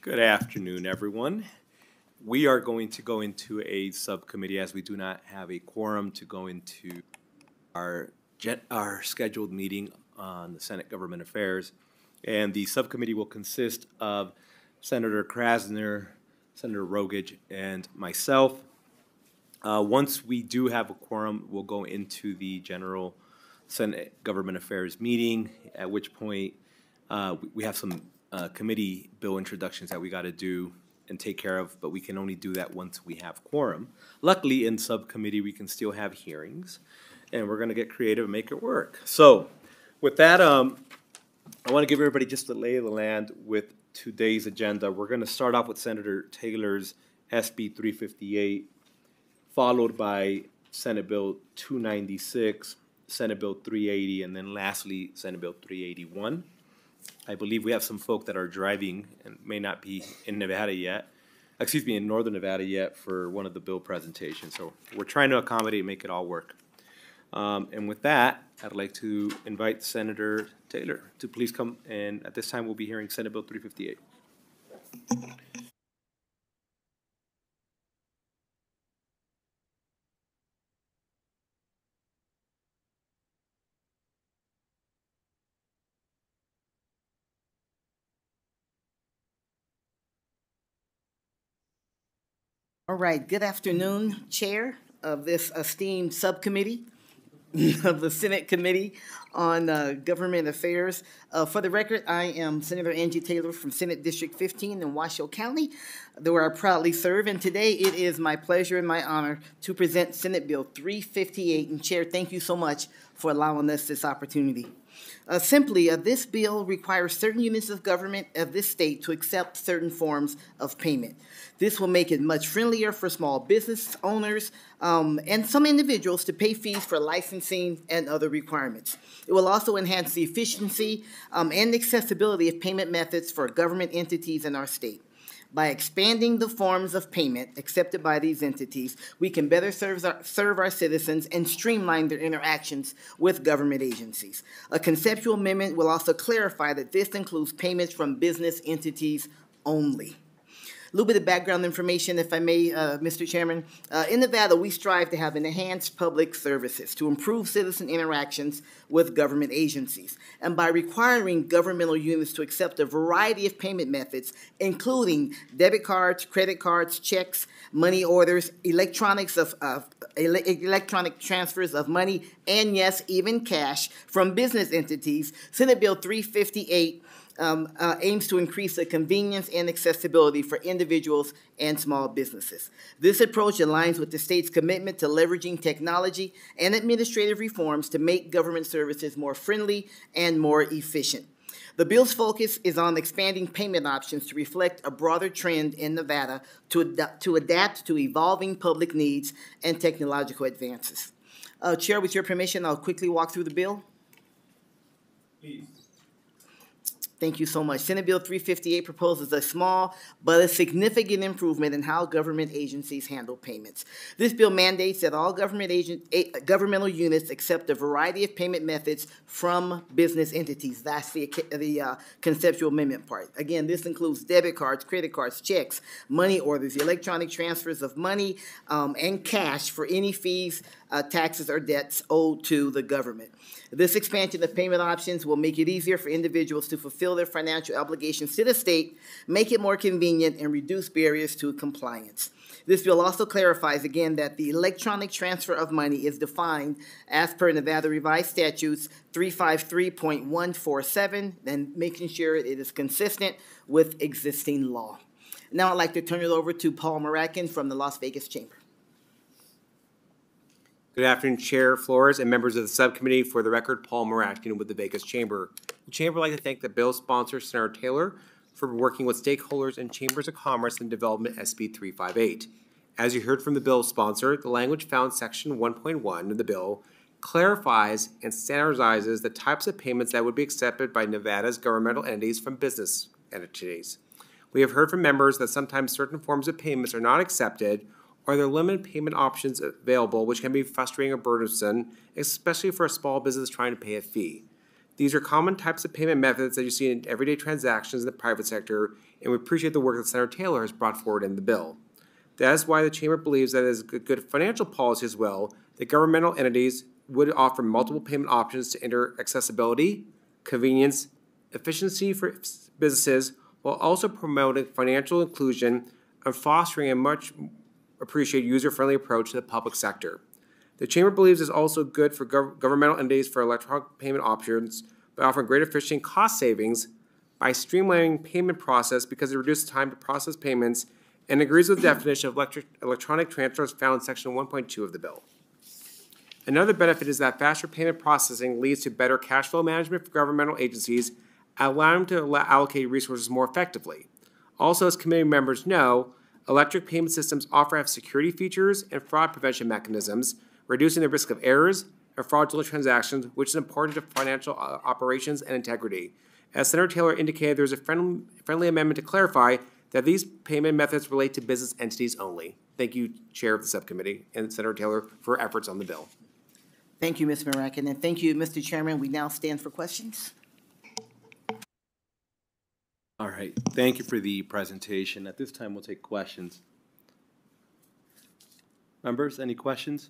Good afternoon, everyone. We are going to go into a subcommittee as we do not have a quorum to go into our scheduled meeting on the Senate Government Affairs. And the subcommittee will consist of Senator Krasner, Senator Rogage, and myself. Once we do have a quorum, we'll go into the general Senate Government Affairs meeting, at which point we have some committee bill introductions that we got to do and take care of, but we can only do that once we have quorum. Luckily, in subcommittee, we can still have hearings, and we're going to get creative and make it work. So with that, I want to give everybody just the lay of the land with today's agenda. We're going to start off with Senator Taylor's SB 358, followed by Senate Bill 296, Senate Bill 380, and then lastly, Senate Bill 381. I believe we have some folk that are driving and may not be in Nevada yet, in Northern Nevada yet for one of the bill presentations. So we're trying to accommodate and make it all work. And with that, I'd like to invite Senator Taylor to please come, and at this time we'll be hearing Senate Bill 358. All right, good afternoon, Chair of this esteemed subcommittee of the Senate Committee on Government Affairs. For the record, I am Senator Angie Taylor from Senate District 15 in Washoe County, where I proudly serve. And today it is my pleasure and my honor to present Senate Bill 358. And Chair, thank you so much for allowing us this opportunity. Simply, this bill requires certain units of government of this state to accept certain forms of payment. This will make it much friendlier for small business owners and some individuals to pay fees for licensing and other requirements. It will also enhance the efficiency and accessibility of payment methods for government entities in our state. By expanding the forms of payment accepted by these entities, we can better serve our citizens and streamline their interactions with government agencies. A conceptual amendment will also clarify that this includes payments from business entities only. A little bit of background information, if I may, Mr. Chairman. In Nevada, we strive to have enhanced public services to improve citizen interactions with government agencies. And by requiring governmental units to accept a variety of payment methods, including debit cards, credit cards, checks, money orders, electronic transfers of money, and yes, even cash from business entities, Senate Bill 358 aims to increase the convenience and accessibility for individuals and small businesses. This approach aligns with the state's commitment to leveraging technology and administrative reforms to make government services more friendly and more efficient. The bill's focus is on expanding payment options to reflect a broader trend in Nevada to adapt to evolving public needs and technological advances. Chair, with your permission, I'll quickly walk through the bill. Please. Thank you so much. Senate Bill 358 proposes a small but a significant improvement in how government agencies handle payments. This bill mandates that all governmental units accept a variety of payment methods from business entities. That's the conceptual amendment part. Again, this includes debit cards, credit cards, checks, money orders, electronic transfers of money, and cash for any fees, taxes, or debts owed to the government. This expansion of payment options will make it easier for individuals to fulfill their financial obligations to the state, make it more convenient, and reduce barriers to compliance. This bill also clarifies, again, that the electronic transfer of money is defined as per Nevada Revised Statutes 353.147, and making sure it is consistent with existing law. Now I'd like to turn it over to Paul Marakin from the Las Vegas Chamber. Good afternoon, Chair Flores and members of the subcommittee. For the record, Paul Marakin with the Vegas Chamber. The Chamber would like to thank the bill sponsor, Senator Taylor, for working with stakeholders and chambers of commerce in development SB 358. As you heard from the bill sponsor, the language found Section 1.1 of the bill clarifies and standardizes the types of payments that would be accepted by Nevada's governmental entities from business entities. We have heard from members that sometimes certain forms of payments are not accepted or there are limited payment options available, which can be frustrating or burdensome, especially for a small business trying to pay a fee. These are common types of payment methods that you see in everyday transactions in the private sector, and we appreciate the work that Senator Taylor has brought forward in the bill. That is why the Chamber believes that it is good financial policy as well that governmental entities would offer multiple payment options to ensure accessibility, convenience, efficiency for businesses, while also promoting financial inclusion and fostering a much appreciated user-friendly approach to the public sector. The Chamber believes it's also good for governmental entities for electronic payment options by offering greater efficiency and cost savings by streamlining payment process because it reduces time to process payments and agrees with the definition of electronic transfers found in Section 1.2 of the bill. Another benefit is that faster payment processing leads to better cash flow management for governmental agencies, allowing them to allocate resources more effectively. Also, as committee members know, electronic payment systems often have security features and fraud prevention mechanisms, reducing the risk of errors and fraudulent transactions, which is important to financial operations and integrity. As Senator Taylor indicated, there is a friendly amendment to clarify that these payment methods relate to business entities only. Thank you, Chair of the Subcommittee, and Senator Taylor for efforts on the bill. Thank you, Ms. Marakin, and thank you, Mr. Chairman. We now stand for questions. All right, thank you for the presentation. At this time, we'll take questions. Members, any questions?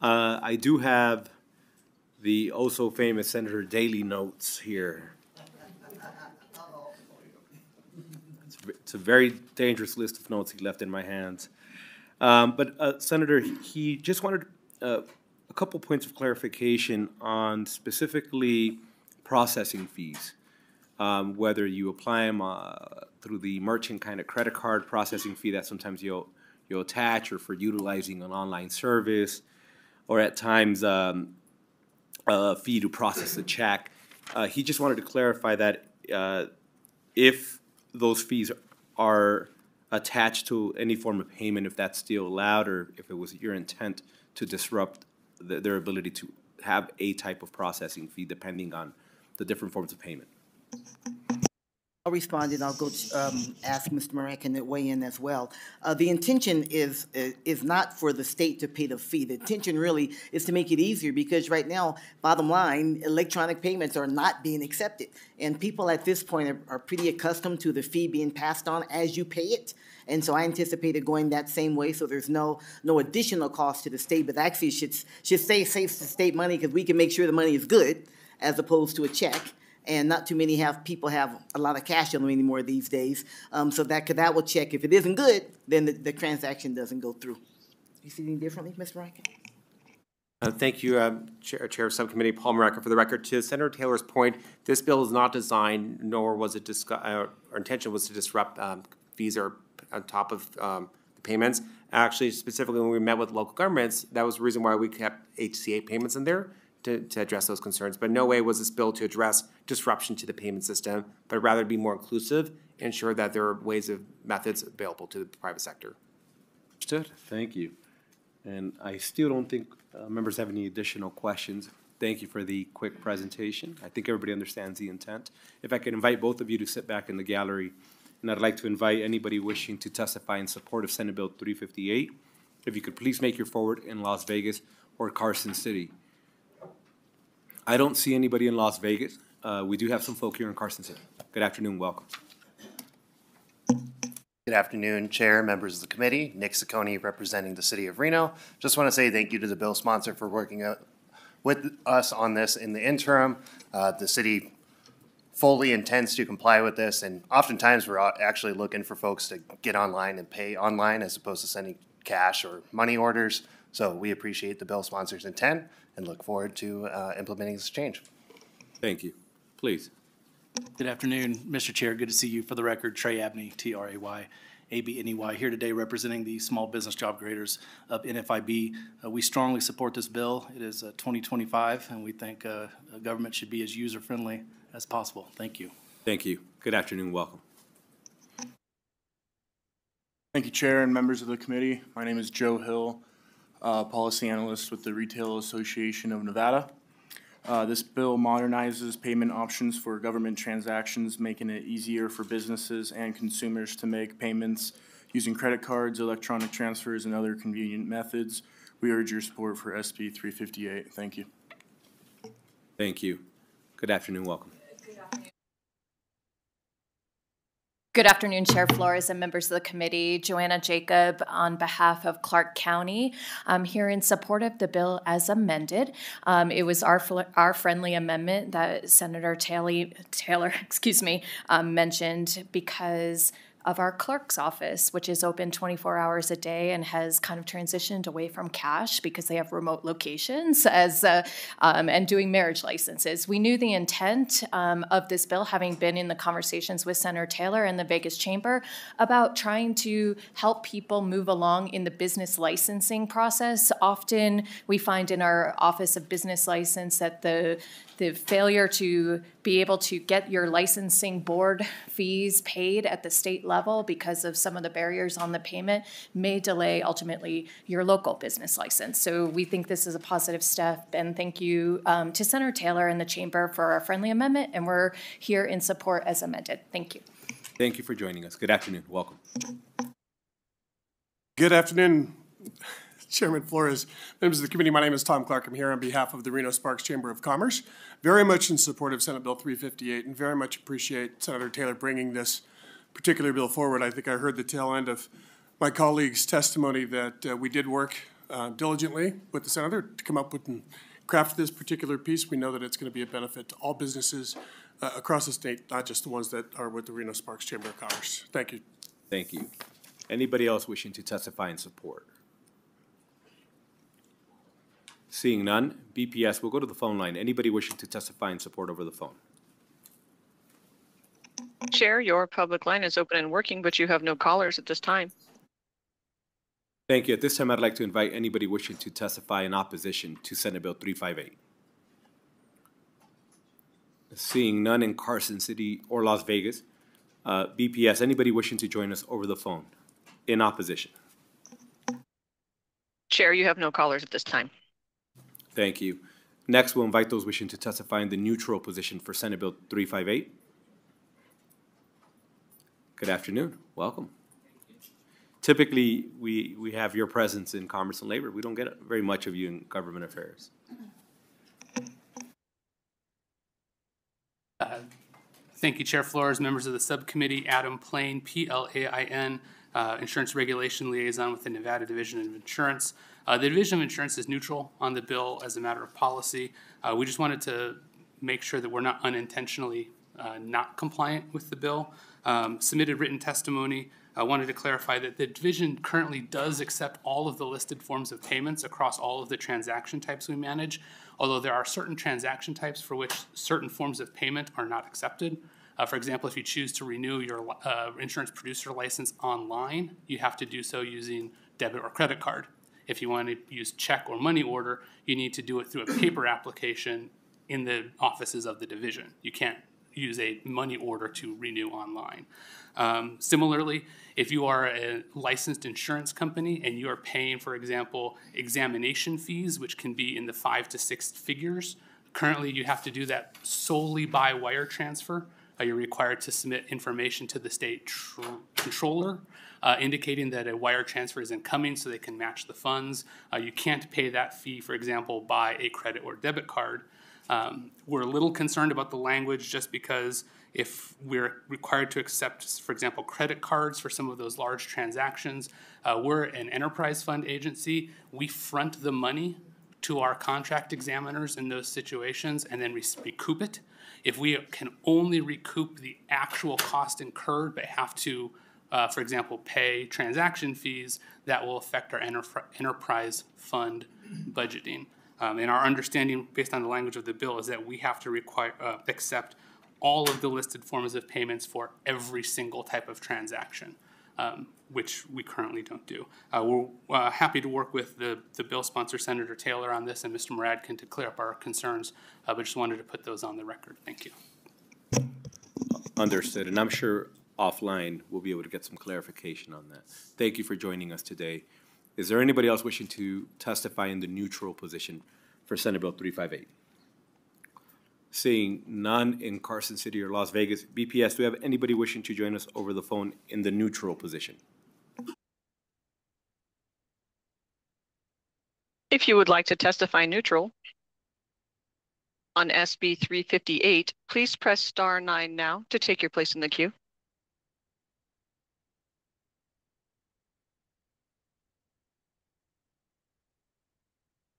I do have the oh-so-famous Senator Daley notes here. It's a very dangerous list of notes he left in my hands. But Senator, he just wanted a couple points of clarification on specifically processing fees, whether you apply them through the merchant kind of credit card processing fee that sometimes you'll attach, or for utilizing an online service, or at times a fee to process a check. He just wanted to clarify that if those fees are attached to any form of payment, if that's still allowed, or if it was your intent to disrupt their ability to have a type of processing fee depending on the different forms of payment. I'll respond, and I'll go ask Mr. Marakin to weigh in as well. The intention is not for the state to pay the fee. The intention really is to make it easier, because right now, bottom line, electronic payments are not being accepted. And people at this point are pretty accustomed to the fee being passed on as you pay it. And so I anticipated going that same way, so there's no additional cost to the state, but actually should saves the state money, because we can make sure the money is good as opposed to a check. And not too many people have a lot of cash on them anymore these days. So that will check. If it isn't good, then the transaction doesn't go through. You see anything differently, Mr. Rankin? Thank you, Chair of Subcommittee Paul Maraca. For the record, to Senator Taylor's point, this bill is not designed, nor was it our intention was to disrupt fees or on top of the payments. Actually, specifically when we met with local governments, that was the reason why we kept HCA payments in there, to address those concerns. But no way was this bill to address disruption to the payment system, but rather be more inclusive, ensure that there are ways of methods available to the private sector. Understood. Thank you. And I still don't think members have any additional questions. Thank you for the quick presentation. I think everybody understands the intent. If I could invite both of you to sit back in the gallery, and I'd like to invite anybody wishing to testify in support of Senate Bill 358, if you could please make your forward in Las Vegas or Carson City. I don't see anybody in Las Vegas. We do have some folk here in Carson City. Good afternoon, welcome. Good afternoon, Chair, members of the committee. Nick Ciccone representing the City of Reno. Just want to say thank you to the bill sponsor for working with us on this in the interim. The city fully intends to comply with this, and oftentimes we're actually looking for folks to get online and pay online as opposed to sending cash or money orders. So we appreciate the bill sponsor's intent and look forward to implementing this change. Thank you. Please. Good afternoon, Mr. Chair. Good to see you. For the record, Trey Abney, T-R-A-Y-A-B-N-E-Y, here today representing the small business job creators of NFIB. We strongly support this bill. It is 2025, and we think government should be as user-friendly as possible. Thank you. Thank you. Good afternoon. Welcome. Thank you, Chair and members of the committee. My name is Joe Hill, policy analyst with the Retail Association of Nevada. This bill modernizes payment options for government transactions, making it easier for businesses and consumers to make payments using credit cards, electronic transfers, and other convenient methods. We urge your support for SB 358. Thank you. Thank you. Good afternoon, welcome. Good afternoon, Chair Flores and members of the committee. Joanna Jacob on behalf of Clark County. I'm here in support of the bill as amended. It was our friendly amendment that Senator Taylor mentioned because of our clerk's office, which is open 24 hours a day and has kind of transitioned away from cash because they have remote locations and doing marriage licenses. We knew the intent of this bill, having been in the conversations with Senator Taylor and the Vegas Chamber about trying to help people move along in the business licensing process. Often we find in our Office of Business License that the failure to be able to get your licensing board fees paid at the state level because of some of the barriers on the payment may delay ultimately your local business license. So we think this is a positive step, and thank you to Senator Taylor and the Chamber for our friendly amendment, and we're here in support as amended. Thank you. Thank you for joining us. Good afternoon, welcome. Good afternoon, Chairman Flores, members of the committee. My name is Tom Clark. I'm here on behalf of the Reno-Sparks Chamber of Commerce. Very much in support of Senate Bill 358 and very much appreciate Senator Taylor bringing this particular bill forward. I think I heard the tail end of my colleague's testimony that we did work diligently with the senator to come up with and craft this particular piece. We know that it's going to be a benefit to all businesses across the state, not just the ones that are with the Reno-Sparks Chamber of Commerce. Thank you. Thank you. Anybody else wishing to testify in support? Seeing none, BPS, we'll go to the phone line. Anybody wishing to testify in support over the phone? Chair, your public line is open and working, but you have no callers at this time. Thank you. At this time, I'd like to invite anybody wishing to testify in opposition to Senate Bill 358. Seeing none in Carson City or Las Vegas, BPS, anybody wishing to join us over the phone in opposition? Chair, you have no callers at this time. Thank you. Next, we'll invite those wishing to testify in the neutral position for Senate Bill 358. Good afternoon. Welcome. Typically, we have your presence in Commerce and Labor. We don't get very much of you in Government Affairs. Thank you, Chair Flores, members of the subcommittee. Adam Plain, P-L-A-I-N, Insurance Regulation Liaison with the Nevada Division of Insurance. The Division of Insurance is neutral on the bill as a matter of policy. We just wanted to make sure that we're not unintentionally not compliant with the bill. Submitted written testimony. I wanted to clarify that the division currently does accept all of the listed forms of payments across all of the transaction types we manage, although there are certain transaction types for which certain forms of payment are not accepted. For example, if you choose to renew your insurance producer license online, you have to do so using debit or credit card. If you want to use check or money order, you need to do it through a paper application in the offices of the division. You can't use a money order to renew online. Similarly, if you are a licensed insurance company and you are paying, for example, examination fees, which can be in the 5 to 6 figures, currently you have to do that solely by wire transfer. You're required to submit information to the state controller indicating that a wire transfer is incoming so they can match the funds. You can't pay that fee, for example, by a credit or debit card. We're a little concerned about the language just because if we're required to accept, for example, credit cards for some of those large transactions, we're an enterprise fund agency. We front the money to our contract examiners in those situations and then recoup it. If we can only recoup the actual cost incurred but have to, for example, pay transaction fees, that will affect our enterprise fund budgeting. And our understanding, based on the language of the bill, is that we have to accept all of the listed forms of payments for every single type of transaction, which we currently don't do. We're happy to work with the bill sponsor, Senator Taylor, on this, and Mr. Muradkin to clear up our concerns, but just wanted to put those on the record. Thank you. Understood, and I'm sure offline we'll be able to get some clarification on that. Thank you for joining us today. Is there anybody else wishing to testify in the neutral position for Senate Bill 358? Seeing none in Carson City or Las Vegas, BPS, do we have anybody wishing to join us over the phone in the neutral position? If you would like to testify neutral, On SB 358, please press star 9 now to take your place in the queue.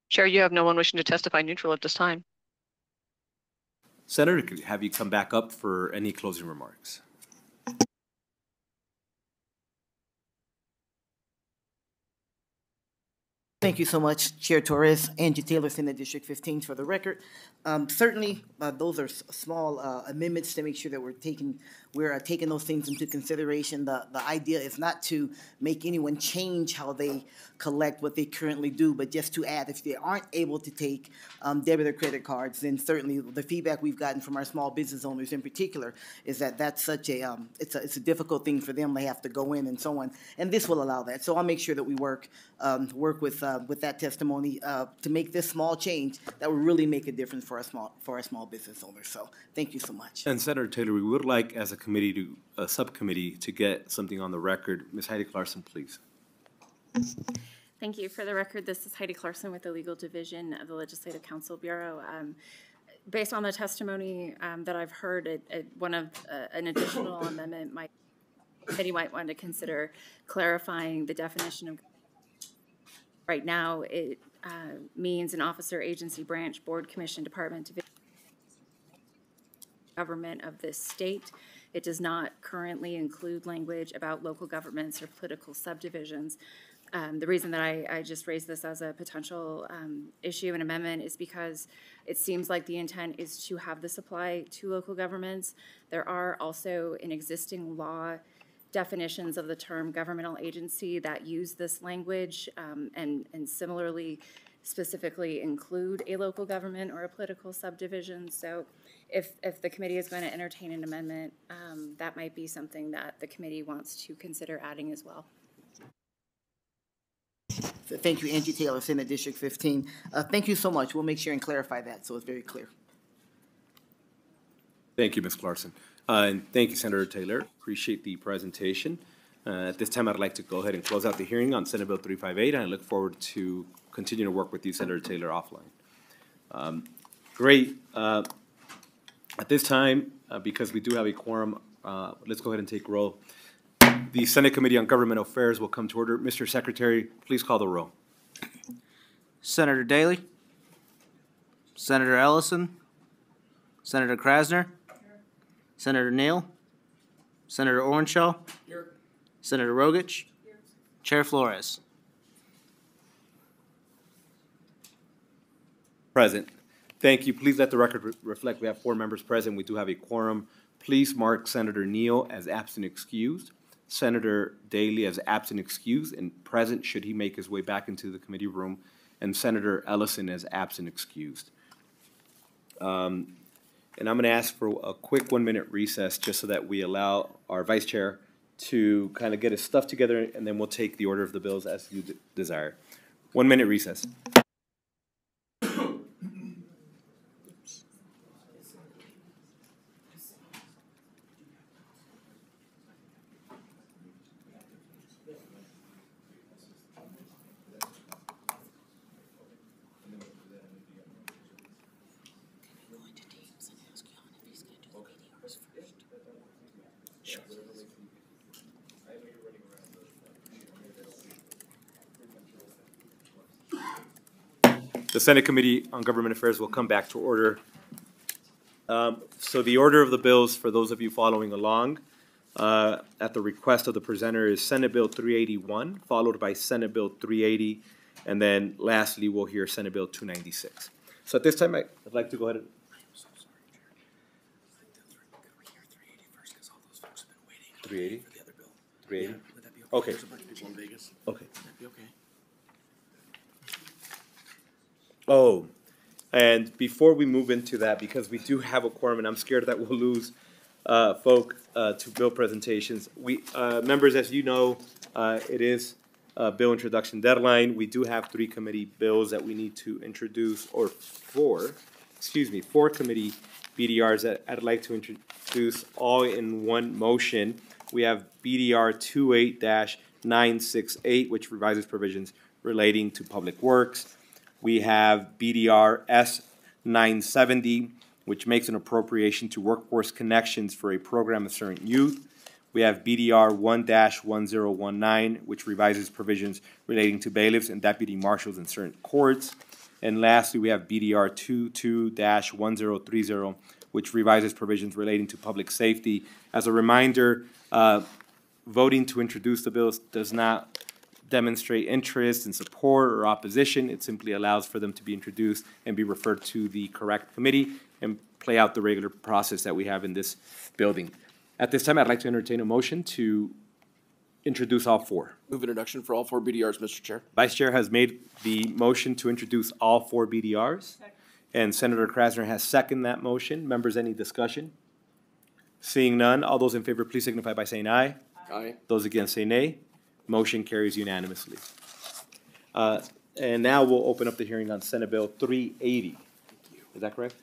Chair, you have no one wishing to testify neutral at this time. Senator, could have you come back up for any closing remarks? Thank you so much, Chair Torres. Angie Taylor, Senate District 15, for the record. Certainly, those are small amendments to make sure that we're taking those things into consideration. The idea is not to make anyone change how they collect what they currently do, but just to add, if they aren't able to take debit or credit cards, then certainly the feedback we've gotten from our small business owners in particular is that that's such a it's a difficult thing for them. They have to go in and so on, and this will allow that. So I'll make sure that we work with that testimony to make this small change that will really make a difference for our small business owners. So thank you so much. And Senator Taylor, we would like, as a subcommittee, to get something on the record. Ms. Heidi Clarkson, please. Thank you. For the record, this is Heidi Clarkson with the Legal Division of the Legislative Council Bureau. Based on the testimony that I've heard, an additional amendment committee might want to consider clarifying the definition of. Right now, it means an officer, agency, branch, board, commission, department, division, government of this state. It does not currently include language about local governments or political subdivisions. The reason that I just raised this as a potential issue and amendment is because it seems like the intent is to have this apply to local governments. There are also in existing law definitions of the term governmental agency that use this language and similarly specifically include a local government or a political subdivision. So if the committee is going to entertain an amendment, that might be something that the committee wants to consider adding as well. So thank you, Angie Taylor, Senate District 15. Thank you so much. We'll make sure and clarify that so it's very clear. Thank you, Ms. Clarkson. And thank you, Senator Taylor. Appreciate the presentation. At this time, I'd like to go ahead and close out the hearing on Senate Bill 358, and I look forward to continuing to work with you, Senator Taylor, offline. Great. At this time, because we do have a quorum, let's go ahead and take roll. The Senate Committee on Government Affairs will come to order. Mr. Secretary, please call the roll. Senator Daly, Senator Ellison, Senator Krasner, Senator Neal, Senator Orenshaw, here. Senator Rogich, here. Chair Flores. Present. Thank you. Please let the record reflect we have 4 members present. We do have a quorum. Please mark Senator Neal as absent excused, Senator Daly as absent excused and present should he make his way back into the committee room, and Senator Ellison as absent excused. And I'm going to ask for a quick 1-minute recess just so that we allow our vice chair to kind of get his stuff together, and then we'll take the order of the bills as you desire. 1-minute recess. The Senate Committee on Government Affairs will come back to order. So the order of the bills, for those of you following along, at the request of the presenter, is Senate Bill 381, followed by Senate Bill 380, and then lastly, we'll hear Senate Bill 296. So at this time, I'd like to go ahead and... 380? 380? Okay. Okay. Oh, and before we move into that, because we do have a quorum, and I'm scared that we'll lose folk to bill presentations. We members, as you know, it is a bill introduction deadline. We do have 3 committee bills that we need to introduce, or 4 committee BDRs that I'd like to introduce all in one motion. We have BDR 28-968, which revises provisions relating to public works. We have BDR S 970, which makes an appropriation to Workforce Connections for a program of certain youth. We have BDR 1-1019, which revises provisions relating to bailiffs and deputy marshals in certain courts. And lastly, we have BDR 22-1030, which revises provisions relating to public safety. As a reminder, voting to introduce the bills does not demonstrate interest and support or opposition. It simply allows for them to be introduced and be referred to the correct committee and play out the regular process that we have in this building. At this time, I'd like to entertain a motion to introduce all four. Move introduction for all four BDRs, Mr. Chair. Vice Chair has made the motion to introduce all four BDRs. Second. And Senator Krasner has seconded that motion. Members, any discussion? Seeing none, all those in favor, please signify by saying aye. Aye. Those against say nay. Motion carries unanimously. And now we'll open up the hearing on Senate Bill 380. Is that correct?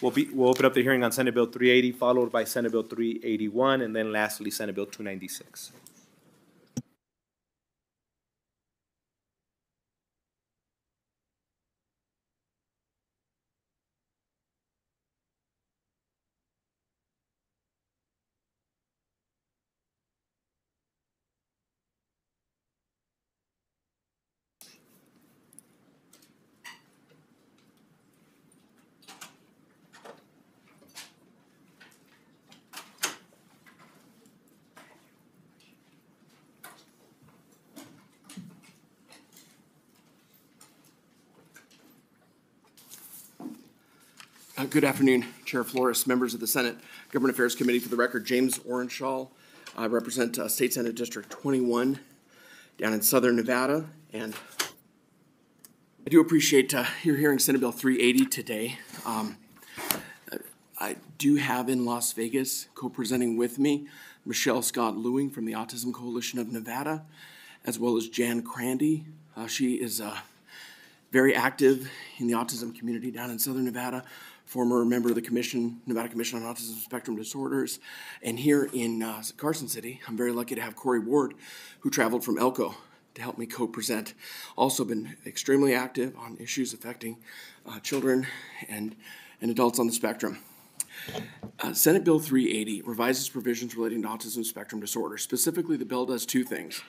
We'll open up the hearing on Senate Bill 380, followed by Senate Bill 381, and then lastly, Senate Bill 296. Good afternoon, Chair Flores, members of the Senate Government Affairs Committee. For the record, James Orenshaw. I represent State Senate District 21 down in southern Nevada, and I do appreciate your hearing Senate Bill 380 today. I do have in Las Vegas, co-presenting with me, Michelle Scott-Lewing from the Autism Coalition of Nevada, as well as Jan Crandy. She is very active in the autism community down in southern Nevada, former member of the Commission, Nevada Commission on Autism Spectrum Disorders. And here in Carson City, I'm very lucky to have Corey Ward, who traveled from Elko to help me co-present. Also been extremely active on issues affecting children and adults on the spectrum. Senate Bill 380 revises provisions relating to autism spectrum disorder. Specifically, the bill does two things.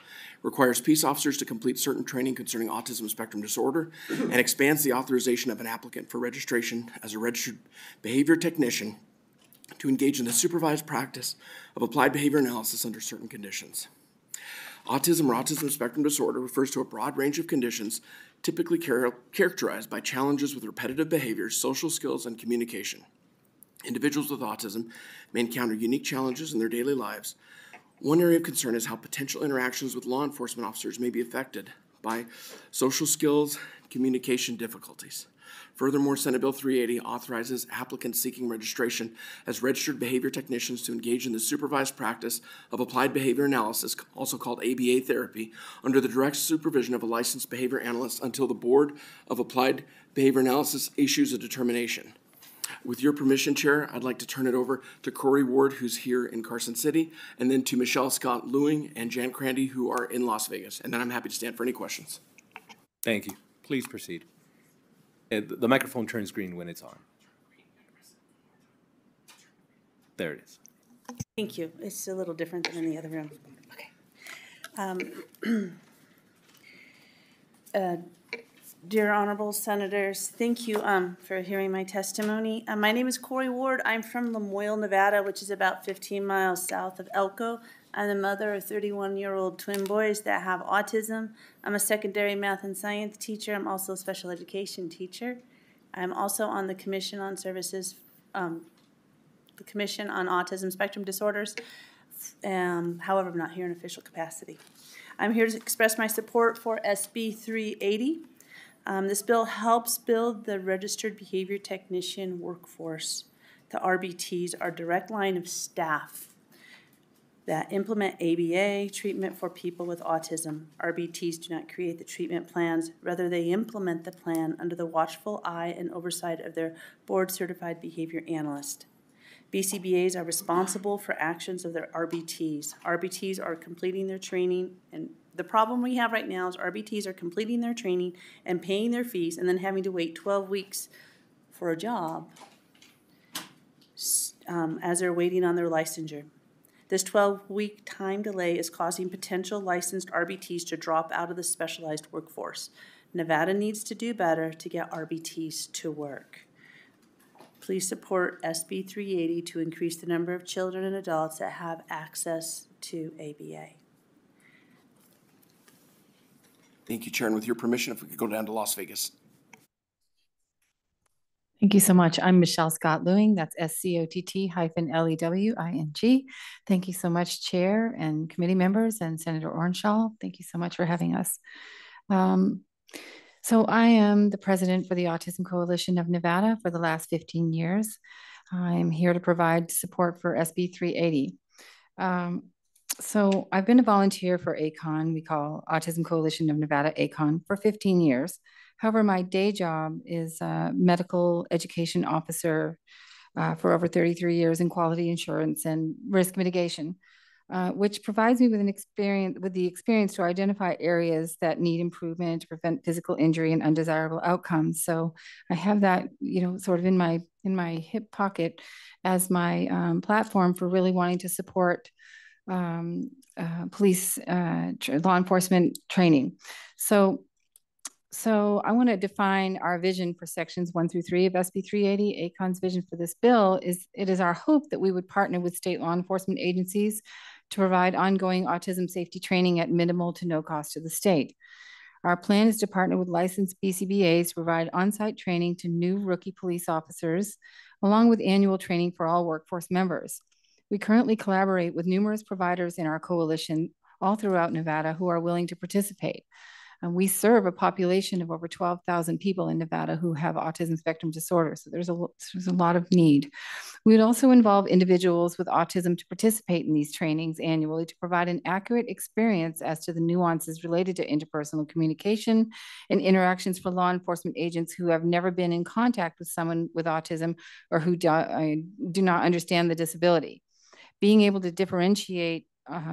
Requires peace officers to complete certain training concerning autism spectrum disorder and expands the authorization of an applicant for registration as a registered behavior technician to engage in the supervised practice of applied behavior analysis under certain conditions. Autism or autism spectrum disorder refers to a broad range of conditions typically characterized by challenges with repetitive behaviors, social skills, and communication. Individuals with autism may encounter unique challenges in their daily lives. One area of concern is how potential interactions with law enforcement officers may be affected by social skills and communication difficulties. Furthermore, Senate Bill 380 authorizes applicants seeking registration as registered behavior technicians to engage in the supervised practice of applied behavior analysis, also called ABA therapy, under the direct supervision of a licensed behavior analyst until the Board of Applied Behavior Analysis issues a determination. With your permission, Chair, I'd like to turn it over to Corey Ward, who's here in Carson City, and then to Michelle Scott-Lewing and Jan Crandy, who are in Las Vegas. And then I'm happy to stand for any questions. Thank you. Please proceed. The microphone turns green when it's on. There it is. Thank you. It's a little different than in the other room. Okay. Dear Honorable Senators, thank you for hearing my testimony. My name is Corey Ward. I'm from Lamoille, Nevada, which is about 15 miles south of Elko. I'm the mother of 31-year-old twin boys that have autism. I'm a secondary math and science teacher. I'm also a special education teacher. I'm also on the Commission on Services, the Commission on Autism Spectrum Disorders. However, I'm not here in official capacity. I'm here to express my support for SB 380. This bill helps build the registered behavior technician workforce. The RBTs are direct line of staff that implement ABA treatment for people with autism. RBTs do not create the treatment plans, rather they implement the plan under the watchful eye and oversight of their board-certified behavior analyst. BCBAs are responsible for actions of their RBTs. RBTs are completing their training, and the problem we have right now is RBTs are completing their training and paying their fees and then having to wait 12 weeks for a job as they're waiting on their licensure. This 12-week time delay is causing potential licensed RBTs to drop out of the specialized workforce. Nevada needs to do better to get RBTs to work. Please support SB 380 to increase the number of children and adults that have access to ABA. Thank you, Chair. And with your permission, if we could go down to Las Vegas. Thank you so much. I'm Michelle Scott-Lewing. That's SCOTT-LEWING. Thank you so much, Chair and committee members and Senator Orenshaw. Thank you so much for having us. So I am the president for the Autism Coalition of Nevada for the last 15 years. I'm here to provide support for SB 380. So I've been a volunteer for ACON, we call Autism Coalition of Nevada ACON, for 15 years. However, my day job is a medical education officer for over 33 years in quality assurance and risk mitigation, which provides me with the experience to identify areas that need improvement to prevent physical injury and undesirable outcomes. So I have that, sort of in my hip pocket as my platform for really wanting to support police law enforcement training. So I want to define our vision for sections 1 through 3 of SB 380. ACON's vision for this bill is, it is our hope that we would partner with state law enforcement agencies to provide ongoing autism safety training at minimal to no cost to the state. Our plan is to partner with licensed BCBAs to provide on-site training to new rookie police officers, along with annual training for all workforce members. We currently collaborate with numerous providers in our coalition all throughout Nevada who are willing to participate. And we serve a population of over 12,000 people in Nevada who have autism spectrum disorder. So there's a lot of need. We would also involve individuals with autism to participate in these trainings annually to provide an accurate experience as to the nuances related to interpersonal communication and interactions for law enforcement agents who have never been in contact with someone with autism or who do not understand the disability. Being able to differentiate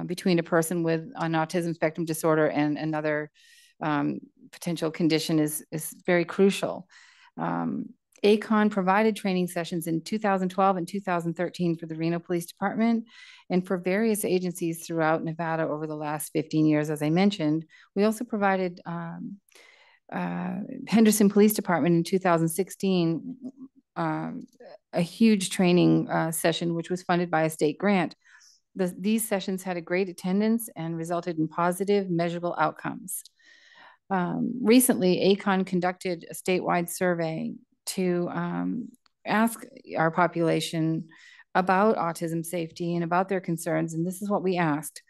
between a person with an autism spectrum disorder and another potential condition is very crucial. ACON provided training sessions in 2012 and 2013 for the Reno Police Department and for various agencies throughout Nevada over the last 15 years, as I mentioned. We also provided Henderson Police Department in 2016 a huge training session, which was funded by a state grant. These sessions had a great attendance and resulted in positive, measurable outcomes. Recently, ACON conducted a statewide survey to ask our population about autism safety and about their concerns, and this is what we asked.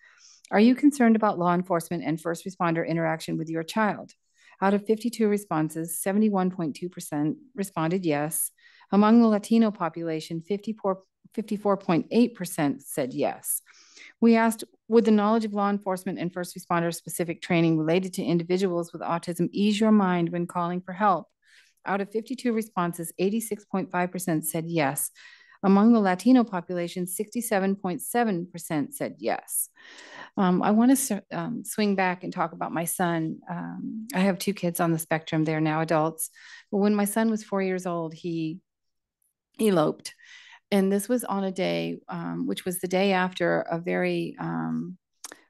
Are you concerned about law enforcement and first responder interaction with your child? Out of 52 responses, 71.2% responded yes. Among the Latino population, 54.8% said yes. We asked, would the knowledge of law enforcement and first responder specific training related to individuals with autism ease your mind when calling for help? Out of 52 responses, 86.5% said yes. Among the Latino population, 67.7% said yes. I want to swing back and talk about my son. I have 2 kids on the spectrum. They're now adults. But when my son was 4 years old, he eloped. And this was on a day, which was the day after a very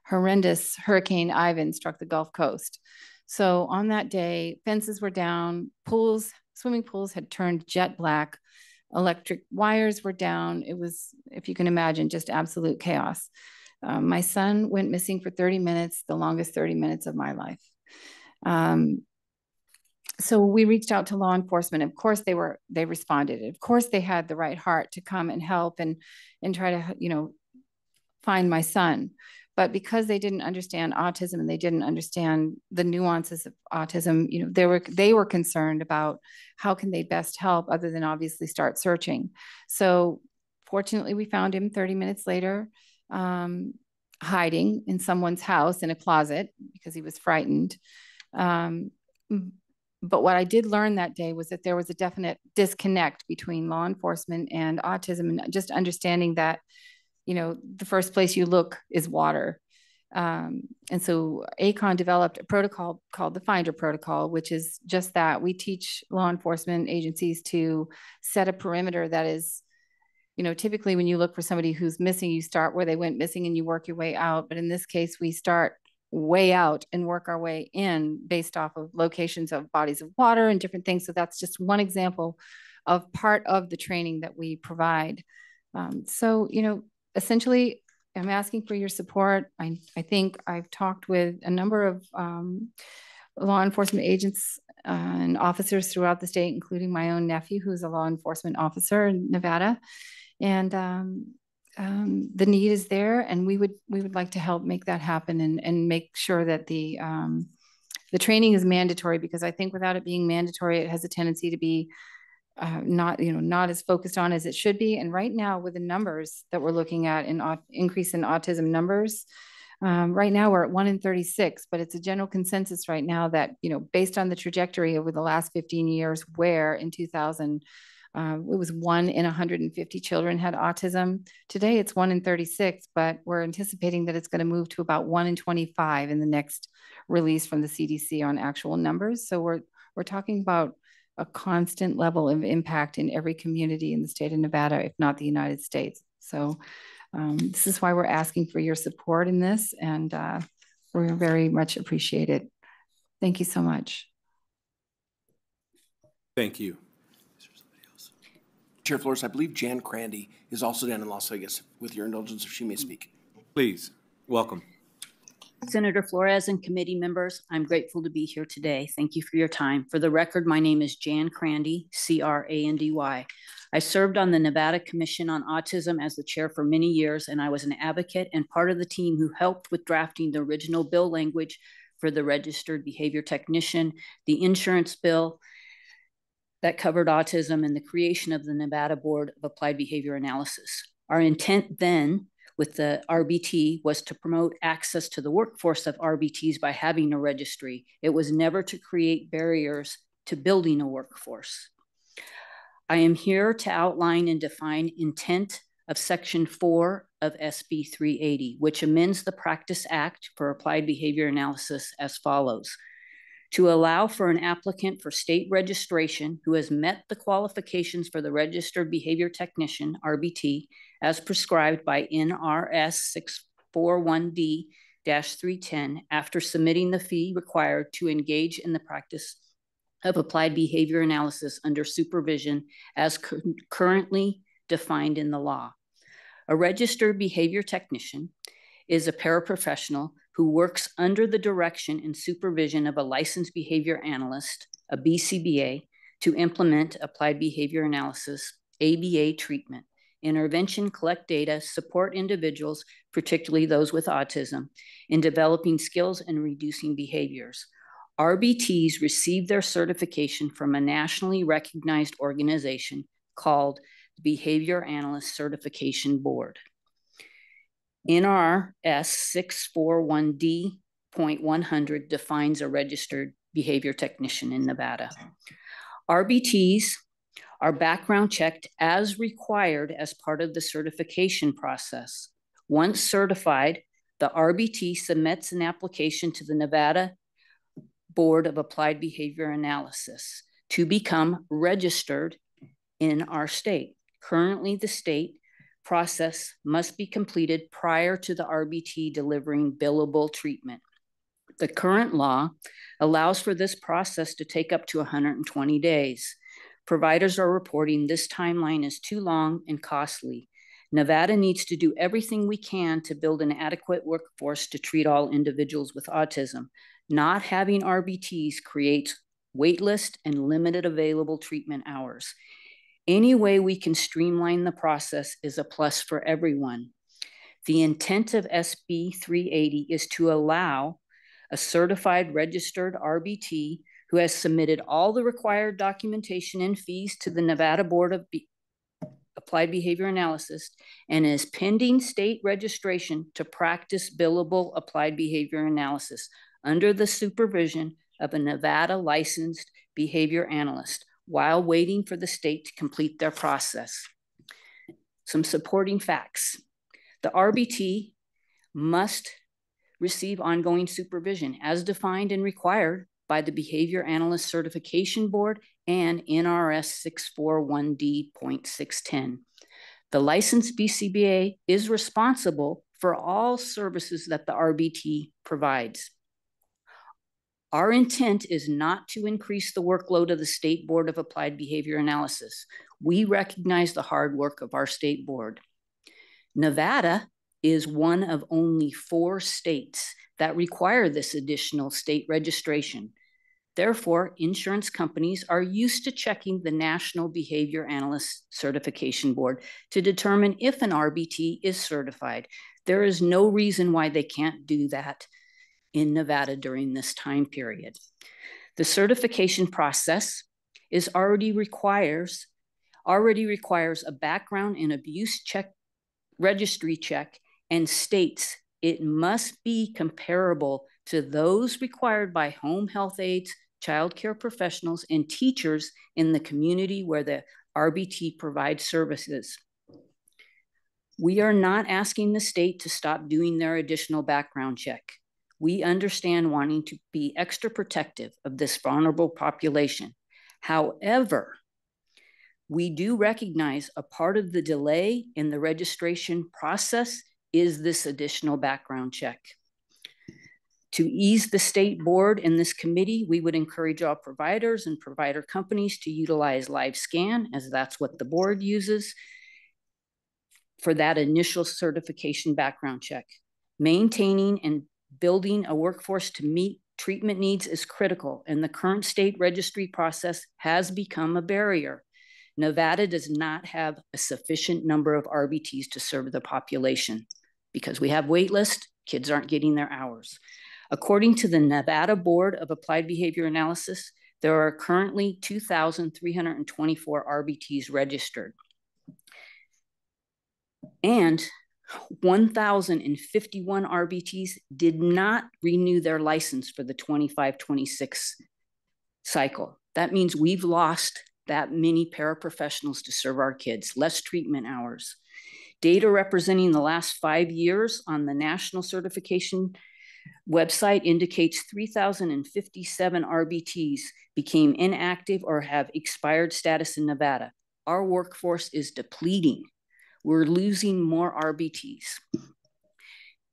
horrendous Hurricane Ivan struck the Gulf Coast. So on that day, fences were down, swimming pools had turned jet black, electric wires were down. It was, if you can imagine, just absolute chaos. My son went missing for 30 minutes, the longest 30 minutes of my life. So we reached out to law enforcement. Of course, they responded. Of course, they had the right heart to come and help and try to, find my son. But because they didn't understand autism and they didn't understand the nuances of autism, they were concerned about how can they best help other than obviously start searching. So fortunately, we found him 30 minutes later, hiding in someone's house in a closet because he was frightened. But what I did learn that day was that there was a definite disconnect between law enforcement and autism, and just understanding that, the first place you look is water. And so ACON developed a protocol called the Finder Protocol, which is just that. We teach law enforcement agencies to set a perimeter that is you know, typically when you look for somebody who's missing, you start where they went missing and you work your way out. But in this case, we start way out and work our way in based off of locations of bodies of water and different things. So that's just one example of part of the training that we provide. So, you know, essentially, I'm asking for your support. I think I've talked with a number of law enforcement agents and officers throughout the state, including my own nephew, who's a law enforcement officer in Nevada. And the need is there, and we would like to help make that happen and make sure that the training is mandatory, because I think without it being mandatory, it has a tendency to be not as focused on as it should be. And right now, with the numbers that we're looking at in increase in autism numbers, right now we're at 1 in 36, but it's a general consensus right now that, you know, based on the trajectory over the last 15 years, where in 2000, it was 1 in 150 children had autism. Today it's 1 in 36, but we're anticipating that it's going to move to about 1 in 25 in the next release from the CDC on actual numbers. So we're talking about a constant level of impact in every community in the state of Nevada, if not the United States. So this is why we're asking for your support in this, and we very much appreciate it. Thank you so much. Thank you. Chair Flores, I believe Jan Crandy is also down in Las Vegas. With your indulgence, if she may speak. Please, welcome. Senator Flores and committee members, I'm grateful to be here today. Thank you for your time. For the record, my name is Jan Crandy, C-R-A-N-D-Y. I served on the Nevada Commission on Autism as the chair for many years, and I was an advocate and part of the team who helped with drafting the original bill language for the registered behavior technician, the insurance bill that covered autism, and the creation of the Nevada Board of Applied Behavior Analysis. Our intent then with the RBT was to promote access to the workforce of RBTs by having a registry. It was never to create barriers to building a workforce. I am here to outline and define intent of Section 4 of SB 380, which amends the Practice Act for Applied Behavior Analysis as follows: to allow for an applicant for state registration who has met the qualifications for the Registered Behavior Technician, RBT, as prescribed by NRS 641D-310 after submitting the fee required to engage in the practice of applied behavior analysis under supervision as currently defined in the law. A registered behavior technician is a paraprofessional who works under the direction and supervision of a licensed behavior analyst, a BCBA, to implement applied behavior analysis, ABA treatment, intervention, collect data, support individuals, particularly those with autism, in developing skills and reducing behaviors. RBTs receive their certification from a nationally recognized organization called the Behavior Analyst Certification Board. NRS 641D.100 defines a registered behavior technician in Nevada. RBTs are background checked as required as part of the certification process. Once certified, the RBT submits an application to the Nevada Board of Applied Behavior Analysis to become registered in our state. Currently, the state process must be completed prior to the RBT delivering billable treatment. The current law allows for this process to take up to 120 days. Providers are reporting this timeline is too long and costly. Nevada needs to do everything we can to build an adequate workforce to treat all individuals with autism. Not having RBTs creates waitlist and limited available treatment hours. Any way we can streamline the process is a plus for everyone. The intent of SB 380 is to allow a certified registered RBT who has submitted all the required documentation and fees to the Nevada Board of Applied Behavior Analysis and is pending state registration to practice billable applied behavior analysis under the supervision of a Nevada licensed behavior analyst while waiting for the state to complete their process. Some supporting facts. The RBT must receive ongoing supervision as defined and required by the Behavior Analyst Certification Board and NRS 641D.610. The licensed BCBA is responsible for all services that the RBT provides. Our intent is not to increase the workload of the State Board of Applied Behavior Analysis. We recognize the hard work of our state board. Nevada is one of only 4 states that require this additional state registration. Therefore, insurance companies are used to checking the National Behavior Analyst Certification Board to determine if an RBT is certified. There is no reason why they can't do that in Nevada during this time period. The certification process is already requires a background and abuse check, registry check, and states it must be comparable to those required by home health aides, child care professionals, and teachers in the community where the RBT provides services. We are not asking the state to stop doing their additional background check. We understand wanting to be extra protective of this vulnerable population. However, we do recognize a part of the delay in the registration process is this additional background check. To ease the state board and this committee, we would encourage all providers and provider companies to utilize LiveScan, as that's what the board uses, for that initial certification background check. Maintaining and building a workforce to meet treatment needs is critical, and the current state registry process has become a barrier. Nevada does not have a sufficient number of RBTs to serve the population. Because we have wait lists, kids aren't getting their hours. According to the Nevada Board of Applied Behavior Analysis, there are currently 2,324 RBTs registered. And 1,051 RBTs did not renew their license for the 25-26 cycle. That means we've lost that many paraprofessionals to serve our kids, less treatment hours. Data representing the last 5 years on the national certification website indicates 3,057 RBTs became inactive or have expired status in Nevada. Our workforce is depleting. We're losing more RBTs.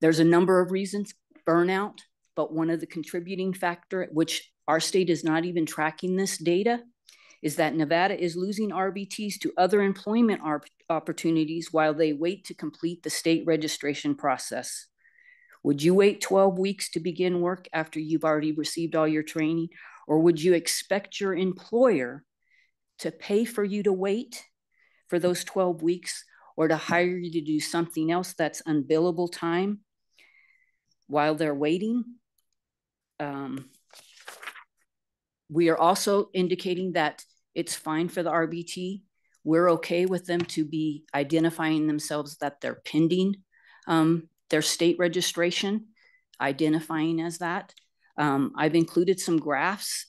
There's a number of reasons, burnout, but one of the contributing factor, which our state is not even tracking this data, is that Nevada is losing RBTs to other employment opportunities while they wait to complete the state registration process. Would you wait 12 weeks to begin work after you've already received all your training? Or would you expect your employer to pay for you to wait for those 12 weeks or to hire you to do something else that's unbillable time while they're waiting? We are also indicating that it's fine for the RBT. We're okay with them to be identifying themselves that they're pending their state registration, identifying as that. I've included some graphs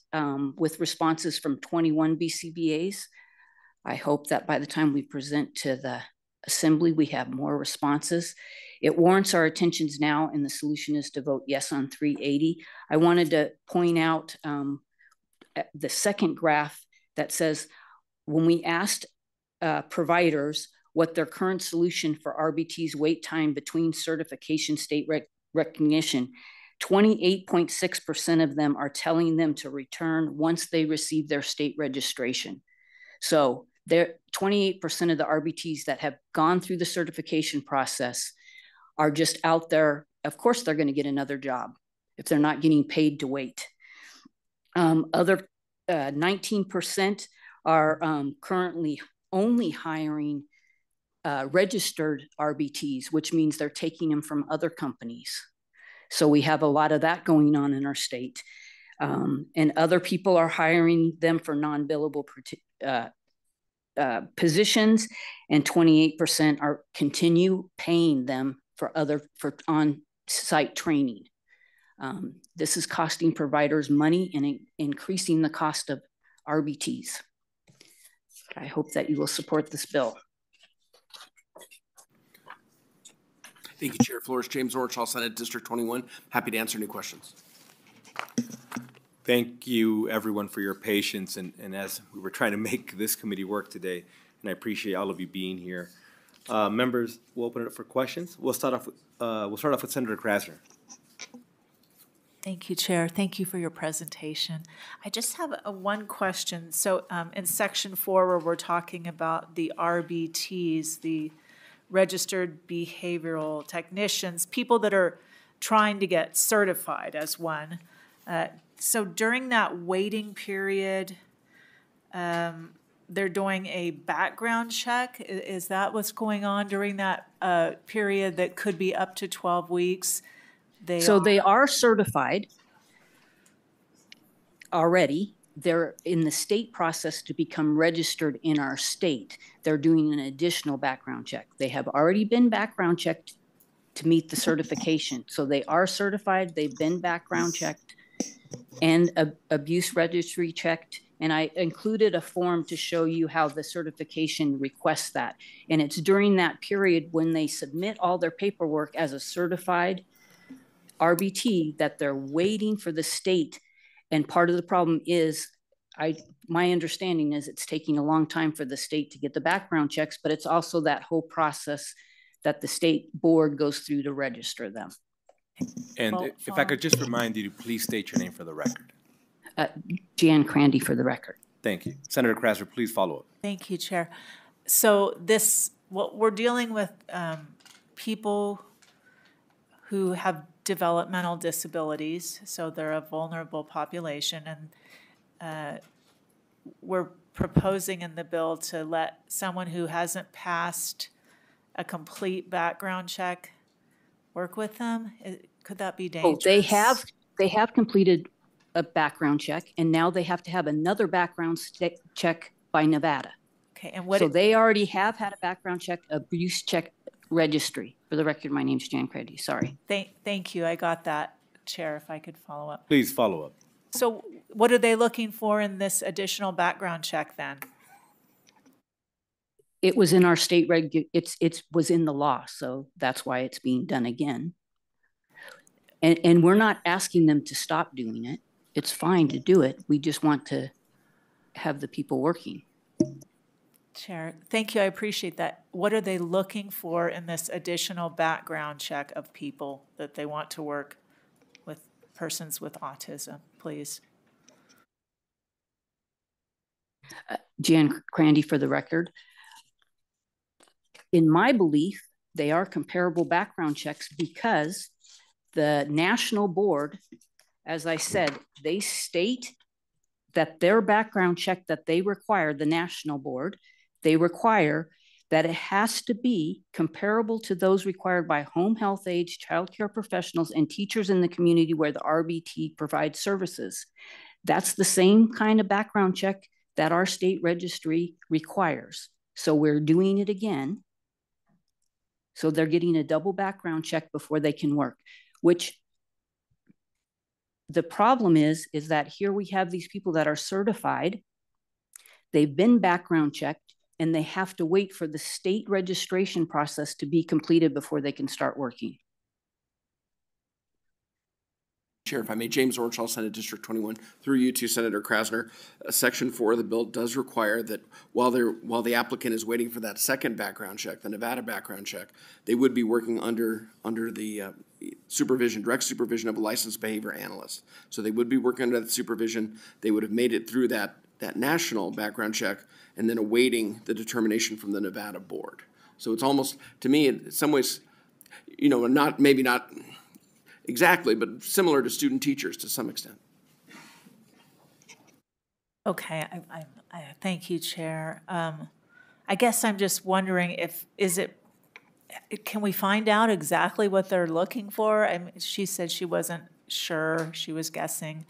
with responses from 21 BCBAs. I hope that by the time we present to the Assembly, we have more responses. It warrants our attentions now, and the solution is to vote yes on 380. I wanted to point out the second graph that says, when we asked providers what their current solution for RBT's wait time between certification state recognition, 28.6% of them are telling them to return once they receive their state registration. So 28% of the RBTs that have gone through the certification process are just out there. Of course, they're going to get another job if they're not getting paid to wait. 19% are currently only hiring registered RBTs, which means they're taking them from other companies. So we have a lot of that going on in our state. And other people are hiring them for non-billable positions, and 28% are continue paying them for on-site training. This is costing providers money and increasing the cost of RBTs. I hope that you will support this bill. Thank you, Chair Flores. James Orchall, Senate District 21. Happy to answer any questions. Thank you, everyone, for your patience. And as we were trying to make this committee work today, and I appreciate all of you being here. Members, we'll open it up for questions. We'll start off with Senator Krasner. Thank you, Chair. Thank you for your presentation. I just have one question. So in Section 4, where we're talking about the RBTs, the Registered Behavioral Technicians, people that are trying to get certified as one. So during that waiting period, they're doing a background check. Is that what's going on during that period that could be up to 12 weeks? They are certified already. They're in the state process to become registered in our state. They're doing an additional background check. They have already been background checked to meet the certification. So they are certified, they've been background checked and abuse registry checked. And I included a form to show you how the certification requests that. And it's during that period when they submit all their paperwork as a certified RBT that they're waiting for the state. And part of the problem is, my understanding is it's taking a long time for the state to get the background checks, but it's also that whole process that the state board goes through to register them. And if I could just remind you to please state your name for the record. Jan Crandy for the record. Thank you. Senator Krasner, please follow up. Thank you, Chair. So what we're dealing with people who have developmental disabilities, so they're a vulnerable population, and we're proposing in the bill to let someone who hasn't passed a complete background check work with them. Could that be dangerous? Oh, they have completed a background check, and now they have to have another background check by Nevada. Okay, and they already have had a background check, abuse check registry. For the record, my name's Jan Crandy. Sorry. Thank you. I got that, Chair. If I could follow up. Please follow up. So, what are they looking for in this additional background check then? It was in our state it was in the law, so that's why it's being done again. And we're not asking them to stop doing it. It's fine to do it. We just want to have the people working. Chair, thank you. I appreciate that. What are they looking for in this additional background check of people that they want to work with persons with autism, please? Jan Crandy for the record. In my belief, they are comparable background checks because the national board, as I said, they state that their background check that they require, the national board, they require that it has to be comparable to those required by home health aides, child care professionals, and teachers in the community where the RBT provides services. That's the same kind of background check that our state registry requires. So we're doing it again. So they're getting a double background check before they can work, which the problem is that here we have these people that are certified, they've been background checked, and they have to wait for the state registration process to be completed before they can start working. Chair, if I may, James Orchall, Senate District 21, through you to Senator Krasner. Section 4 of the bill does require that while the applicant is waiting for that second background check, the Nevada background check, they would be working under the direct supervision of a licensed behavior analyst. So they would be working under that supervision. They would have made it through that national background check and then awaiting the determination from the Nevada board. So it's almost, to me, in some ways, maybe not exactly, but similar to student teachers to some extent. Okay, I thank you, Chair. I guess I'm just wondering can we find out exactly what they're looking for? I mean, she said she wasn't sure, she was guessing.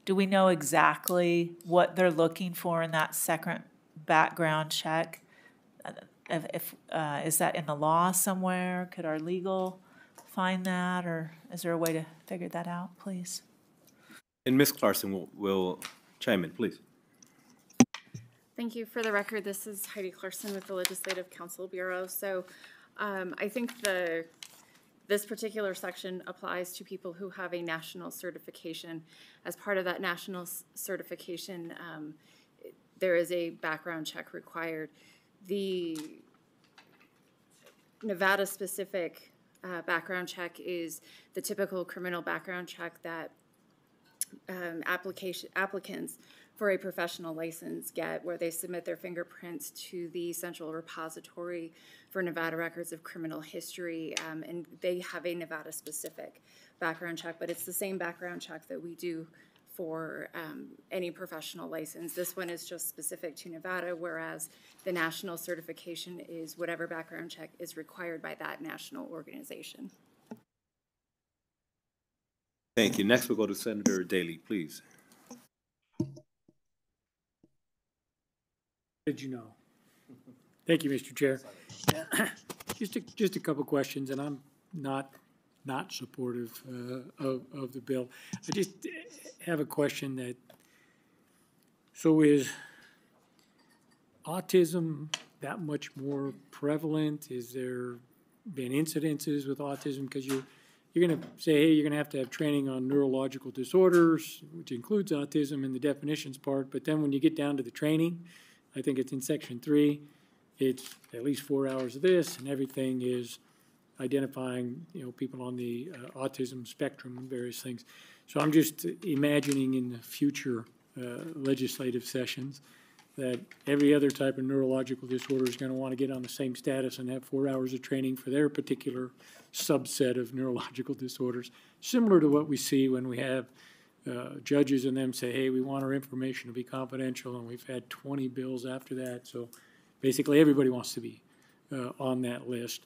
Do we know exactly what they're looking for in that second background check? Is that in the law somewhere? Could our legal find that, or is there a way to figure that out, please? And Ms. Clarkson will chime in, please. Thank you. For the record, this is Heidi Clarkson with the Legislative Council Bureau. So I think this particular section applies to people who have a national certification. As part of that national certification, there is a background check required. Nevada-specific background check is the typical criminal background check that applicants for a professional license get, where they submit their fingerprints to the central repository for Nevada records of criminal history, and they have a Nevada-specific background check, but it's the same background check that we do for any professional license. This one is just specific to Nevada, whereas the national certification is whatever background check is required by that national organization. Thank you. Next, we'll go to Senator Daly, please. Did you know? Thank you, Mr. Chair. Just a couple questions, and I'm not supportive of the bill. I just have a question that, so is autism that much more prevalent? Is there been incidences with autism? Because you're going to say, hey, you're going to have training on neurological disorders, which includes autism in the definitions part, but then when you get down to the training, I think it's in section 3, it's at least 4 hours of this, and everything is identifying, people on the autism spectrum and various things. So I'm just imagining in the future legislative sessions that every other type of neurological disorder is going to want to get on the same status and have 4 hours of training for their particular subset of neurological disorders, similar to what we see when we have judges and them say, hey, we want our information to be confidential, and we've had 20 bills after that. So basically everybody wants to be on that list.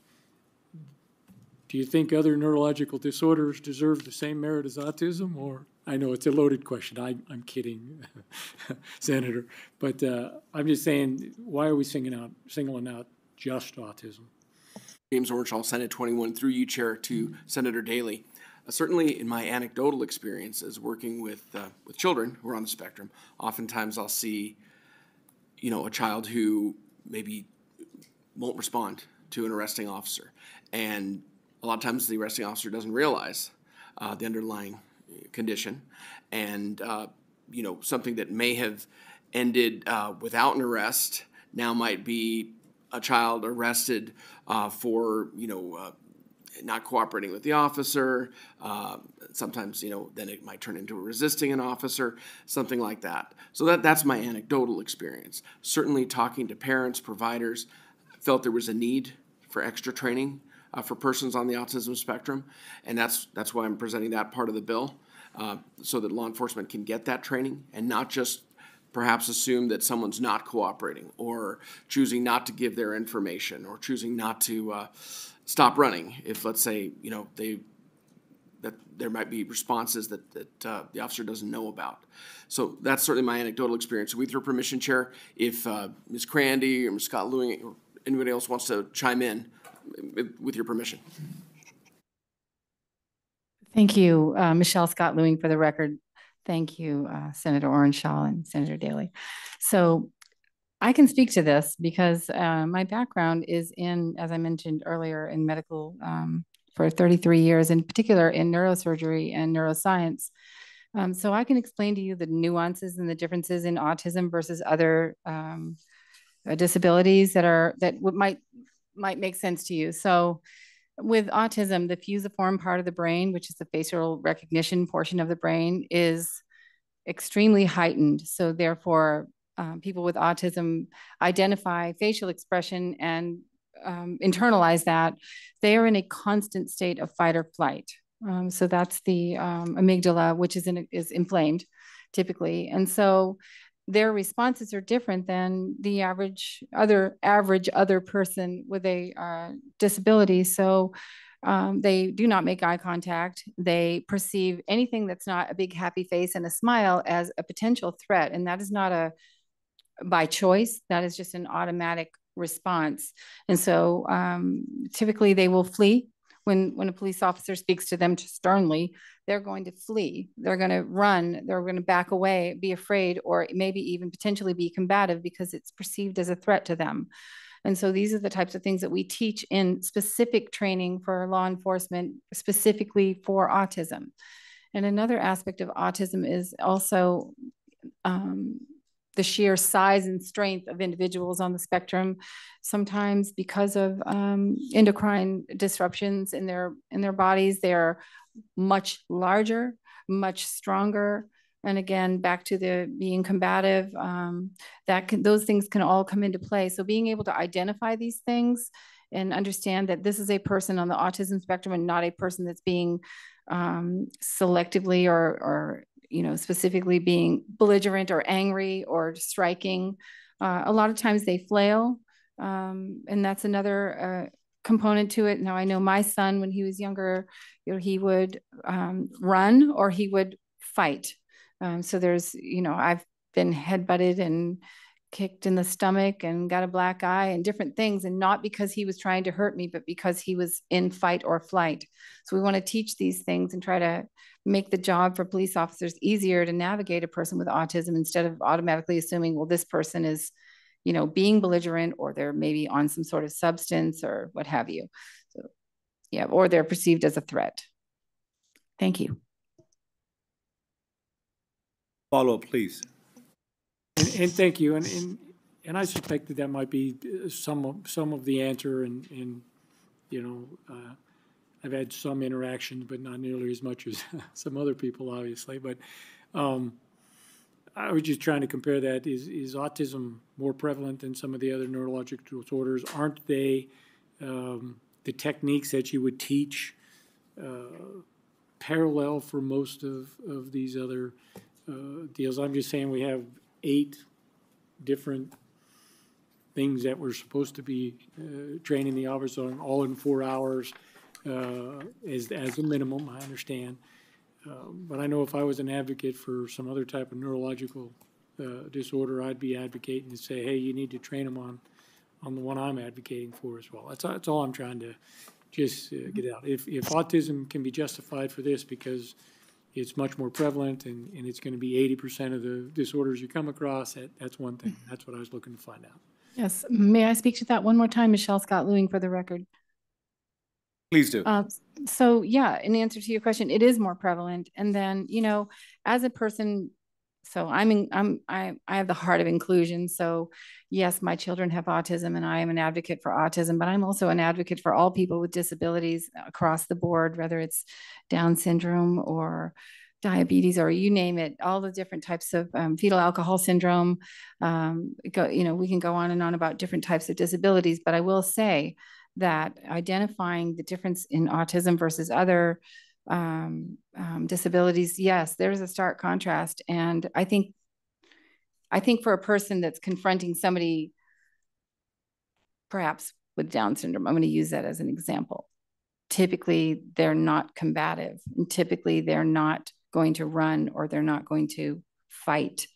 Do you think other neurological disorders deserve the same merit as autism? Or, I know it's a loaded question. I'm kidding, Senator. But I'm just saying, why are we singling out just autism? James Ornshaw, Senate 21, through you, Chair, to Senator Daly. Certainly in my anecdotal experience as working with children who are on the spectrum, oftentimes I'll see, a child who maybe won't respond to an arresting officer. And a lot of times the arresting officer doesn't realize the underlying condition. And, something that may have ended without an arrest now might be a child arrested for, not cooperating with the officer. Sometimes, then it might turn into resisting an officer, something like that. So that's my anecdotal experience. Certainly talking to parents, providers, felt there was a need for extra training for persons on the autism spectrum, and that's why I'm presenting that part of the bill, so that law enforcement can get that training and not just perhaps assume that someone's not cooperating or choosing not to give their information or choosing not to stop running if, let's say, that there might be responses that the officer doesn't know about. So that's certainly my anecdotal experience. So with your permission, Chair, if Ms. Crandy or Ms. Scott-Lewing or anybody else wants to chime in, with your permission. Thank you, Michelle Scott-Lewing, for the record. Thank you, Senator Orenshaw and Senator Daly. So I can speak to this because my background is in, as I mentioned earlier, in medical for 33 years, in particular in neurosurgery and neuroscience. So I can explain to you the nuances and the differences in autism versus other disabilities that might make sense to you. So with autism, the fusiform part of the brain, which is the facial recognition portion of the brain, is extremely heightened. So therefore, people with autism identify facial expression and internalize that. They are in a constant state of fight or flight. So that's the amygdala, which is inflamed typically. And so their responses are different than the average other person with a disability. So they do not make eye contact. They perceive anything that's not a big happy face and a smile as a potential threat. And that is not by choice. That is just an automatic response. And so typically they will flee. When a police officer speaks to them sternly, they're going to flee. They're going to run. They're going to back away, be afraid, or maybe even potentially be combative because it's perceived as a threat to them. And so these are the types of things that we teach in specific training for law enforcement, specifically for autism. And another aspect of autism is also the sheer size and strength of individuals on the spectrum, sometimes because of endocrine disruptions in their bodies, they're much larger, much stronger. And again, back to the being combative, those things can all come into play. So being able to identify these things and understand that this is a person on the autism spectrum and not a person that's being selectively or specifically being belligerent or angry or striking. A lot of times they flail, and that's another component to it. Now, I know my son, when he was younger, he would run or he would fight. So there's, I've been headbutted and kicked in the stomach and got a black eye and different things, and not because he was trying to hurt me, but because he was in fight or flight. So we want to teach these things and try to make the job for police officers easier to navigate a person with autism, instead of automatically assuming, well, this person is, being belligerent, or they're maybe on some sort of substance or what have you. So, yeah, or they're perceived as a threat. Thank you. Follow up, please. And thank you. And I suspect that might be some of the answer. And I've had some interactions, but not nearly as much as some other people, obviously. But I was just trying to compare that. Is autism more prevalent than some of the other neurological disorders? Aren't they the techniques that you would teach parallel for most of these other deals? I'm just saying we have 8 different things that we're supposed to be training the officers on, all in 4 hours as a minimum, I understand. But I know if I was an advocate for some other type of neurological disorder, I'd be advocating to say, hey, you need to train them on the one I'm advocating for as well. That's all I'm trying to just get out. If autism can be justified for this because it's much more prevalent and it's going to be 80% of the disorders you come across, that's one thing. That's what I was looking to find out. Yes. May I speak to that one more time? Michelle Scott Lewing for the record. Please do. So yeah, in answer to your question, it is more prevalent. And then, as a person, so I have the heart of inclusion. So yes, my children have autism and I am an advocate for autism, but I'm also an advocate for all people with disabilities across the board, whether it's Down syndrome or diabetes or you name it, all the different types of fetal alcohol syndrome. We can go on and on about different types of disabilities, but I will say that identifying the difference in autism versus other disabilities, yes, there's a stark contrast. And I think for a person that's confronting somebody perhaps with Down syndrome, I'm going to use that as an example. Typically, they're not combative. And typically, they're not going to run or they're not going to fight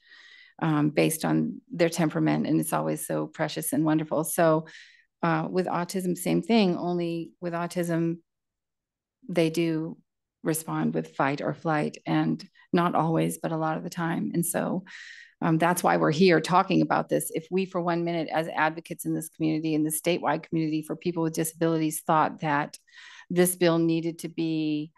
based on their temperament. And it's always so precious and wonderful. So with autism, same thing, only with autism, they do respond with fight or flight, and not always, but a lot of the time. And so that's why we're here talking about this. If we, for 1 minute, as advocates in this community, in the statewide community for people with disabilities, thought that this bill needed to be,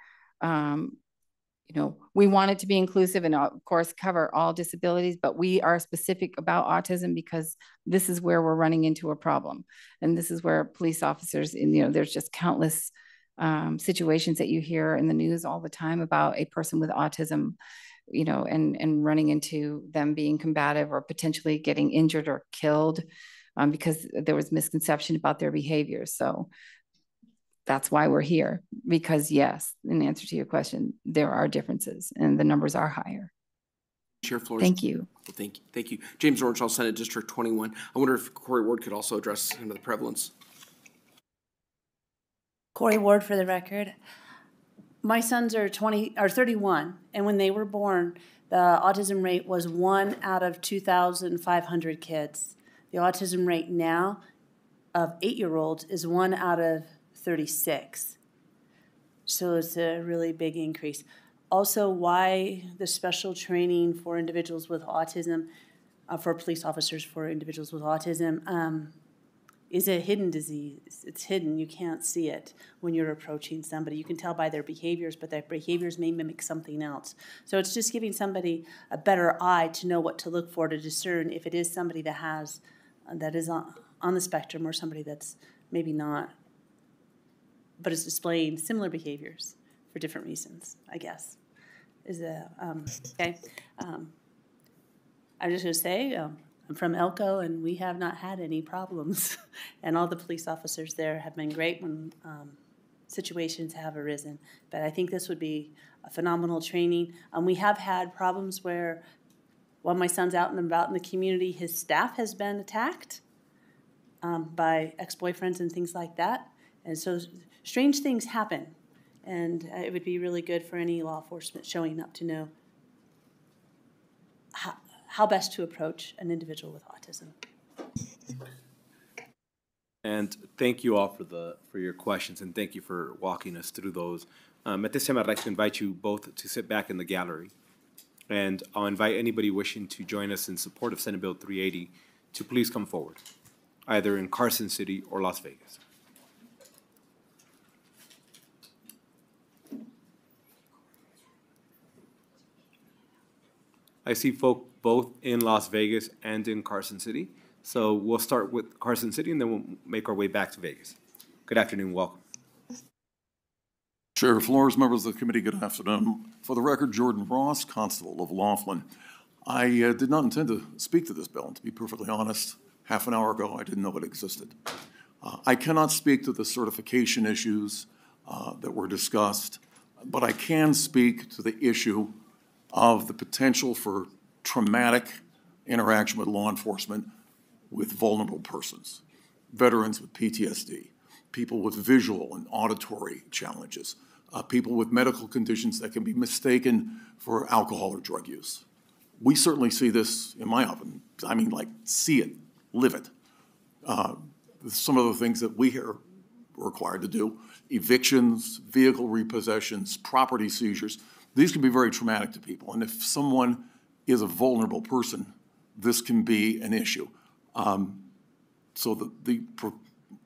we want it to be inclusive and of course cover all disabilities, but we are specific about autism because this is where we're running into a problem. And this is where police officers, there's just countless situations that you hear in the news all the time about a person with autism, and running into them being combative or potentially getting injured or killed because there was misconception about their behavior. So that's why we're here, because yes, in answer to your question, there are differences and the numbers are higher. Chair Flores. Thank you. Well, thank you. James Orenshaw, Senate District 21. I wonder if Corey Ward could also address the prevalence. Corey Ward for the record. My sons are 31, and when they were born, the autism rate was 1 out of 2,500 kids. The autism rate now of 8-year-olds is 1 out of 36. So it's a really big increase. Also, why the special training for individuals with autism, for police officers for individuals with autism, is a hidden disease. It's hidden. You can't see it when you're approaching somebody. You can tell by their behaviors, but their behaviors may mimic something else. So it's just giving somebody a better eye to know what to look for, to discern if it is somebody that is on the spectrum or somebody that's maybe not, but is displaying similar behaviors for different reasons, I guess. Okay. I'm just going to say, I'm from Elko, and we have not had any problems. And all the police officers there have been great when situations have arisen. But I think this would be a phenomenal training. We have had problems where, while my son's out and about in the community, his staff has been attacked by ex-boyfriends and things like that. And so strange things happen. And it would be really good for any law enforcement showing up to know how best to approach an individual with autism. And thank you all for your questions, and thank you for walking us through those. At this time, I'd like to invite you both to sit back in the gallery. And I'll invite anybody wishing to join us in support of Senate Bill 380 to please come forward, either in Carson City or Las Vegas. I see folk both in Las Vegas and in Carson City. So we'll start with Carson City, and then we'll make our way back to Vegas. Good afternoon. Welcome. Chair Flores, members of the committee, good afternoon. For the record, Jordan Ross, Constable of Laughlin. I did not intend to speak to this bill, and to be perfectly honest, half an hour ago I didn't know it existed. I cannot speak to the certification issues that were discussed, but I can speak to the issue of the potential for traumatic interaction with law enforcement with vulnerable persons, veterans with PTSD, people with visual and auditory challenges, people with medical conditions that can be mistaken for alcohol or drug use. We certainly see this in my office. I mean, like, see it, live it. Some of the things that we are required to do, evictions, vehicle repossessions, property seizures, these can be very traumatic to people. And if someone is a vulnerable person, this can be an issue. So the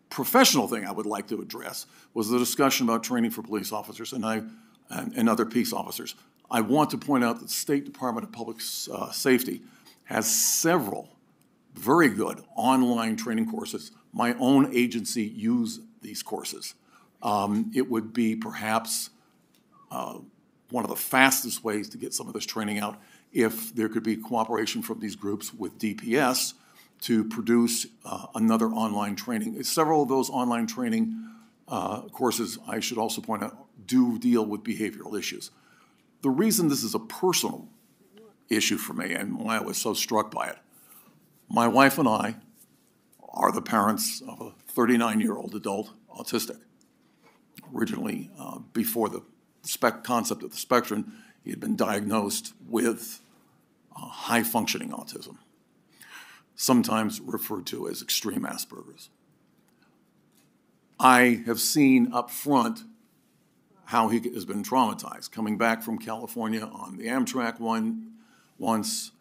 professional thing I would like to address was the discussion about training for police officers and other peace officers. I want to point out that the State Department of Public Safety has several very good online training courses. My own agency use these courses. It would be perhaps one of the fastest ways to get some of this training out if there could be cooperation from these groups with DPS to produce another online training. Several of those online training courses, I should also point out, do deal with behavioral issues. The reason this is a personal issue for me and why I was so struck by it, my wife and I are the parents of a 39-year-old adult autistic. Originally, before the concept of the spectrum, he had been diagnosed with high-functioning autism, sometimes referred to as extreme Asperger's. I have seen up front how he has been traumatized, coming back from California on the Amtrak once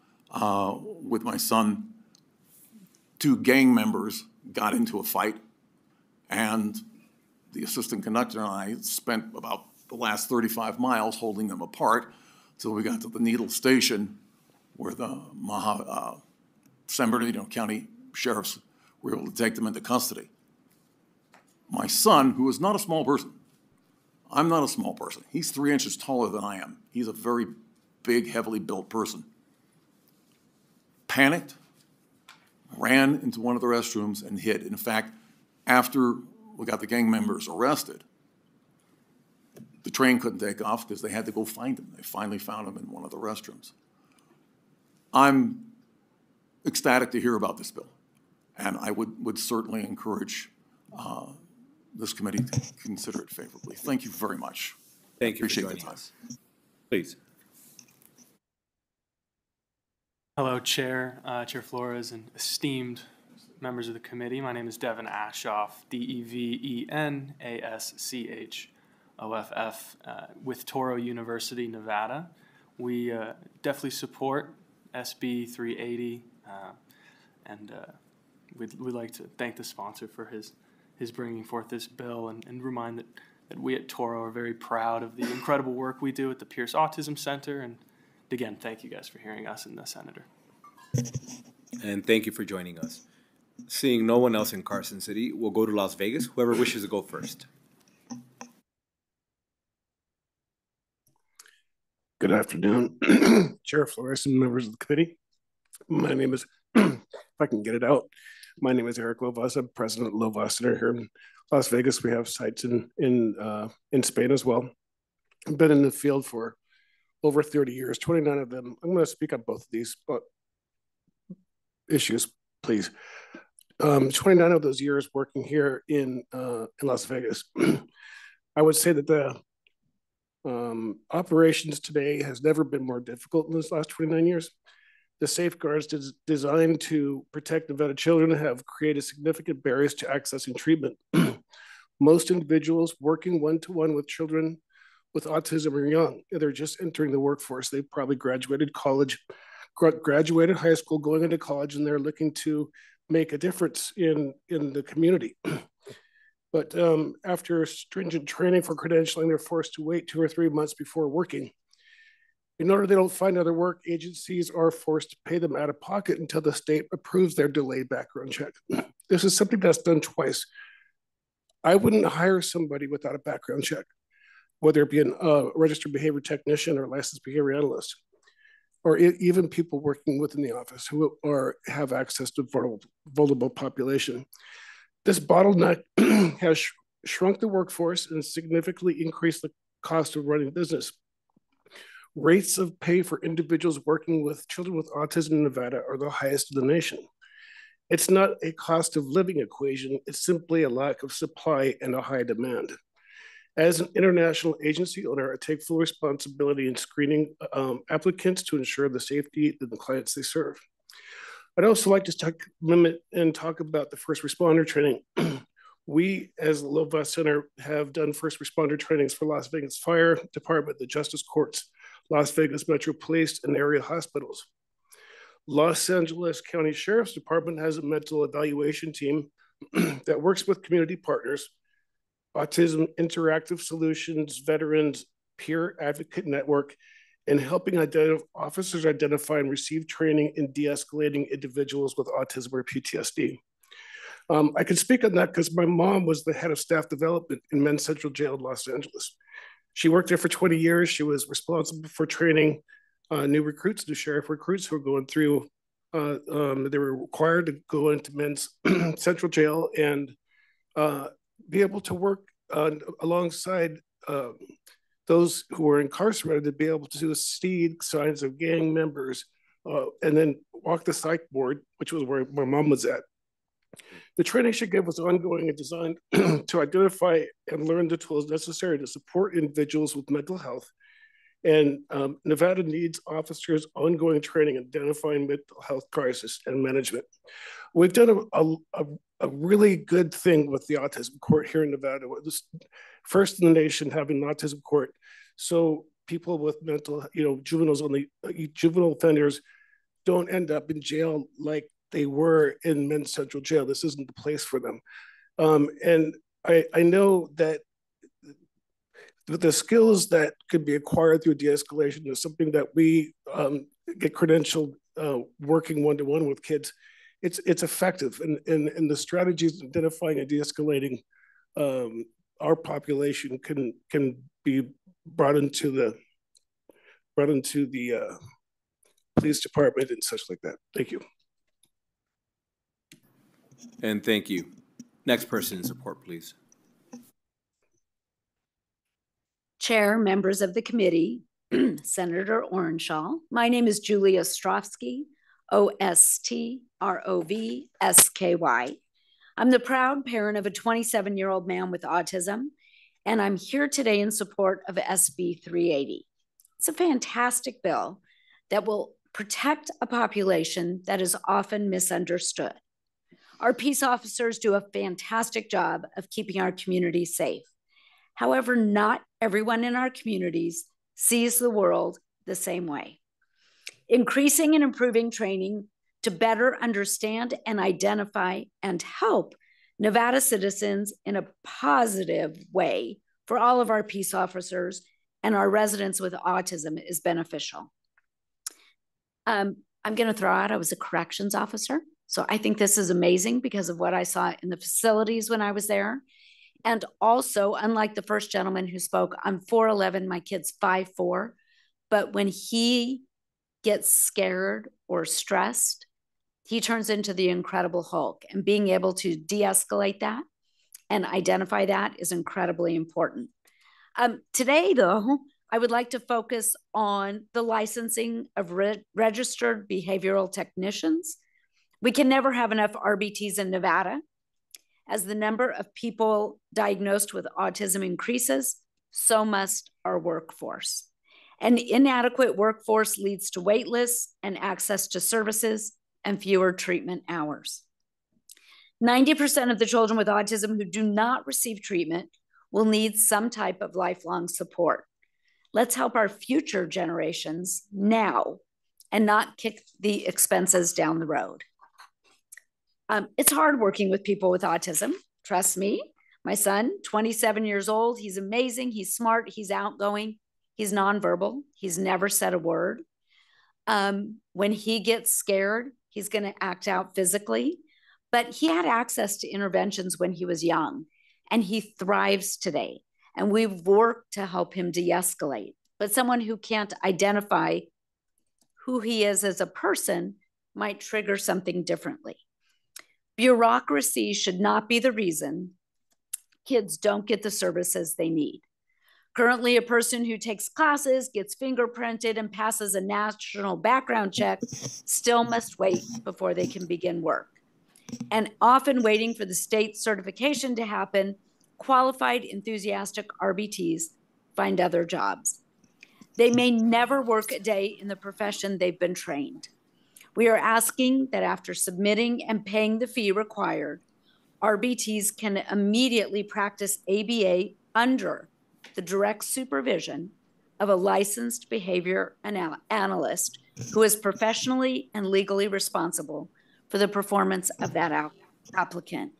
with my son. 2 gang members got into a fight, and the assistant conductor and I spent about the last 35 miles holding them apart until we got to the Needle Station, where the San Bernardino County sheriffs were able to take them into custody. My son, who is not a small person, I'm not a small person. He's 3 inches taller than I am. He's a very big, heavily built person. Panicked, ran into one of the restrooms and hid. In fact, after we got the gang members arrested, the train couldn't take off because they had to go find him. They finally found him in one of the restrooms. I'm ecstatic to hear about this bill, and I would certainly encourage this committee to consider it favorably. Thank you very much. Thank you for joining us. Please. Hello, Chair, Chair Flores, and esteemed members of the committee. My name is Devin Ashoff, DEVENASCHOFF, with Toro University, Nevada. We definitely support SB 380 and we'd like to thank the sponsor for his bringing forth this bill and remind that we at Toro are very proud of the incredible work we do at the Pierce Autism Center. And again, thank you guys for hearing us and the Senator. And thank you for joining us. Seeing no one else in Carson City, we'll go to Las Vegas. Whoever wishes to go first. Good afternoon, Chair Flores and members of the committee. My name is, if I can get it out, my name is Eric Lovas. I'm president of Lovas Center here in Las Vegas. We have sites in Spain as well. I've been in the field for over 30 years, 29 of them. I'm going to speak on both of these issues, please. 29 of those years working here in Las Vegas. I would say that the operations today has never been more difficult in this last 29 years. The safeguards designed to protect Nevada children have created significant barriers to accessing treatment. Most individuals working one-to-one with children with autism are young. They're just entering the workforce. They've probably graduated college, graduated high school, going into college, and they're looking to make a difference in the community. But after stringent training for credentialing, they're forced to wait 2 or 3 months before working. In order they don't find other work, agencies are forced to pay them out of pocket until the state approves their delayed background check. This is something that's done twice. I wouldn't hire somebody without a background check, whether it be a registered behavior technician or licensed behavior analyst, or even people working within the office who have access to vulnerable population. This bottleneck has shrunk the workforce and significantly increased the cost of running business. Rates of pay for individuals working with children with autism in Nevada are the highest in the nation. It's not a cost of living equation, it's simply a lack of supply and a high demand. As an international agency owner, I take full responsibility in screening applicants to ensure the safety of the clients they serve. I'd also like to talk about the first responder training. We, as the Lovas Center, have done first responder trainings for Las Vegas Fire Department, the Justice Courts, Las Vegas Metro Police, and area hospitals. Los Angeles County Sheriff's Department has a mental evaluation team that works with community partners, Autism Interactive Solutions, Veterans, Peer Advocate Network, and helping officers identify and receive training in de-escalating individuals with autism or PTSD. I can speak on that because my mom was the head of staff development in Men's Central Jail in Los Angeles. She worked there for 20 years. She was responsible for training new recruits, new sheriff recruits who were going through, they were required to go into Men's Central Jail and be able to work alongside those who were incarcerated, to be able to see signs of gang members and then walk the psych board, which was where my mom was at. The training she gave was ongoing and designed to identify and learn the tools necessary to support individuals with mental health. And Nevada needs officers' ongoing training in identifying mental health crisis and management. We've done a really good thing with the autism court here in Nevada. We're the first in the nation having an autism court. So people with mental, juveniles on the juvenile offenders don't end up in jail like they were in Men's Central Jail. This isn't the place for them. And I know that the skills that could be acquired through de-escalation is something that we get credentialed working one-to-one with kids. It's effective, and the strategies identifying and de-escalating our population can be brought into the police department and such like that. Thank you. And thank you. Next person in support, please. Chair, members of the committee, Senator Orenshaw. My name is Julia Ostrovsky, O-S-T-R-O-V-S-K-Y. I'm the proud parent of a 27-year-old man with autism, and I'm here today in support of SB 380. It's a fantastic bill that will protect a population that is often misunderstood. Our peace officers do a fantastic job of keeping our community safe. However, not everyone in our communities sees the world the same way. Increasing and improving training to better understand and identify and help Nevada citizens in a positive way for all of our peace officers and our residents with autism is beneficial. I'm going to throw out, I was a corrections officer. So I think this is amazing because of what I saw in the facilities when I was there. And also, unlike the first gentleman who spoke, I'm 4'11", my kid's 5'4". But when he gets scared or stressed, he turns into the Incredible Hulk. And being able to de-escalate that and identify that is incredibly important. Today, though, I would like to focus on the licensing of registered behavioral technicians. We can never have enough RBTs in Nevada. As the number of people diagnosed with autism increases, so must our workforce. An inadequate workforce leads to wait lists and access to services and fewer treatment hours. 90% of the children with autism who do not receive treatment will need some type of lifelong support. Let's help our future generations now and not kick the expenses down the road. It's hard working with people with autism. Trust me. My son, 27 years old, he's amazing. He's smart. He's outgoing. He's nonverbal. He's never said a word. When he gets scared, he's going to act out physically. But he had access to interventions when he was young, and he thrives today. And we've worked to help him de-escalate. But someone who can't identify who he is as a person might trigger something differently. Bureaucracy should not be the reason kids don't get the services they need. Currently, a person who takes classes, gets fingerprinted, and passes a national background check still must wait before they can begin work. And often waiting for the state certification to happen, qualified, enthusiastic RBTs find other jobs. They may never work a day in the profession they've been trained. We are asking that after submitting and paying the fee required, RBTs can immediately practice ABA under the direct supervision of a licensed behavior analyst who is professionally and legally responsible for the performance of that applicant.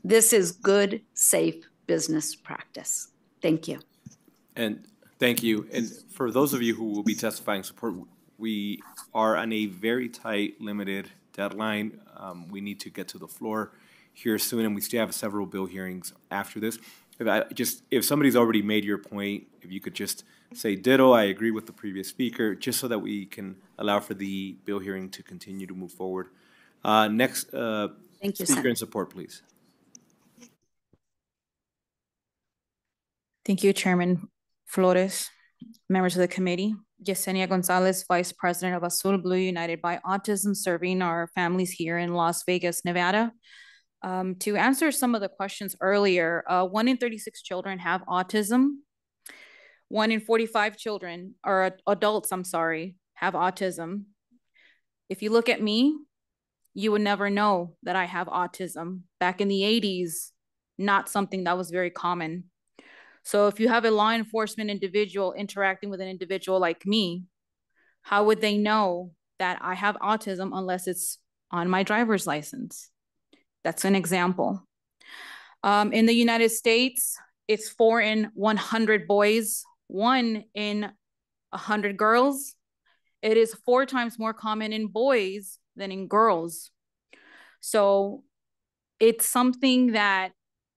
This is good, safe business practice. Thank you. And thank you. And for those of you who will be testifying support, we are on a very tight, limited deadline. We need to get to the floor here soon, and we still have several bill hearings after this. If somebody's already made your point, if you could just say ditto, I agree with the previous speaker, just so that we can allow for the bill hearing to continue to move forward. Next, Thank you, speaker in support, please. Thank you, Chairman Flores, members of the committee. Yesenia Gonzalez, Vice President of Azul Blue United by Autism, serving our families here in Las Vegas, Nevada. To answer some of the questions earlier, 1 in 36 children have autism. 1 in 45 children, or adults, have autism. If you look at me, you would never know that I have autism. Back in the 80s, not something that was very common. So if you have a law enforcement individual interacting with an individual like me, how would they know that I have autism unless it's on my driver's license? That's an example. In the United States, it's 4 in 100 boys, 1 in 100 girls. It is 4 times more common in boys than in girls. So it's something that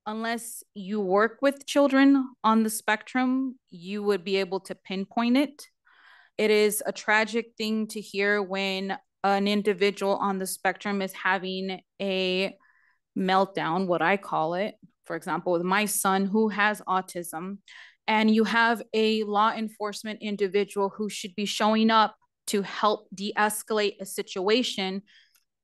unless you work with children on the spectrum, you would be able to pinpoint it. It is a tragic thing to hear when an individual on the spectrum is having a meltdown, what I call it. For example, with my son who has autism, and you have a law enforcement individual who should be showing up to help de-escalate a situation,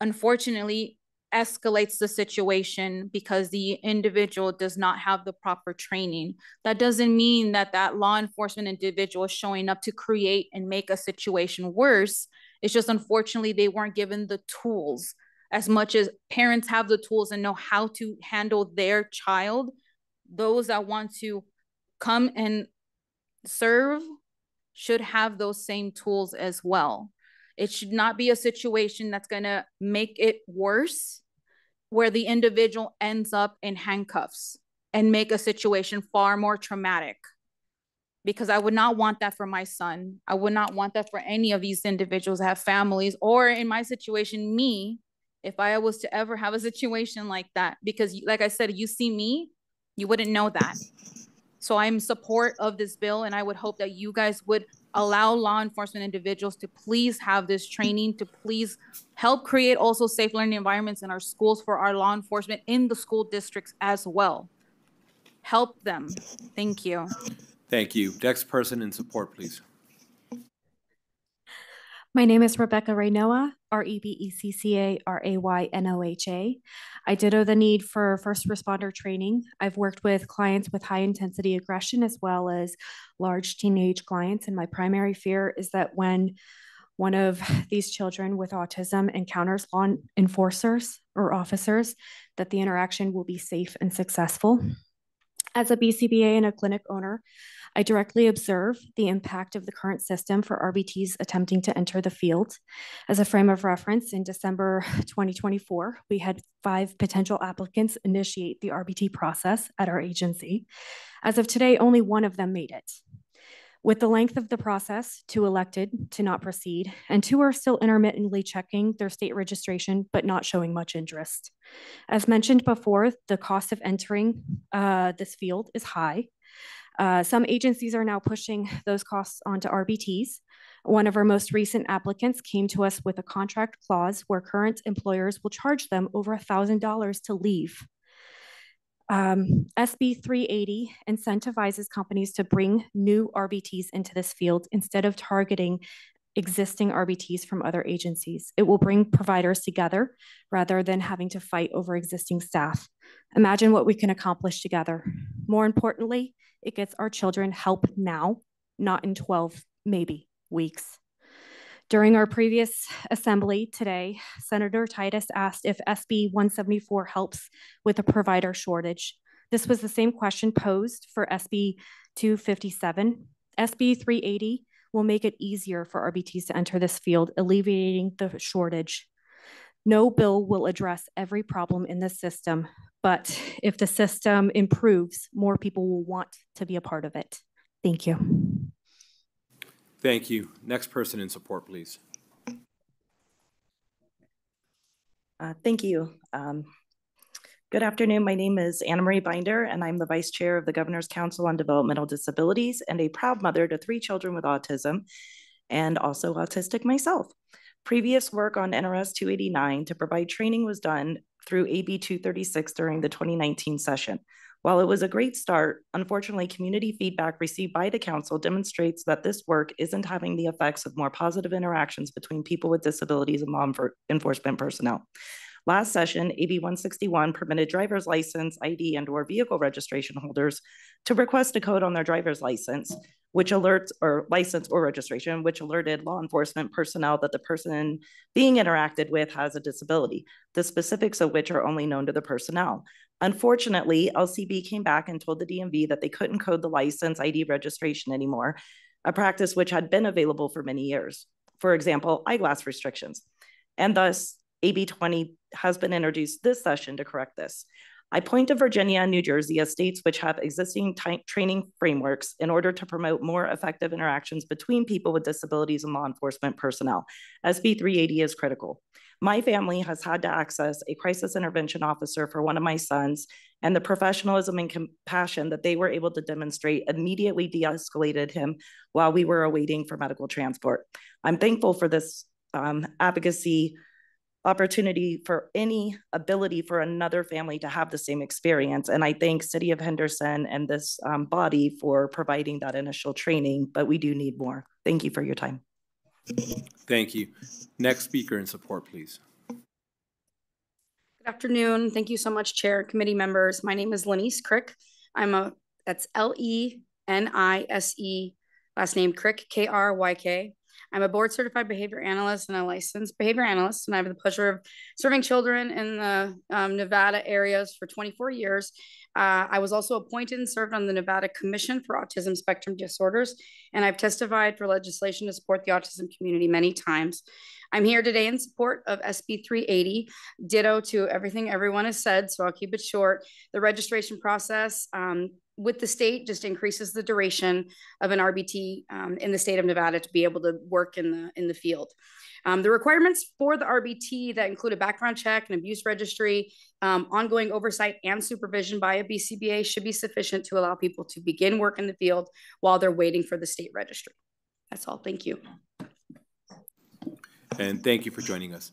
unfortunately escalates the situation because the individual does not have the proper training. That doesn't mean that that law enforcement individual is showing up to create and make a situation worse. It's just unfortunately they weren't given the tools. As much as parents have the tools and know how to handle their child, those that want to come and serve should have those same tools as well. It should not be a situation that's gonna make it worse, where the individual ends up in handcuffs and make a situation far more traumatic. Because I would not want that for my son. I would not want that for any of these individuals that have families, or in my situation, me, if I was to ever have a situation like that. Because like I said, you see me, you wouldn't know that. So I'm in support of this bill, and I would hope that you guys would allow law enforcement individuals to please have this training, to please help create also safe learning environments in our schools for our law enforcement in the school districts as well. Help them. Thank you. Thank you. Next person in support, please. My name is Rebecca Raynoa, REBECCA-RAYNOHA. I ditto the need for first responder training. I've worked with clients with high intensity aggression as well as large teenage clients, and my primary fear is that when one of these children with autism encounters law enforcers or officers, that the interaction will be safe and successful. As a BCBA and a clinic owner, I directly observe the impact of the current system for RBTs attempting to enter the field. As a frame of reference, in December 2024, we had 5 potential applicants initiate the RBT process at our agency. As of today, only 1 of them made it. With the length of the process, 2 elected to not proceed, and 2 are still intermittently checking their state registration, but not showing much interest. As mentioned before, the cost of entering this field is high. Some agencies are now pushing those costs onto RBTs. One of our most recent applicants came to us with a contract clause where current employers will charge them over $1,000 to leave. SB 380 incentivizes companies to bring new RBTs into this field instead of targeting existing RBTs from other agencies. It will bring providers together rather than having to fight over existing staff. Imagine what we can accomplish together. More importantly, it gets our children help now, not in 12, maybe, weeks. During our previous assembly today, Senator Titus asked if SB 174 helps with a provider shortage. This was the same question posed for SB 257. SB 380 will make it easier for RBTs to enter this field, alleviating the shortage. No bill will address every problem in the system, but if the system improves, more people will want to be a part of it. Thank you. Thank you. Next person in support, please. Thank you. Good afternoon. My name is Anna Marie Binder, and I'm the Vice Chair of the Governor's Council on Developmental Disabilities and a proud mother to 3 children with autism and also autistic myself. Previous work on NRS 289 to provide training was done through AB 236 during the 2019 session. While it was a great start, unfortunately, community feedback received by the council demonstrates that this work isn't having the effects of more positive interactions between people with disabilities and law enforcement personnel. Last session, AB 161 permitted driver's license, ID, and/or vehicle registration holders to request a code on their driver's license, which alerts, or license or registration, which alerted law enforcement personnel that the person being interacted with has a disability, the specifics of which are only known to the personnel. Unfortunately, LCB came back and told the DMV that they couldn't code the license, ID, registration anymore, a practice which had been available for many years. For example, eyeglass restrictions. And thus, AB 20 has been introduced this session to correct this. I point to Virginia and New Jersey as states which have existing training frameworks in order to promote more effective interactions between people with disabilities and law enforcement personnel. SB 380 is critical. My family has had to access a crisis intervention officer for one of my sons, and the professionalism and compassion that they were able to demonstrate immediately de-escalated him while we were awaiting for medical transport. I'm thankful for this advocacy opportunity, for any ability for another family to have the same experience. And I thank City of Henderson and this body for providing that initial training, but we do need more. Thank you for your time. Thank you. Next speaker in support, please. Good afternoon. Thank you so much, Chair, committee members. My name is Lenice Crick. That's Lenise, last name Crick, Kryk. I'm a board certified behavior analyst and a licensed behavior analyst, and I have the pleasure of serving children in the Nevada areas for 24 years. I was also appointed and served on the Nevada Commission for Autism Spectrum Disorders, and I've testified for legislation to support the autism community many times. I'm here today in support of SB 380, ditto to everything everyone has said, so I'll keep it short. The registration process with the state just increases the duration of an RBT in the state of Nevada to be able to work in the field. The requirements for the RBT that include a background check, an abuse registry, ongoing oversight and supervision by a BCBA should be sufficient to allow people to begin work in the field while they're waiting for the state registry. That's all. Thank you. And thank you for joining us.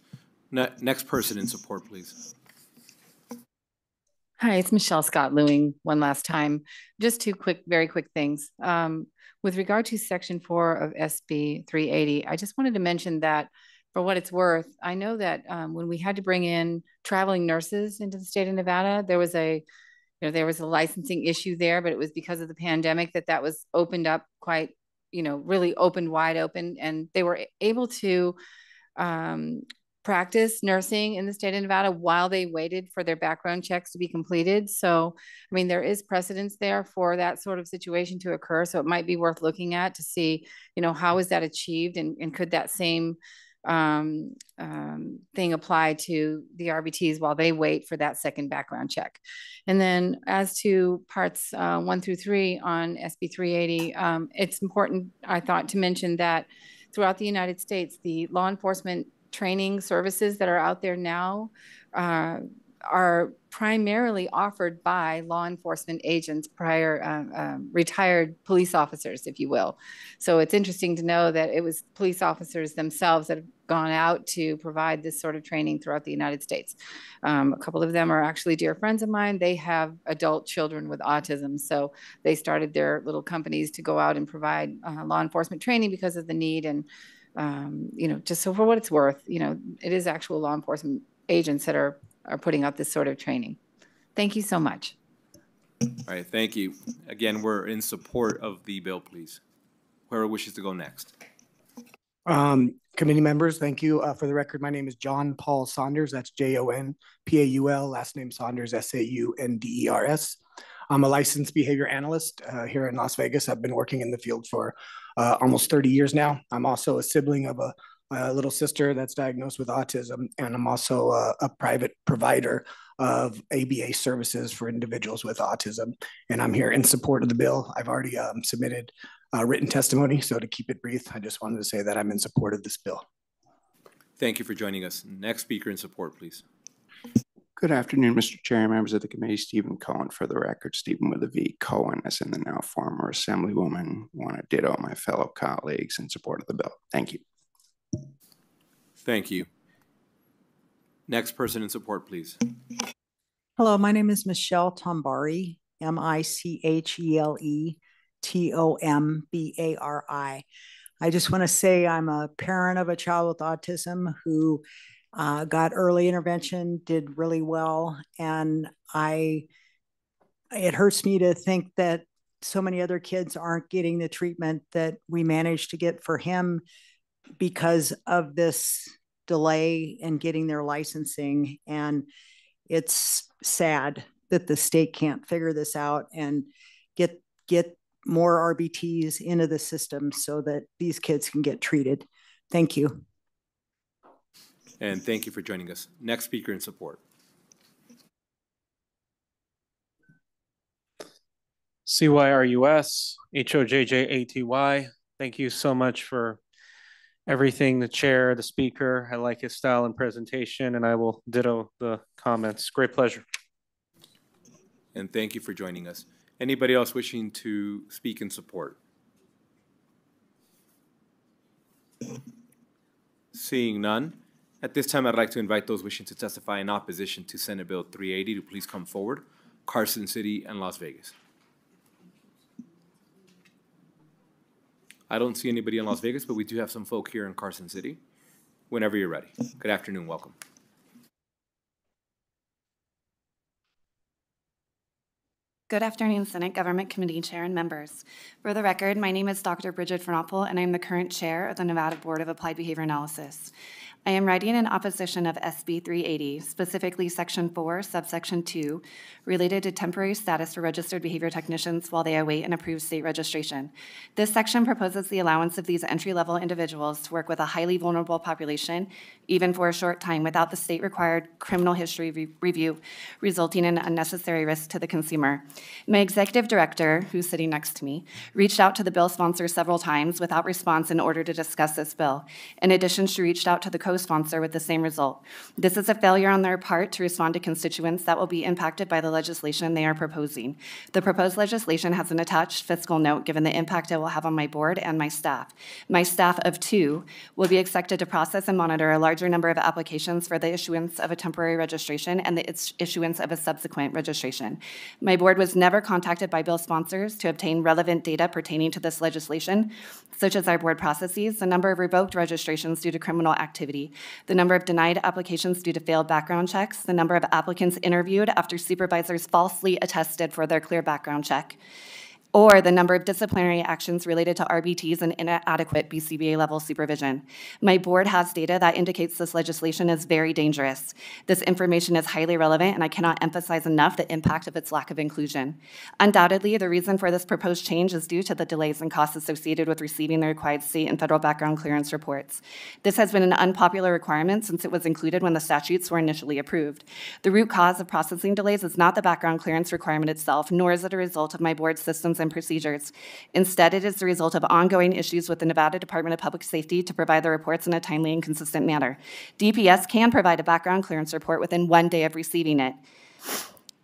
Next person in support, please. Hi, it's Michelle Scott-Lewing one last time. Just two very quick things. With regard to Section 4 of SB 380, I just wanted to mention that for what it's worth, I know that when we had to bring in traveling nurses into the state of Nevada, there was a licensing issue there, but it was because of the pandemic that was opened up quite, really opened wide open, and they were able to practice nursing in the state of Nevada while they waited for their background checks to be completed. So, I mean, there is precedence there for that sort of situation to occur. So it might be worth looking at to see, how is that achieved, and could that same thing apply to the RBTs while they wait for that second background check. And then as to parts 1 through 3 on SB 380, it's important, I thought, to mention that throughout the United States, the law enforcement training services that are out there now are primarily offered by law enforcement agents, retired police officers, if you will. So it's interesting to know that it was police officers themselves that have gone out to provide this sort of training throughout the United States. A couple of them are actually dear friends of mine. They have adult children with autism, so they started their little companies to go out and provide law enforcement training because of the need. And just so for what it's worth, it is actual law enforcement agents that are putting out this sort of training. Thank you so much. All right, thank you. Again, we're in support of the bill, please. Whoever wishes to go next. Committee members, thank you. For the record, my name is John Paul Saunders. That's Jon-Paul, last name Saunders, Saunders. I'm a licensed behavior analyst here in Las Vegas. I've been working in the field for almost 30 years now. I'm also a sibling of a little sister that's diagnosed with autism, and I'm also a private provider of ABA services for individuals with autism. And I'm here in support of the bill. I've already submitted written testimony, so to keep it brief, I just wanted to say that I'm in support of this bill. Thank you for joining us. Next speaker in support, please. Good afternoon, Mr. Chair, members of the committee. Stephen Cohen, for the record. Stephen with a V. Cohen, as in the now former Assemblywoman. Want to ditto my fellow colleagues in support of the bill. Thank you. Thank you. Next person in support, please. Hello, my name is Michelle Tombari, Michele-Tombari. I just want to say I'm a parent of a child with autism who got early intervention, did really well, and it hurts me to think that so many other kids aren't getting the treatment that we managed to get for him because of this delay in getting their licensing. And it's sad that the state can't figure this out and get more RBTs into the system so that these kids can get treated. Thank you. And thank you for joining us. Next speaker in support. CYRUS, HOJJATY. Thank you so much for everything, the chair, the speaker. I like his style and presentation, and I will ditto the comments. Great pleasure. And thank you for joining us. Anybody else wishing to speak in support? Seeing none, at this time I'd like to invite those wishing to testify in opposition to Senate Bill 380 to please come forward. Carson City and Las Vegas. I don't see anybody in Las Vegas, but we do have some folk here in Carson City. Whenever you're ready. Good afternoon, welcome. Good afternoon, Senate Government Committee Chair and members. For the record, my name is Dr. Bridget Fernapple, and I'm the current chair of the Nevada Board of Applied Behavior Analysis. I am writing in opposition of SB 380, specifically Section 4, Subsection 2, related to temporary status for registered behavior technicians while they await an approved state registration. This section proposes the allowance of these entry-level individuals to work with a highly vulnerable population, even for a short time, without the state-required criminal history review, resulting in unnecessary risk to the consumer. My executive director, who's sitting next to me, reached out to the bill sponsor several times without response in order to discuss this bill. In addition, she reached out to the co-sponsor with the same result. This is a failure on their part to respond to constituents that will be impacted by the legislation they are proposing. The proposed legislation has an attached fiscal note given the impact it will have on my board and my staff. My staff of 2 will be expected to process and monitor a larger number of applications for the issuance of a temporary registration and the issuance of a subsequent registration. My board was never contacted by bill sponsors to obtain relevant data pertaining to this legislation, such as our board processes, the number of revoked registrations due to criminal activity, the number of denied applications due to failed background checks, the number of applicants interviewed after supervisors falsely attested for their clear background check, or the number of disciplinary actions related to RBTs and inadequate BCBA level supervision. My board has data that indicates this legislation is very dangerous. This information is highly relevant, and I cannot emphasize enough the impact of its lack of inclusion. Undoubtedly, the reason for this proposed change is due to the delays and costs associated with receiving the required state and federal background clearance reports. This has been an unpopular requirement since it was included when the statutes were initially approved. The root cause of processing delays is not the background clearance requirement itself, nor is it a result of my board's systems and procedures. Instead, it is the result of ongoing issues with the Nevada Department of Public Safety to provide the reports in a timely and consistent manner. DPS can provide a background clearance report within 1 day of receiving it.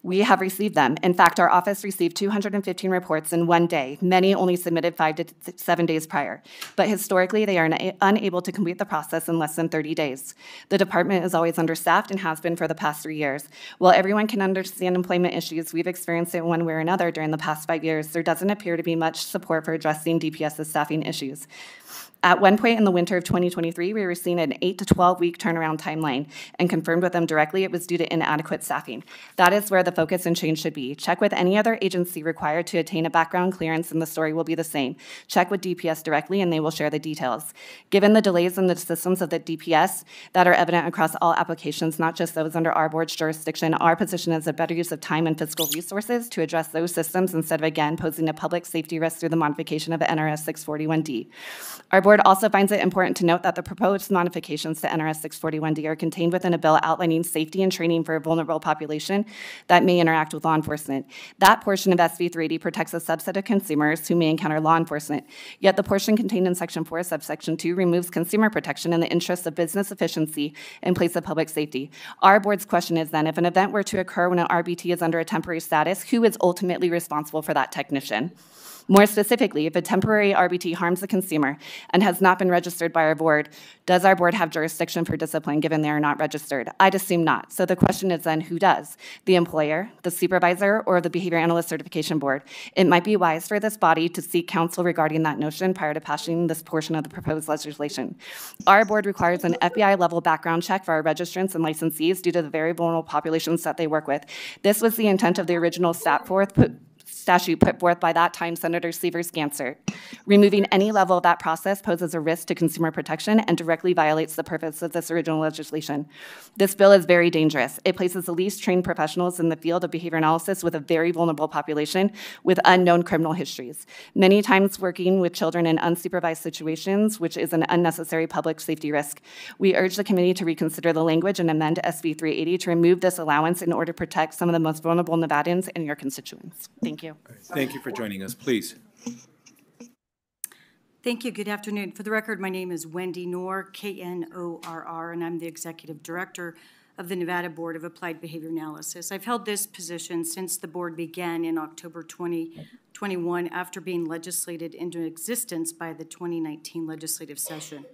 We have received them. In fact, our office received 215 reports in 1 day. Many only submitted 5 to 7 days prior. But historically, they are unable to complete the process in less than 30 days. The department is always understaffed and has been for the past 3 years. While everyone can understand employment issues, we've experienced it one way or another during the past 5 years. There doesn't appear to be much support for addressing DPS's staffing issues. At one point in the winter of 2023, we were seeing an 8 to 12-week turnaround timeline and confirmed with them directly it was due to inadequate staffing. That is where the focus and change should be. Check with any other agency required to attain a background clearance and the story will be the same. Check with DPS directly and they will share the details. Given the delays in the systems of the DPS that are evident across all applications, not just those under our board's jurisdiction, our position is a better use of time and fiscal resources to address those systems instead of again posing a public safety risk through the modification of NRS 641D. Our board also finds it important to note that the proposed modifications to NRS 641D are contained within a bill outlining safety and training for a vulnerable population that may interact with law enforcement. That portion of SB 380 protects a subset of consumers who may encounter law enforcement, yet the portion contained in Section 4, Subsection 2 removes consumer protection in the interests of business efficiency in place of public safety. Our board's question is then, if an event were to occur when an RBT is under a temporary status, who is ultimately responsible for that technician? More specifically, if a temporary RBT harms the consumer and has not been registered by our board, does our board have jurisdiction for discipline given they are not registered? I'd assume not. So the question is then, who does? The employer, the supervisor, or the Behavior Analyst Certification Board? It might be wise for this body to seek counsel regarding that notion prior to passing this portion of the proposed legislation. Our board requires an FBI-level background check for our registrants and licensees due to the very vulnerable populations that they work with. This was the intent of the original statute put forth by that time Senator Severs Gansert. Removing any level of that process poses a risk to consumer protection and directly violates the purpose of this original legislation. This bill is very dangerous. It places the least trained professionals in the field of behavior analysis with a very vulnerable population with unknown criminal histories, many times working with children in unsupervised situations, which is an unnecessary public safety risk. We urge the committee to reconsider the language and amend SB 380 to remove this allowance in order to protect some of the most vulnerable Nevadans and your constituents. Thank you. Thank you for joining us. Please. Thank you. Good afternoon. For the record, my name is Wendy Knorr, Knorr, and I'm the Executive Director of the Nevada Board of Applied Behavior Analysis. I've held this position since the board began in October 2021 after being legislated into existence by the 2019 legislative session.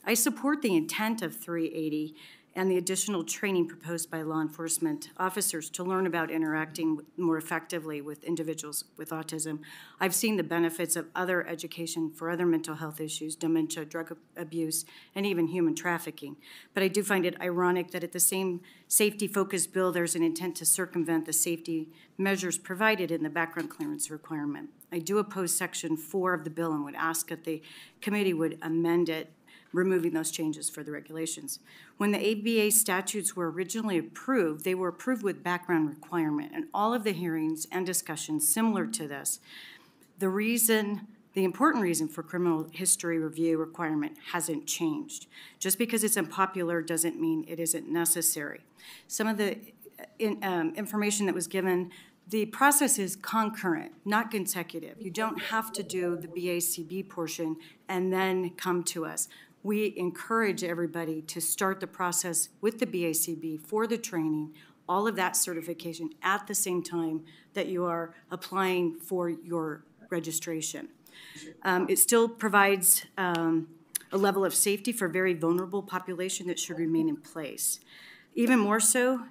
I support the intent of 380 and the additional training proposed by law enforcement officers to learn about interacting more effectively with individuals with autism. I've seen the benefits of other education for other mental health issues, dementia, drug abuse, and even human trafficking. But I do find it ironic that at the same safety-focused bill, there's an intent to circumvent the safety measures provided in the background clearance requirement. I do oppose Section 4 of the bill and would ask that the committee would amend it removing those changes for the regulations. When the ABA statutes were originally approved, they were approved with background requirement, and all of the hearings and discussions similar to this. The important reason for criminal history review requirement hasn't changed. Just because it's unpopular doesn't mean it isn't necessary. Some of the information that was given, the process is concurrent, not consecutive. You don't have to do the BACB portion and then come to us. We encourage everybody to start the process with the BACB for the training, all of that certification at the same time that you are applying for your registration. It still provides a level of safety for a very vulnerable population that should remain in place. Even more so,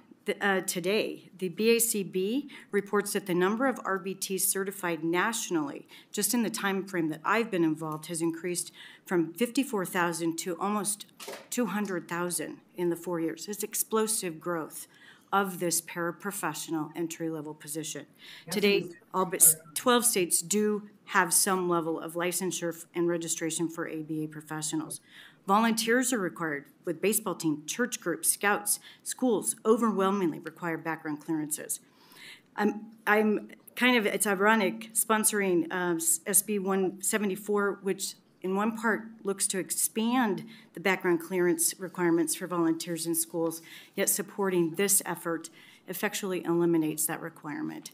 today, the BACB reports that the number of RBTs certified nationally, just in the time frame that I've been involved, has increased from 54,000 to almost 200,000 in the 4 years. It's explosive growth of this paraprofessional entry-level position. Today, all but 12 states do have some level of licensure and registration for ABA professionals. Volunteers are required with baseball team, church groups, scouts, schools overwhelmingly require background clearances. It's ironic sponsoring SB 174, which in one part looks to expand the background clearance requirements for volunteers in schools, yet supporting this effort effectually eliminates that requirement.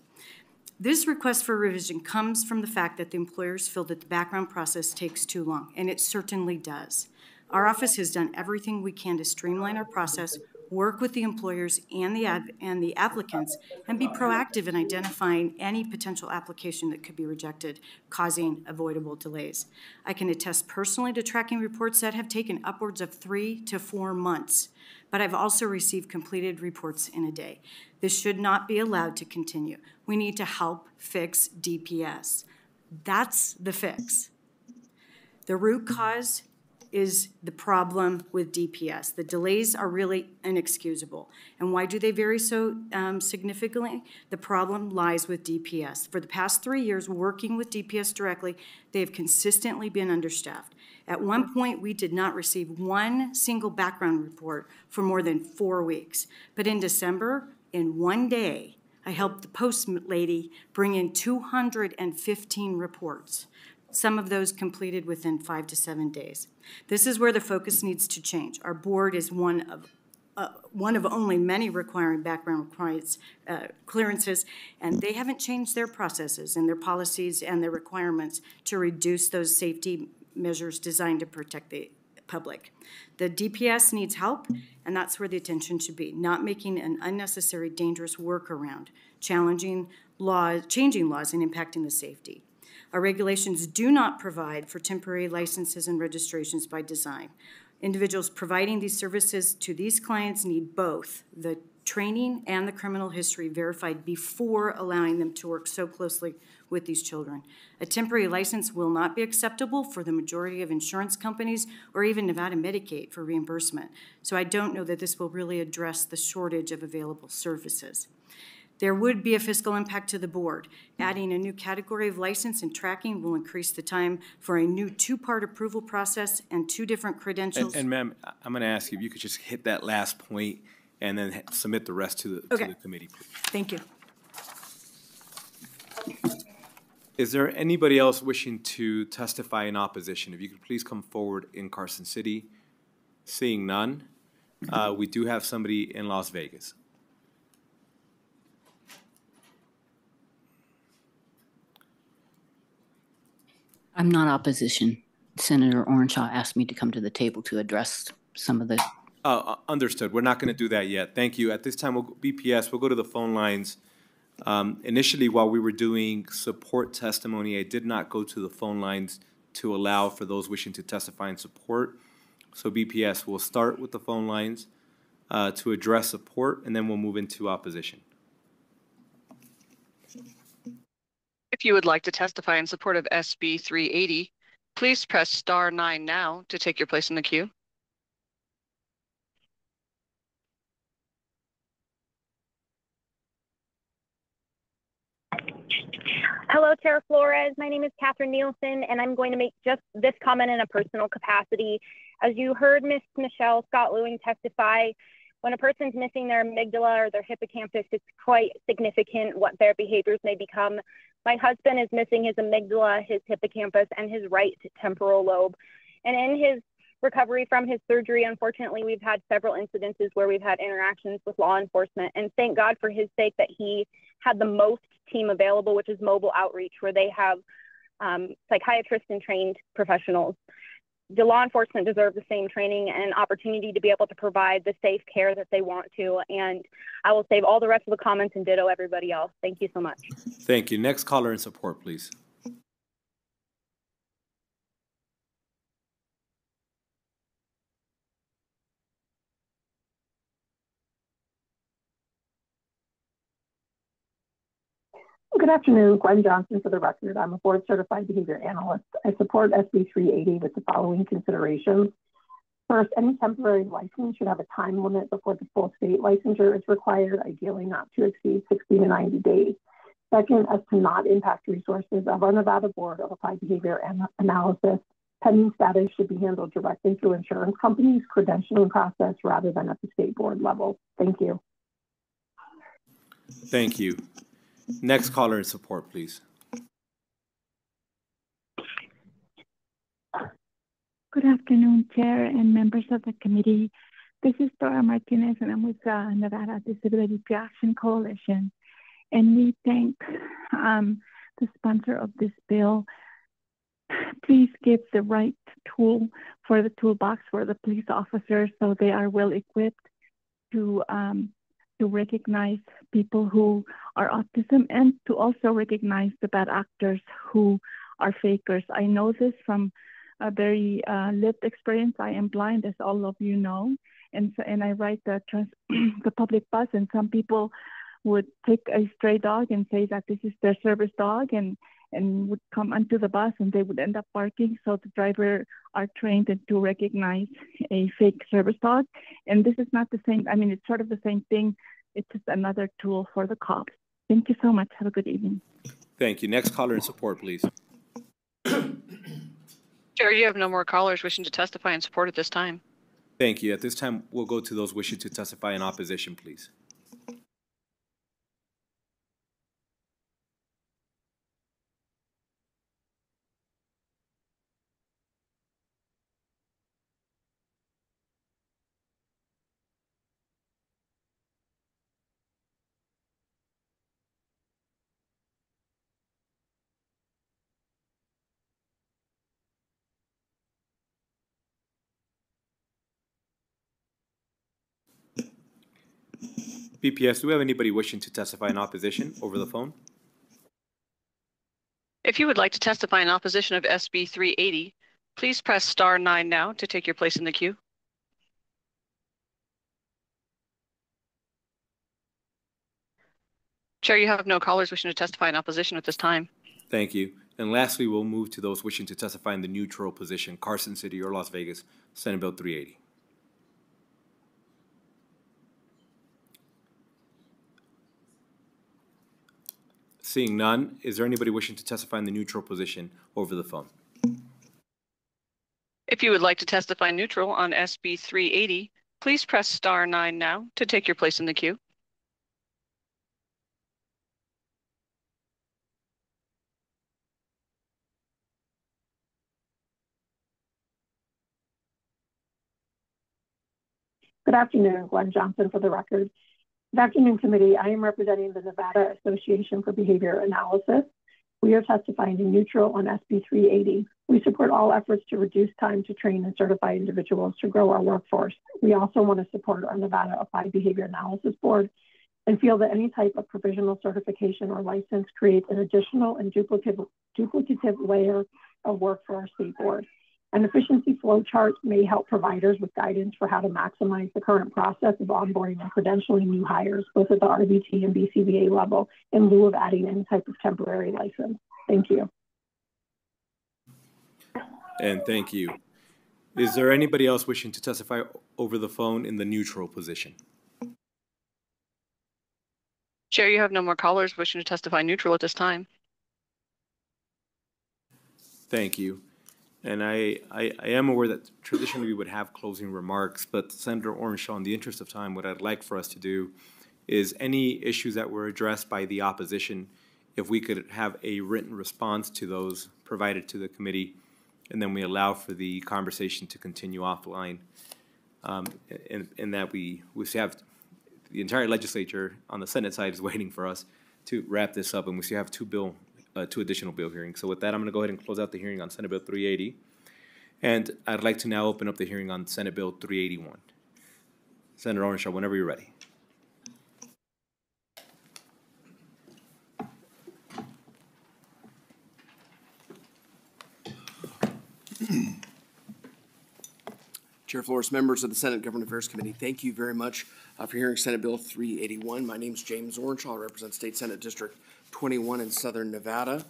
This request for revision comes from the fact that the employers feel that the background process takes too long, and it certainly does. Our office has done everything we can to streamline our process, work with the employers and the applicants, and be proactive in identifying any potential application that could be rejected, causing avoidable delays. I can attest personally to tracking reports that have taken upwards of 3 to 4 months, but I've also received completed reports in a day. This should not be allowed to continue. We need to help fix DPS. That's the fix. The root cause is the problem with DPS. The delays are really inexcusable. And why do they vary so significantly? The problem lies with DPS. For the past 3 years, working with DPS directly, they have consistently been understaffed. At one point, we did not receive one single background report for more than 4 weeks. But in December, in one day, I helped the post lady bring in 215 reports. Some of those completed within 5 to 7 days. This is where the focus needs to change. Our board is one of only many requiring background clearances, and they haven't changed their processes and their policies and their requirements to reduce those safety measures designed to protect the public. The DPS needs help, and that's where the attention should be, not making an unnecessary dangerous workaround, changing laws and impacting the safety. Our regulations do not provide for temporary licenses and registrations by design. Individuals providing these services to these clients need both the training and the criminal history verified before allowing them to work so closely with these children. A temporary license will not be acceptable for the majority of insurance companies or even Nevada Medicaid for reimbursement. So I don't know that this will really address the shortage of available services. There would be a fiscal impact to the board. Adding a new category of license and tracking will increase the time for a new 2-part approval process and 2 different credentials. And ma'am, I'm going to ask you if you could just hit that last point and then submit the rest to the committee, please. Thank you. Is there anybody else wishing to testify in opposition? If you could please come forward in Carson City. Seeing none, we do have somebody in Las Vegas. I'm not opposition. Senator Orenshaw asked me to come to the table to address some of the... Understood. We're not going to do that yet. Thank you. At this time, BPS, we'll go to the phone lines. Initially, while we were doing support testimony, I did not go to the phone lines to allow for those wishing to testify in support. So BPS will start with the phone lines to address support, and then we'll move into opposition. If you would like to testify in support of SB 380, please press *9 now to take your place in the queue. Hello, Chair Flores. My name is Catherine Nielsen, and I'm going to make just this comment in a personal capacity. As you heard Ms. Michelle Scott-Lewing testify, when a person's missing their amygdala or their hippocampus, it's quite significant what their behaviors may become. My husband is missing his amygdala, his hippocampus, and his right temporal lobe. And in his recovery from his surgery, unfortunately, we've had several incidences where we've had interactions with law enforcement. And thank God for his sake that he had the most team available, which is mobile outreach, where they have psychiatrists and trained professionals. The law enforcement deserve the same training and opportunity to be able to provide the safe care that they want to. And I will save all the rest of the comments and ditto everybody else. Thank you so much. Thank you. Next caller in support, please. Good afternoon, Gwen Johnson for the record. I'm a board certified behavior analyst. I support SB 380 with the following considerations. First, any temporary license should have a time limit before the full state licensure is required, ideally not to exceed 60 to 90 days. Second, as to not impact resources of our Nevada Board of Applied Behavior Analysis, pending status should be handled directly through insurance companies' credentialing process rather than at the state board level. Thank you. Thank you. Next caller in support, please. Good afternoon, Chair and members of the committee. This is Dora Martinez, and I'm with the Nevada Disability Action Coalition. And we thank the sponsor of this bill. Please give the right tool for the toolbox for the police officers so they are well equipped to recognize people who are autism and to also recognize the bad actors who are fakers. I know this from a very lived experience. I am blind, as all of you know, and I ride the public bus, and some people would take a stray dog and say that this is their service dog, and would come onto the bus and they would end up barking. So the driver are trained to recognize a fake service dog. And this is not the same. I mean, it's sort of the same thing. It's just another tool for the cops. Thank you so much. Have a good evening. Thank you. Next caller in support, please. Chair, you have no more callers wishing to testify in support at this time. Thank you. At this time, we'll go to those wishing to testify in opposition, please. BPS, do we have anybody wishing to testify in opposition over the phone? If you would like to testify in opposition of SB 380, please press *9 now to take your place in the queue. Chair, you have no callers wishing to testify in opposition at this time. Thank you. And lastly, we'll move to those wishing to testify in the neutral position, Carson City or Las Vegas, Senate Bill 380. Seeing none, is there anybody wishing to testify in the neutral position over the phone? If you would like to testify neutral on SB 380, please press *9 now to take your place in the queue. Good afternoon, Gwen Johnson for the record. Good afternoon, committee. I am representing the Nevada Association for Behavior Analysis. We are testifying in neutral on SB 380. We support all efforts to reduce time to train and certify individuals to grow our workforce. We also want to support our Nevada Applied Behavior Analysis Board and feel that any type of provisional certification or license creates an additional and duplicative layer of work for our state board. An efficiency flow chart may help providers with guidance for how to maximize the current process of onboarding and credentialing new hires, both at the RBT and BCBA level, in lieu of adding any type of temporary license. Thank you. And thank you. Is there anybody else wishing to testify over the phone in the neutral position? Chair, you have no more callers wishing to testify neutral at this time. Thank you. And I am aware that traditionally we would have closing remarks, but Senator Orenshaw, in the interest of time, what I'd like for us to do is any issues that were addressed by the opposition, if we could have a written response to those provided to the committee, and then we allow for the conversation to continue offline. And that we have the entire legislature on the Senate side is waiting for us to wrap this up, and we still have two additional bill hearings. So with that, I'm going to go ahead and close out the hearing on Senate Bill 380. And I'd like to now open up the hearing on Senate Bill 381. Senator Orenshaw, whenever you're ready. Chair Flores, members of the Senate Government Affairs Committee, thank you very much for hearing Senate Bill 381. My name is James Orenshaw. I represent State Senate District 21 in Southern Nevada.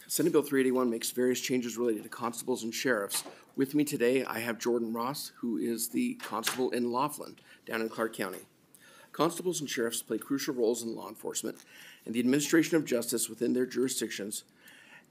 Senate Bill 381 makes various changes related to constables and sheriffs. With me today, I have Jordan Ross, who is the constable in Laughlin, down in Clark County. Constables and sheriffs play crucial roles in law enforcement and the administration of justice within their jurisdictions.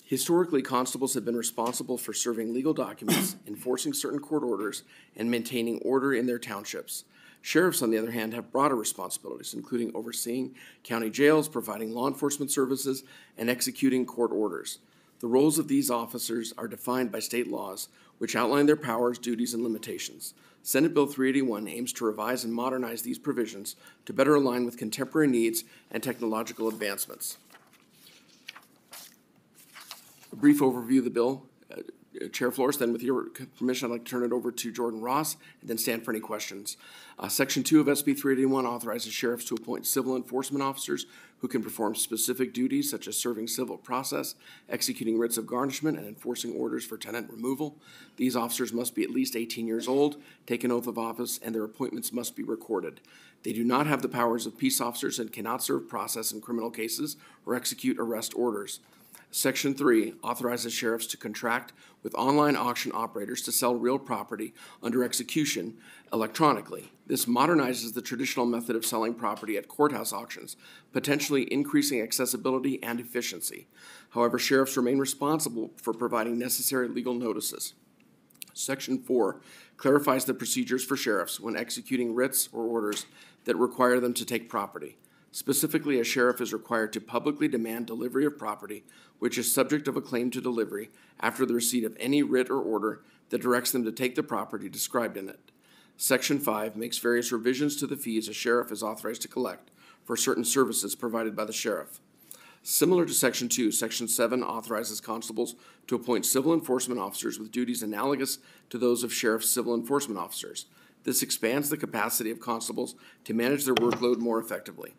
Historically, constables have been responsible for serving legal documents, enforcing certain court orders, and maintaining order in their townships. Sheriffs, on the other hand, have broader responsibilities, including overseeing county jails, providing law enforcement services, and executing court orders. The roles of these officers are defined by state laws, which outline their powers, duties, and limitations. Senate Bill 381 aims to revise and modernize these provisions to better align with contemporary needs and technological advancements. A brief overview of the bill. Chair Flores, then with your permission, I'd like to turn it over to Jordan Ross and then stand for any questions. Section 2 of SB 381 authorizes sheriffs to appoint civil enforcement officers who can perform specific duties such as serving civil process, executing writs of garnishment, and enforcing orders for tenant removal. These officers must be at least 18 years old, take an oath of office, and their appointments must be recorded. They do not have the powers of peace officers and cannot serve process in criminal cases or execute arrest orders. Section 3 authorizes sheriffs to contract with online auction operators to sell real property under execution electronically. This modernizes the traditional method of selling property at courthouse auctions, potentially increasing accessibility and efficiency. However, sheriffs remain responsible for providing necessary legal notices. Section 4 clarifies the procedures for sheriffs when executing writs or orders that require them to take property. Specifically, a sheriff is required to publicly demand delivery of property which is subject of a claim to delivery after the receipt of any writ or order that directs them to take the property described in it. Section 5 makes various revisions to the fees a sheriff is authorized to collect for certain services provided by the sheriff. Similar to Section 2, Section 7 authorizes constables to appoint civil enforcement officers with duties analogous to those of sheriff's civil enforcement officers. This expands the capacity of constables to manage their workload more effectively.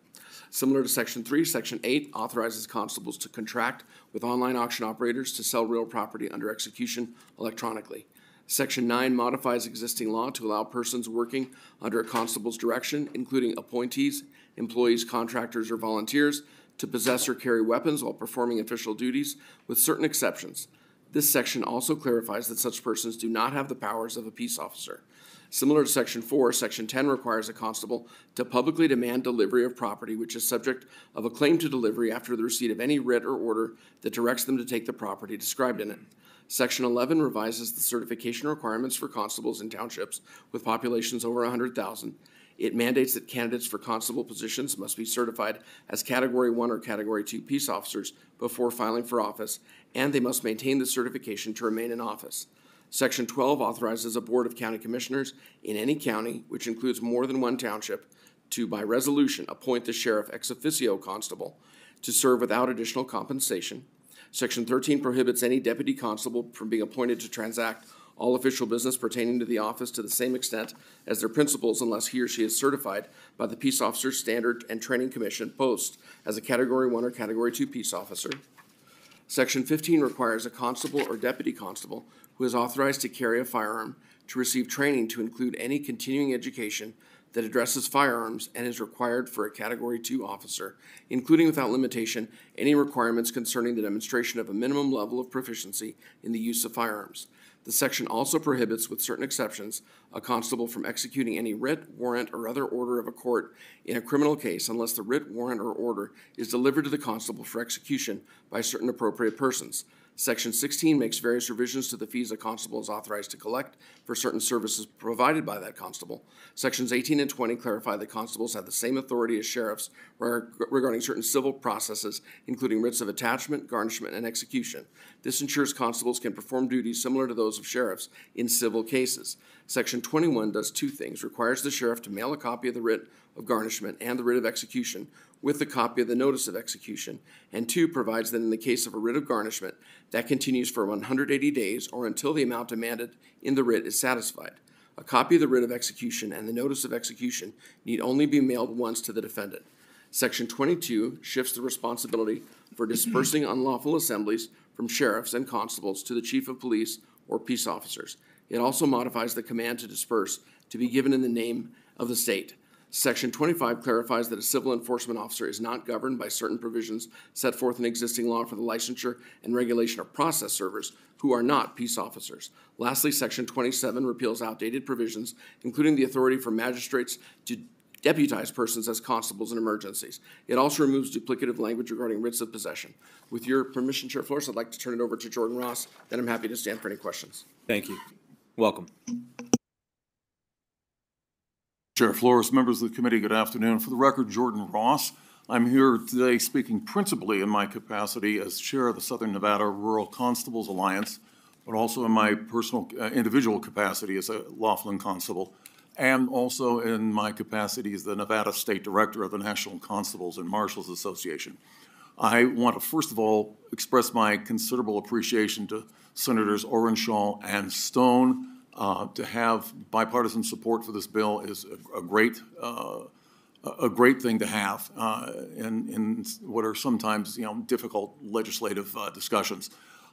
Similar to Section 3, Section 8 authorizes constables to contract with online auction operators to sell real property under execution electronically. Section 9 modifies existing law to allow persons working under a constable's direction, including appointees, employees, contractors, or volunteers, to possess or carry weapons while performing official duties, with certain exceptions. This section also clarifies that such persons do not have the powers of a peace officer. Similar to Section 4, Section 10 requires a constable to publicly demand delivery of property which is subject of a claim to delivery after the receipt of any writ or order that directs them to take the property described in it. Section 11 revises the certification requirements for constables in townships with populations over 100,000. It mandates that candidates for constable positions must be certified as Category 1 or Category 2 peace officers before filing for office, and they must maintain the certification to remain in office. Section 12 authorizes a board of county commissioners in any county, which includes more than one township, to, by resolution, appoint the sheriff ex officio constable to serve without additional compensation. Section 13 prohibits any deputy constable from being appointed to transact all official business pertaining to the office to the same extent as their principals unless he or she is certified by the Peace Officers Standard and Training Commission post as a Category 1 or Category 2 peace officer. Section 15 requires a constable or deputy constable who is authorized to carry a firearm to receive training to include any continuing education that addresses firearms and is required for a Category 2 officer, including without limitation any requirements concerning the demonstration of a minimum level of proficiency in the use of firearms. The section also prohibits, with certain exceptions, a constable from executing any writ, warrant, or other order of a court in a criminal case unless the writ, warrant, or order is delivered to the constable for execution by certain appropriate persons. Section 16 makes various revisions to the fees a constable is authorized to collect for certain services provided by that constable. Sections 18 and 20 clarify that constables have the same authority as sheriffs regarding certain civil processes, including writs of attachment, garnishment, and execution. This ensures constables can perform duties similar to those of sheriffs in civil cases. Section 21 does two things: requires the sheriff to mail a copy of the writ of garnishment and the writ of execution with the copy of the notice of execution, and 2, provides that in the case of a writ of garnishment, that continues for 180 days or until the amount demanded in the writ is satisfied. A copy of the writ of execution and the notice of execution need only be mailed once to the defendant. Section 22 shifts the responsibility for dispersing unlawful assemblies from sheriffs and constables to the chief of police or peace officers. It also modifies the command to disperse to be given in the name of the state. Section 25 clarifies that a civil enforcement officer is not governed by certain provisions set forth in existing law for the licensure and regulation of process servers who are not peace officers. Lastly, Section 27 repeals outdated provisions, including the authority for magistrates to deputize persons as constables in emergencies. It also removes duplicative language regarding writs of possession. With your permission, Chair Flores, I'd like to turn it over to Jordan Ross, then I'm happy to stand for any questions. Thank you. Welcome. Chair Flores, members of the committee, good afternoon. For the record, Jordan Ross. I'm here today speaking principally in my capacity as chair of the Southern Nevada Rural Constables Alliance, but also in my personal individual capacity as a Laughlin constable, and also in my capacity as the Nevada State Director of the National Constables and Marshals Association. I want to first of all express my considerable appreciation to Senators Orenshaw and Stone. To have bipartisan support for this bill is a great thing to have in what are sometimes difficult legislative discussions.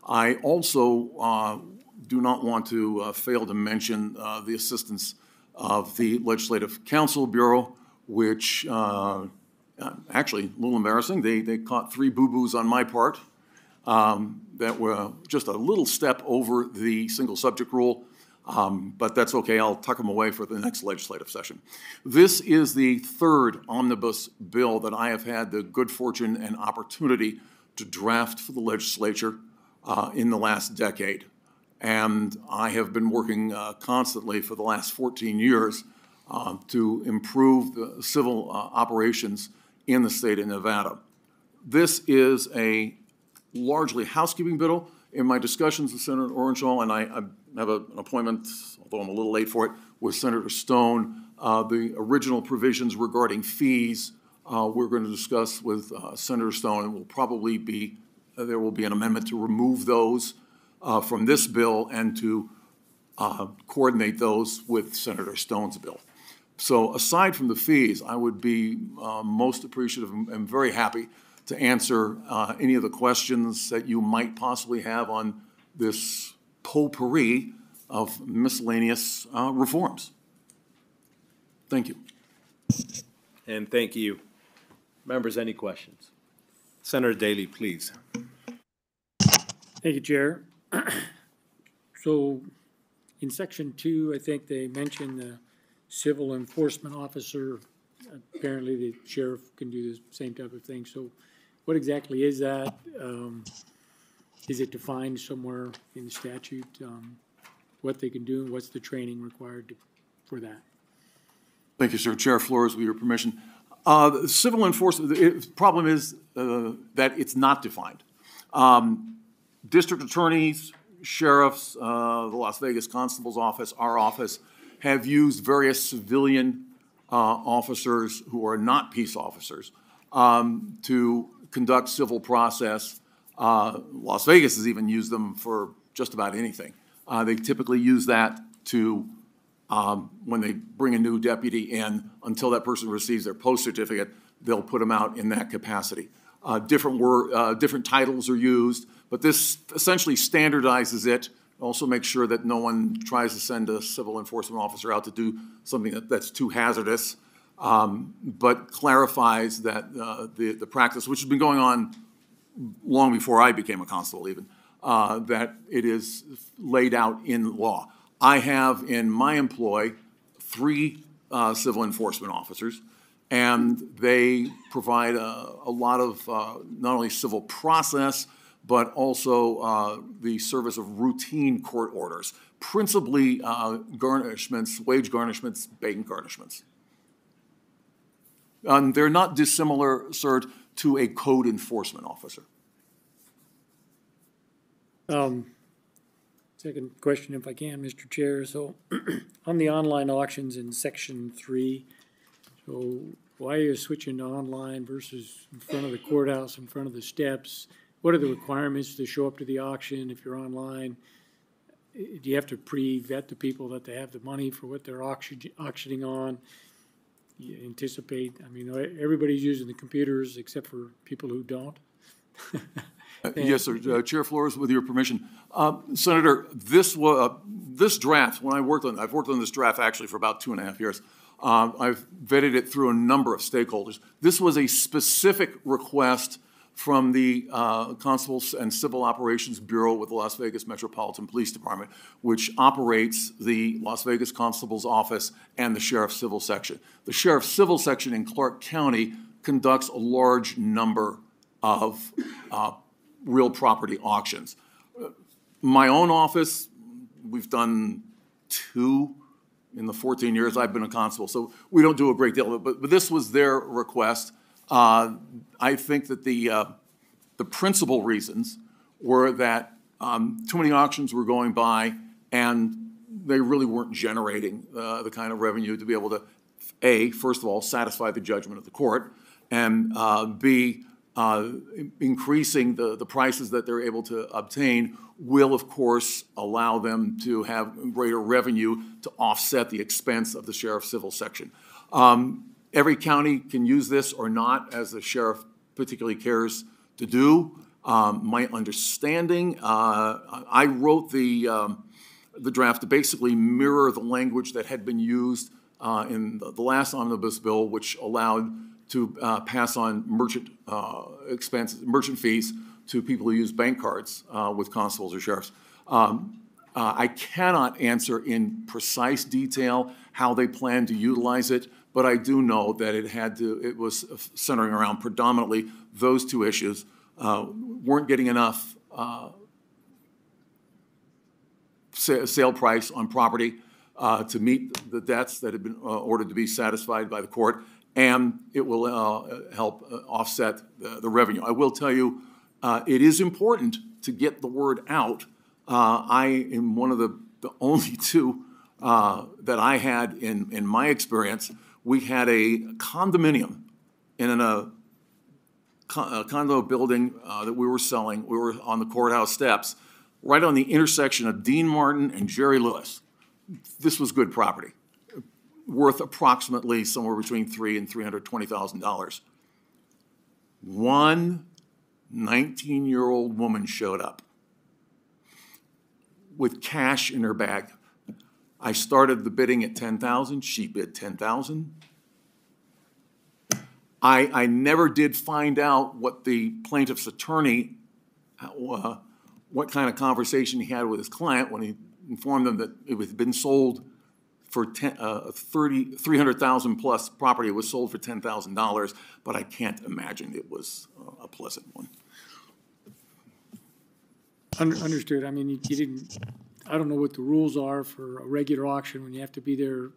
I also do not want to fail to mention the assistance of the Legislative Counsel Bureau, which actually a little embarrassing. They caught 3 boo-boos on my part that were just a little step over the single subject rule. But that's okay. I'll tuck them away for the next legislative session. This is the 3rd omnibus bill that I have had the good fortune and opportunity to draft for the legislature in the last decade. And I have been working constantly for the last 14 years to improve the civil operations in the state of Nevada. This is a largely housekeeping bill. In my discussions with Senator Orenshaw, and I have an appointment, although I'm a little late for it, with Senator Stone, the original provisions regarding fees we're going to discuss with Senator Stone, and will probably be, there will be an amendment to remove those from this bill and to coordinate those with Senator Stone's bill. So aside from the fees, I would be most appreciative and very happy to answer any of the questions that you might possibly have on this potpourri of miscellaneous reforms. Thank you. And thank you. Members, any questions? Senator Daly, please. Thank you, Chair. So in Section 2, I think they mentioned the civil enforcement officer. Apparently the sheriff can do the same type of thing. So what exactly is that? Is it defined somewhere in the statute, what they can do, and what's the training required for that? Thank you, sir. Chair Flores, with your permission. The civil enforcement, the problem is that it's not defined. District attorneys, sheriffs, the Las Vegas Constable's Office, our office, have used various civilian officers who are not peace officers to conduct civil process. Las Vegas has even used them for just about anything. They typically use that to, when they bring a new deputy in, until that person receives their post certificate, they'll put them out in that capacity. Different titles are used, but this essentially standardizes it Also make sure that no one tries to send a civil enforcement officer out to do something that's too hazardous, but clarifies that the practice, which has been going on long before I became a constable even, that it is laid out in law. I have in my employ 3 civil enforcement officers, and they provide a lot of not only civil process, but also the service of routine court orders, principally garnishments, wage garnishments, bank garnishments. They're not dissimilar, sir, to a code enforcement officer. Second question, if I can, Mr. Chair. So on the online auctions in Section 3, so why are you switching to online versus in front of the courthouse, in front of the steps? What are the requirements to show up to the auction if you're online? Do you have to pre-vet the people that they have the money for what they're auctioning on? You anticipate, I mean, everybody's using the computers except for people who don't. Yes, sir. Chair Flores, with your permission. Senator, this draft, when I've worked on this draft actually for about 2.5 years. I've vetted it through a number of stakeholders. This was a specific request from the Constables and Civil Operations Bureau with the Las Vegas Metropolitan Police Department, which operates the Las Vegas Constable's Office and the Sheriff's Civil Section. The Sheriff's Civil Section in Clark County conducts a large number of real property auctions. My own office, we've done 2 in the 14 years I've been a constable, so we don't do a great deal of it, but this was their request. I think that the principal reasons were that too many auctions were going by and they really weren't generating the kind of revenue to be able to, A, first of all, satisfy the judgment of the court, and B, increasing the prices that they're able to obtain will, of course, allow them to have greater revenue to offset the expense of the Sheriff's Civil Section. Every county can use this or not, as the sheriff particularly cares to do. My understanding, I wrote the draft to basically mirror the language that had been used in the last omnibus bill, which allowed to pass on merchant fees to people who use bank cards with constables or sheriffs. I cannot answer in precise detail how they plan to utilize it, but I do know that it was centering around predominantly those 2 issues. Weren't getting enough sale price on property to meet the debts that had been ordered to be satisfied by the court, and it will help offset the revenue. I will tell you, it is important to get the word out. I am one of the only 2 that I had in my experience. We had a condominium in a condo building that we were selling. We were on the courthouse steps, right on the intersection of Dean Martin and Jerry Lewis. This was good property, worth approximately somewhere between $300,000 and $320,000. One 19-year-old woman showed up with cash in her bag. I started the bidding at $10,000. She bid $10,000. I never did find out what the plaintiff's attorney, what kind of conversation he had with his client when he informed them that it had been sold for $300,000 plus property. It was sold for $10,000, but I can't imagine it was a pleasant one. Understood. I mean, you didn't. I don't know what the rules are for a regular auction when you have to be there.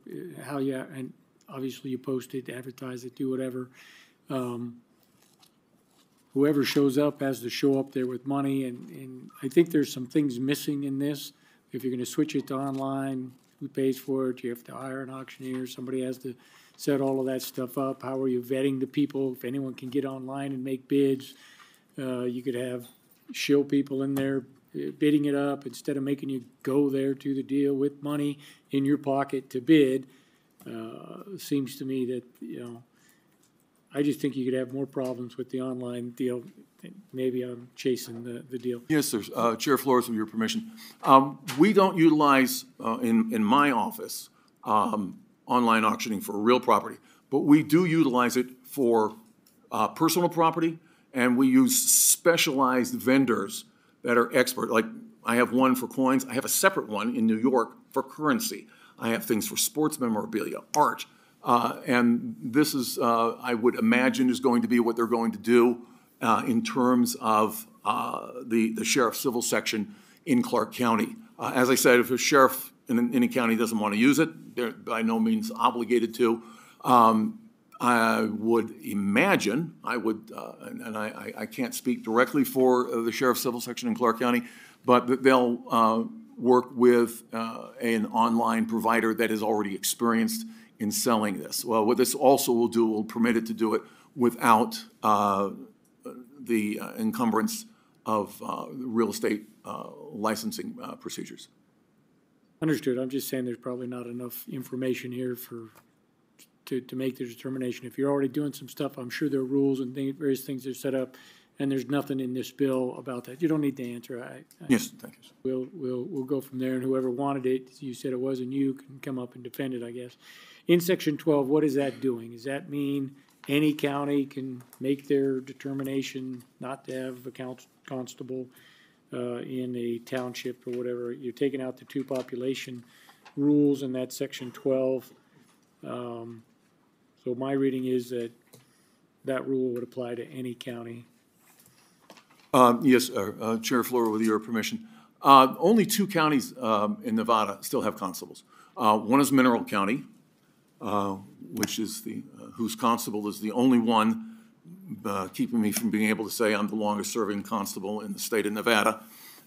How you and obviously you post it, advertise it, do whatever. Whoever shows up has to show up there with money, and I think there's some things missing in this. If you're going to switch it to online, who pays for it? You have to hire an auctioneer. Somebody has to set all of that stuff up. How are you vetting the people? If anyone can get online and make bids, you could have shill people in there bidding it up instead of making you go there to the deal with money in your pocket to bid. Seems to me that, I just think you could have more problems with the online deal. maybe I'm chasing the deal. Yes, sir. Chair Flores, with your permission. We don't utilize in my office online auctioning for real property, but we do utilize it for personal property, and we use specialized vendors that are expert. Like I have one for coins. I have a separate one in New York for currency. I have things for sports memorabilia, art. And this is, I would imagine, is going to be what they're going to do in terms of the sheriff's civil section in Clark County. As I said, if a sheriff in any county doesn't want to use it, they're by no means obligated to. I would imagine, and I can't speak directly for the sheriff's civil section in Clark County, but they'll work with an online provider that is already experienced in selling this. Well, what this also will permit it to do it without the encumbrance of real estate licensing procedures. Understood. I'm just saying there's probably not enough information here to make the determination. If you're already doing some stuff, I'm sure there are rules and various things that are set up, and there's nothing in this bill about that. You don't need to answer. Yes, thank you. We'll go from there, and whoever wanted it, you said it wasn't you, can come up and defend it, I guess. In Section 12, what is that doing? Does that mean any county can make their determination not to have a constable in a township or whatever? You're taking out the two population rules in that Section 12. So my reading is that that rule would apply to any county. Yes, Chair Flora, with your permission. Only two counties in Nevada still have constables. One is Mineral County, which is whose constable is the only one keeping me from being able to say I'm the longest serving constable in the state of Nevada.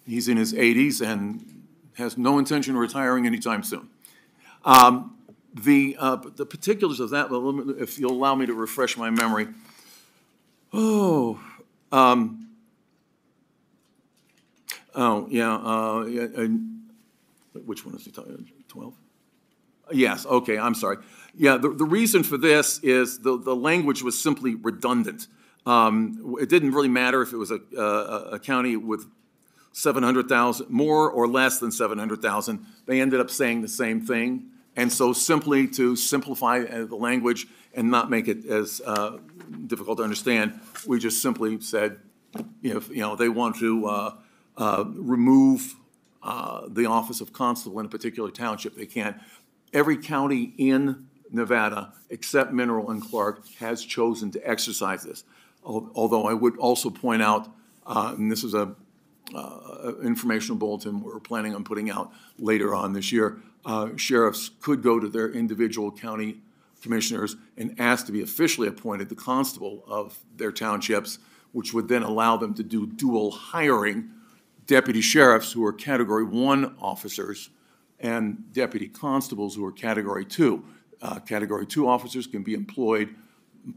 He's in his 80s and has no intention of retiring anytime soon. The particulars of that, if you'll allow me to refresh my memory. Which one is he talking? 12? Yes, okay, I'm sorry. Yeah, the reason for this is the language was simply redundant. It didn't really matter if it was a county with 700,000, more or less than 700,000. They ended up saying the same thing. And so simply to simplify the language and not make it as difficult to understand, we just simply said, if they want to remove the office of constable in a particular township, they can. Every county in Nevada, except Mineral and Clark, has chosen to exercise this. Although I would also point out, and this is a informational bulletin we're planning on putting out later on this year, sheriffs could go to their individual county commissioners and ask to be officially appointed the constable of their townships, which would then allow them to do dual hiring, deputy sheriffs who are Category 1 officers and deputy constables who are Category 2. Category 2 officers can be employed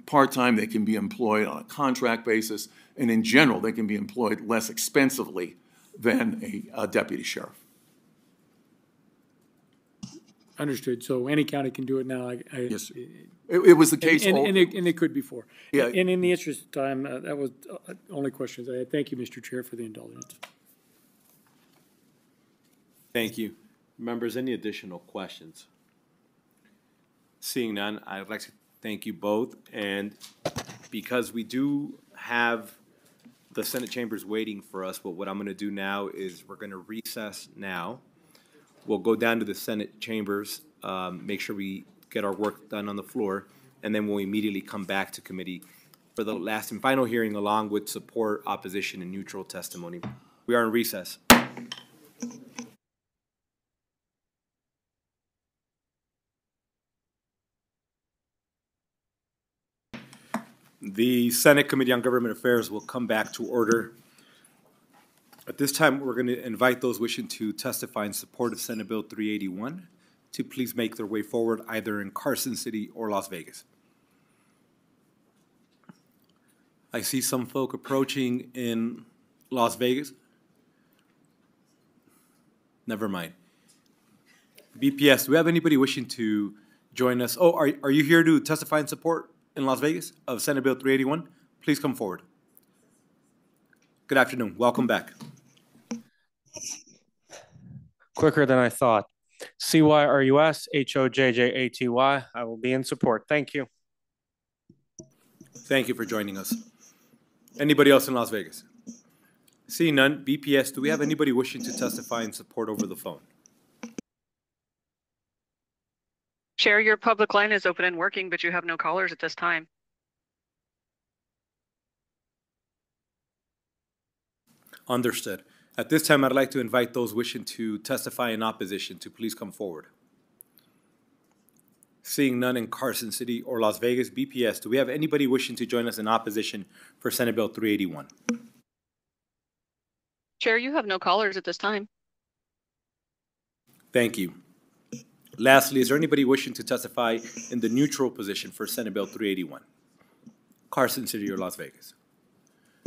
part-time, they can be employed on a contract basis, and in general, they can be employed less expensively than a deputy sheriff. Understood. So any county can do it now. Yes, it was the case. And it could before. Yeah. And in the interest of time, that was the only questions I had. Thank you, Mr. Chair, for the indulgence. Thank you. Members, any additional questions? Seeing none, I'd like to thank you both. And because we do have the Senate chambers waiting for us, but what I'm going to do now is we're going to recess now. We'll go down to the Senate chambers, make sure we get our work done on the floor, and then we'll immediately come back to committee for the last and final hearing along with support, opposition, and neutral testimony. We are in recess. The Senate Committee on Government Affairs will come back to order. At this time, we're going to invite those wishing to testify in support of Senate Bill 381 to please make their way forward either in Carson City or Las Vegas. I see some folk approaching in Las Vegas. Never mind. BPS, do we have anybody wishing to join us? Oh, are you here to testify in support in Las Vegas of Senate Bill 381? Please come forward. Good afternoon. Welcome back. Quicker than I thought. CYRUS HOJJATY. I will be in support. Thank you. Thank you for joining us. Anybody else in Las Vegas? Seeing none, BPS, do we have anybody wishing to testify in support over the phone? Chair, your public line is open and working, but you have no callers at this time. Understood. At this time, I'd like to invite those wishing to testify in opposition to please come forward. Seeing none in Carson City or Las Vegas, BPS, do we have anybody wishing to join us in opposition for Senate Bill 381? Chair, you have no callers at this time. Thank you. Lastly, is there anybody wishing to testify in the neutral position for Senate Bill 381? Carson City or Las Vegas?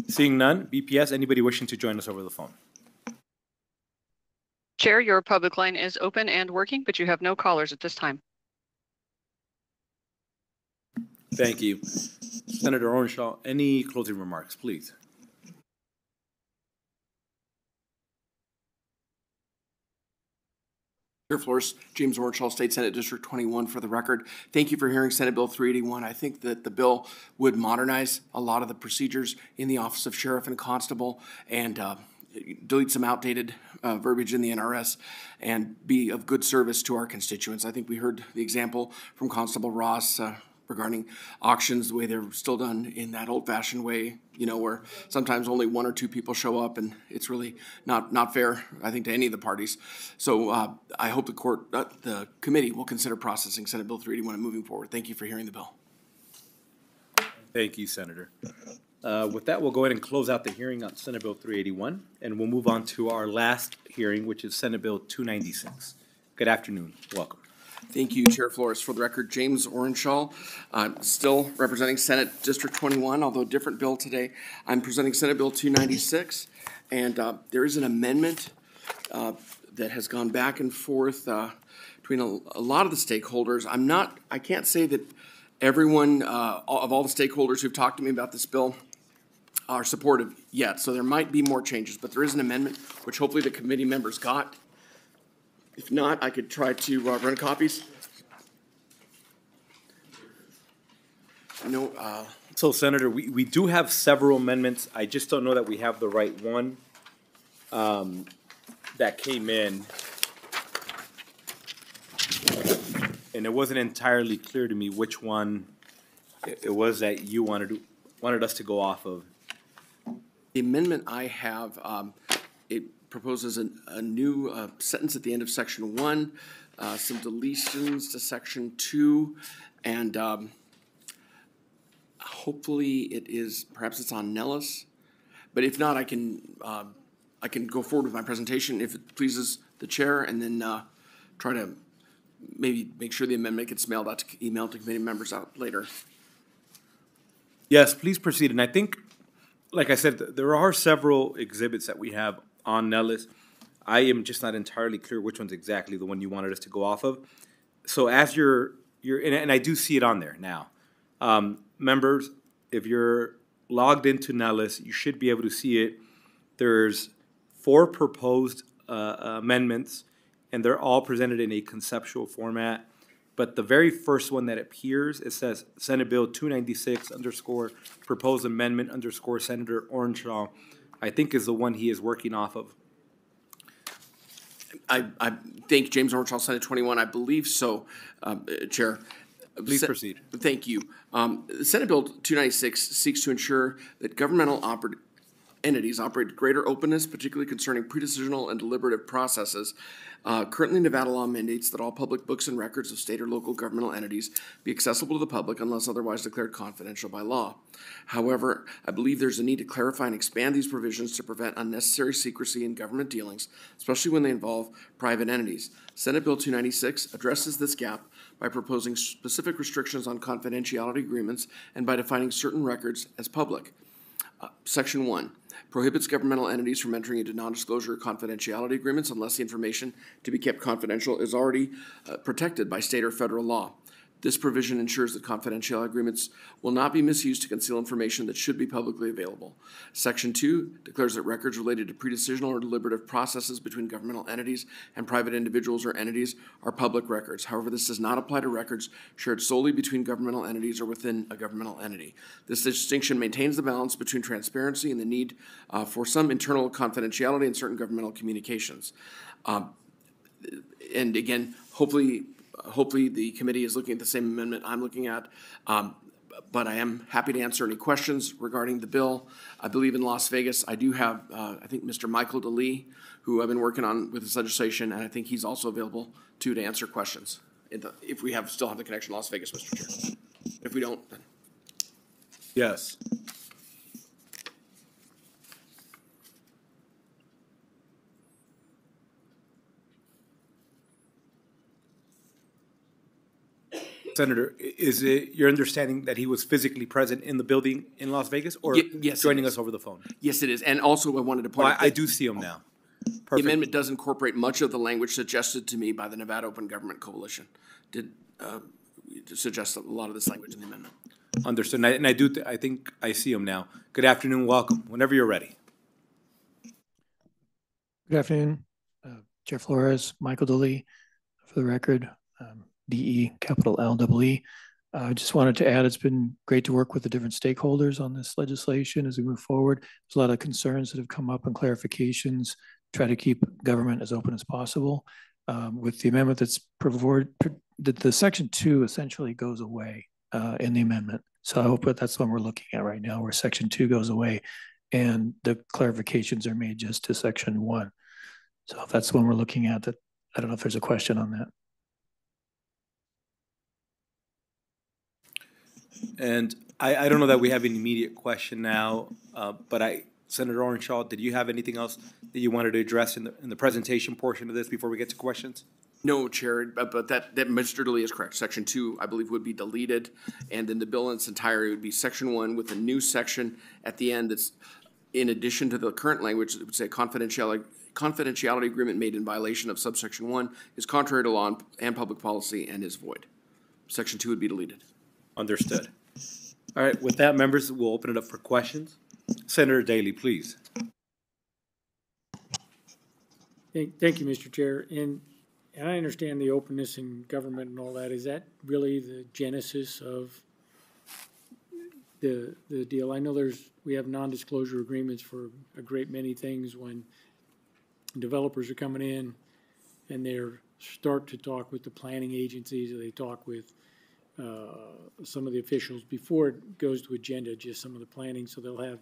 Seeing none, BPS, anybody wishing to join us over the phone? Chair, your public line is open and working, but you have no callers at this time. Thank you. Senator Orenshaw, any closing remarks, please? Chair Flores, James Orenshaw, State Senate District 21 for the record. Thank you for hearing Senate Bill 381. I think that the bill would modernize a lot of the procedures in the Office of Sheriff and Constable and delete some outdated verbiage in the NRS and be of good service to our constituents. I think we heard the example from Constable Ross regarding auctions, the way they're still done in that old-fashioned way, you know, where sometimes only one or two people show up, and it's really not fair, I think, to any of the parties. So I hope the committee will consider processing Senate Bill 381 and moving forward. Thank you for hearing the bill. Thank you, Senator. With that, we'll go ahead and close out the hearing on Senate Bill 381, and we'll move on to our last hearing, which is Senate Bill 296. Good afternoon. Welcome. Thank you, Chair Flores. For the record, James Orenshaw, still representing Senate District 21, although a different bill today. I'm presenting Senate Bill 296, and there is an amendment that has gone back and forth between a lot of the stakeholders. I can't say that everyone of all the stakeholders who've talked to me about this bill are supportive yet, so there might be more changes, but there is an amendment which hopefully the committee members got. If not, I could try to run copies. No. So, Senator, we do have several amendments. I just don't know that we have the right one that came in. And it wasn't entirely clear to me which one it was that you wanted us to go off of. The amendment I have, it proposes a new sentence at the end of Section 1, some deletions to Section 2, and hopefully perhaps it's on Nellis, but if not, I can go forward with my presentation if it pleases the chair, and then try to maybe make sure the amendment gets emailed to committee members out later. Yes, please proceed. And I think, like I said, there are several exhibits that we have on Nellis. I am just not entirely clear which one's exactly the one you wanted us to go off of. So as and I do see it on there now. Members, if you're logged into Nellis, you should be able to see it. There's 4 proposed amendments, and they're all presented in a conceptual format. But the very first one that appears, it says Senate Bill 296 _ proposed amendment _ Senator Orenshaw, I think is the one he is working off of. I thank James Orenshaw, Senate 21. I believe so, Chair. Please proceed. Thank you. Senate Bill 296 seeks to ensure that governmental entities operate greater openness, particularly concerning pre-decisional and deliberative processes. Currently, Nevada law mandates that all public books and records of state or local governmental entities be accessible to the public unless otherwise declared confidential by law. However, I believe there's a need to clarify and expand these provisions to prevent unnecessary secrecy in government dealings, especially when they involve private entities. Senate Bill 296 addresses this gap by proposing specific restrictions on confidentiality agreements and by defining certain records as public. Section 1 prohibits governmental entities from entering into non-disclosure or confidentiality agreements unless the information to be kept confidential is already protected by state or federal law. This provision ensures that confidentiality agreements will not be misused to conceal information that should be publicly available. Section 2 declares that records related to pre-decisional or deliberative processes between governmental entities and private individuals or entities are public records. However, this does not apply to records shared solely between governmental entities or within a governmental entity. This distinction maintains the balance between transparency and the need for some internal confidentiality in certain governmental communications. And again, hopefully the committee is looking at the same amendment I'm looking at, but I am happy to answer any questions regarding the bill. I believe in Las Vegas, I do have, I think, Mr. Michael DeLee, who I've been working on with this legislation, and I think he's also available to answer questions if we still have the connection to Las Vegas, Mr. Chair. If we don't, then. Yes. Senator, is it your understanding that he was physically present in the building in Las Vegas, or yes, joining us over the phone? Yes, it is. And also I wanted to point out I do see him now. Perfect. The amendment does incorporate much of the language suggested to me by the Nevada Open Government Coalition. Did suggest a lot of this language in the amendment. Understood. And I think I see him now. Good afternoon. Welcome. Whenever you're ready. Good afternoon. Chair Flores, Michael DeLee, for the record. DE, capital LEE. I just wanted to add, it's been great to work with the different stakeholders on this legislation as we move forward. There's a lot of concerns that have come up and clarifications, try to keep government as open as possible. With the amendment that's the section 2 essentially goes away in the amendment. So I hope that's what we're looking at right now, where section 2 goes away and the clarifications are made just to section 1. So that's when we're looking at that. I don't know if there's a question on that. And I don't know that we have an immediate question now, but Senator Orenshaw, did you have anything else that you wanted to address in the presentation portion of this before we get to questions? No, Chair, but that Mr. DeLee is correct. Section 2, I believe, would be deleted, and then the bill in its entirety would be section 1 with a new section at the end that's in addition to the current language that would say confidentiality agreement made in violation of subsection 1 is contrary to law and public policy and is void. Section 2 would be deleted. Understood. All right, with that, members, we'll open it up for questions. Senator Daley, please. Thank you, Mr. Chair. And I understand the openness in government and all that. Is that really the genesis of the deal? I know we have non-disclosure agreements for a great many things when developers are coming in and they're start to talk with the planning agencies, or they talk with some of the officials before it goes to agenda, just some of the planning. So they'll have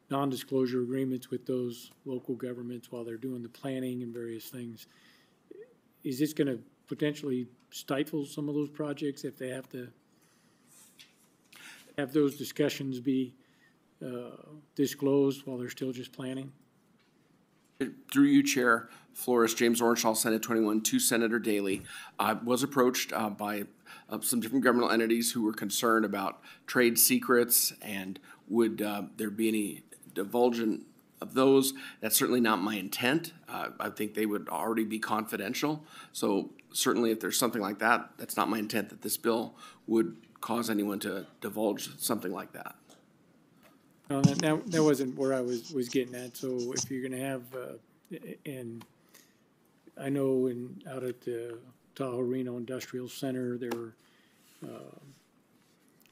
non-disclosure agreements with those local governments while they're doing the planning and various things. Is this going to potentially stifle some of those projects if they have to have those discussions be disclosed while they're still just planning? Through you, Chair Flores, James Orenshaw, Senate 21, to Senator Daley. I was approached by some different governmental entities who were concerned about trade secrets and would there be any divulgence of those. That's certainly not my intent. I think they would already be confidential. So certainly if there's something like that, that's not my intent that this bill would cause anyone to divulge something like that. That wasn't where I was getting at. So if you're going to have, and I know out at the Tahoe Reno Industrial Center, there were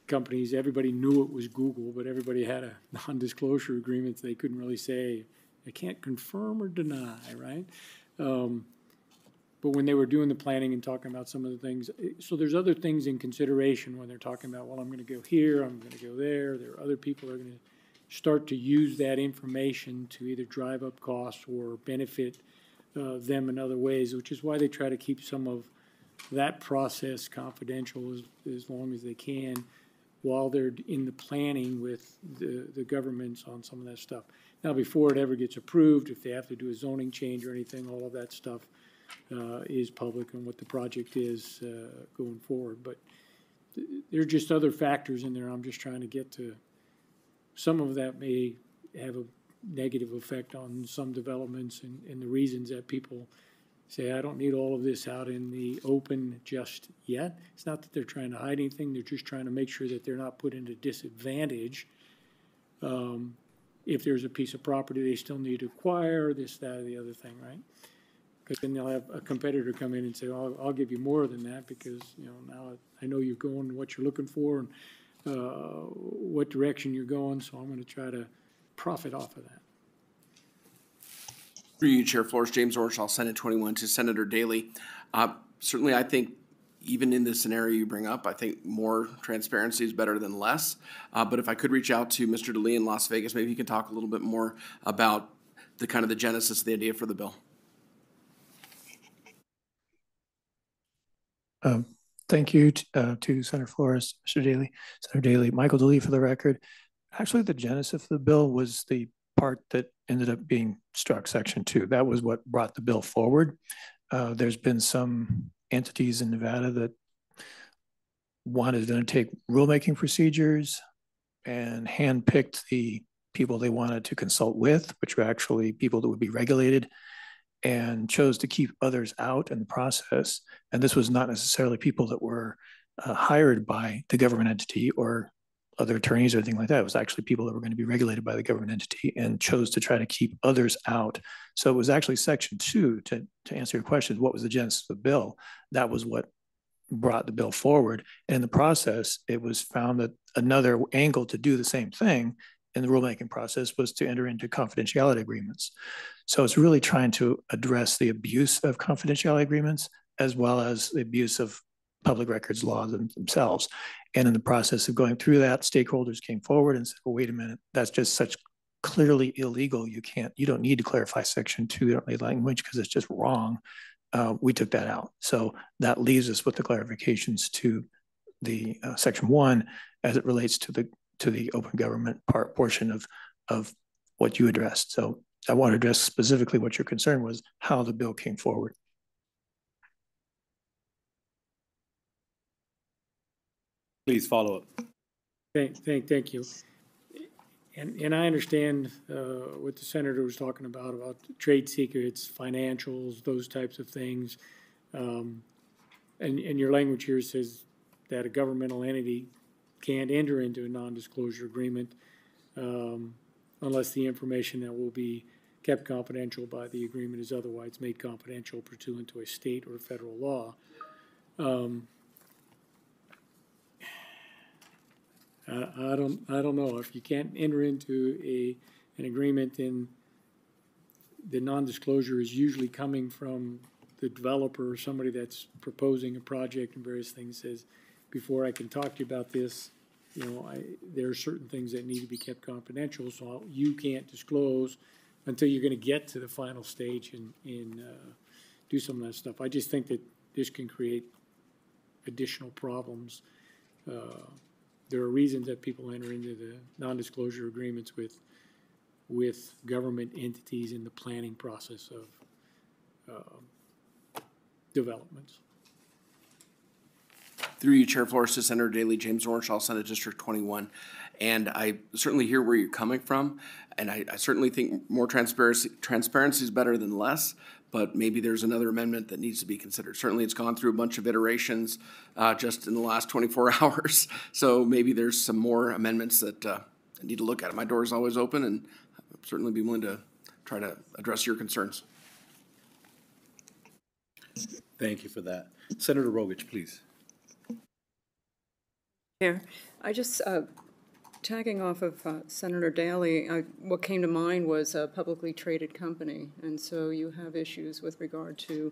companies, everybody knew it was Google, but everybody had a non-disclosure agreement. So they couldn't really say, I can't confirm or deny, right? But when they were doing the planning and talking about some of the things, so there's other things in consideration when they're talking about, well, I'm going to go here, I'm going to go there. There are other people that are going to start to use that information to either drive up costs or benefit them in other ways, which is why they try to keep some of that process confidential as long as they can while they're in the planning with the governments on some of that stuff. Now, before it ever gets approved, if they have to do a zoning change or anything, all of that stuff is public and what the project is going forward. But there are just other factors in there I'm just trying to get to. Some of that may have a negative effect on some developments and the reasons that people say, I don't need all of this out in the open just yet. It's not that they're trying to hide anything. They're just trying to make sure that they're not put into disadvantage. If there's a piece of property they still need to acquire, this, that, or the other thing, right? Because then they'll have a competitor come in and say, oh, I'll give you more than that because, now I know you're going what you're looking for and what direction you're going, so I'm going to try to profit off of that. Through you, Chair Flores, James Orchall, Senate 21, to Senator Daly. Certainly, I think even in the scenario you bring up, I think more transparency is better than less. But if I could reach out to Mr. DeLee in Las Vegas, maybe he could talk a little bit more about the kind of the genesis of the idea for the bill. Thank you to Senator Flores, Mr. Daly, Senator Daly, Michael DeLee for the record. Actually, the genesis of the bill was the part that ended up being struck, Section 2. That was what brought the bill forward. There's been some entities in Nevada that wanted to take rulemaking procedures and handpicked the people they wanted to consult with, which were actually people that would be regulated, and chose to keep others out in the process. And this was not necessarily people that were hired by the government entity or other attorneys or anything like that. It was actually people that were going to be regulated by the government entity and chose to try to keep others out. So it was actually Section 2, to answer your question, what was the genesis of the bill? That was what brought the bill forward. And in the process, it was found that another angle to do the same thing in the rulemaking process was to enter into confidentiality agreements. So it's really trying to address the abuse of confidentiality agreements as well as the abuse of public records laws themselves. And in the process of going through that, stakeholders came forward and said, well, wait a minute, that's just such clearly illegal. You don't need to clarify Section 2 language because it's just wrong. We took that out. So that leaves us with the clarifications to the Section 1 as it relates to the open government portion of what you addressed. So I want to address specifically what your concern was, how the bill came forward. Please follow up. Thank you. And I understand what the senator was talking about trade secrets, financials, those types of things. And your language here says that a governmental entity can't enter into a non-disclosure agreement unless the information that will be kept confidential by the agreement is otherwise made confidential pursuant to a state or federal law. I don't know if you can't enter into an agreement, then the non-disclosure is usually coming from the developer or somebody that's proposing a project and various things. Says, before I can talk to you about this, there are certain things that need to be kept confidential, so you can't disclose until you're going to get to the final stage and do some of that stuff. I just think that this can create additional problems. There are reasons that people enter into the non-disclosure agreements with government entities in the planning process of developments. Through you, Chair Flores, to Senator Daly, James Orchall, Senate District 21. And I certainly hear where you're coming from. And I certainly think more transparency is better than less, but maybe there's another amendment that needs to be considered. Certainly it's gone through a bunch of iterations just in the last 24 hours. So maybe there's some more amendments that I need to look at. My door is always open, and I'll certainly be willing to try to address your concerns. Thank you for that. Senator Rogich, please. Chair, I just, tagging off of Senator Daly, what came to mind was a publicly traded company, and so you have issues with regard to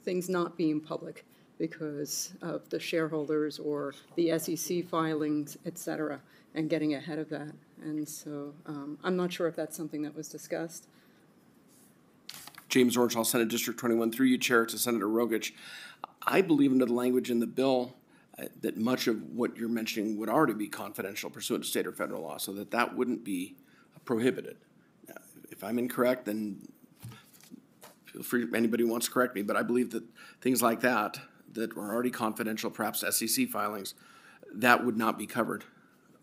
things not being public because of the shareholders or the SEC filings, et cetera, and getting ahead of that. And so I'm not sure if that's something that was discussed. James Orchall, Senate District 21, through you, Chair, to Senator Rogich. I believe under the language in the bill that much of what you're mentioning would already be confidential pursuant to state or federal law, so that wouldn't be prohibited. Now, if I'm incorrect, then feel free, anybody who wants to correct me, but I believe that things like that were already confidential, perhaps SEC filings, that would not be covered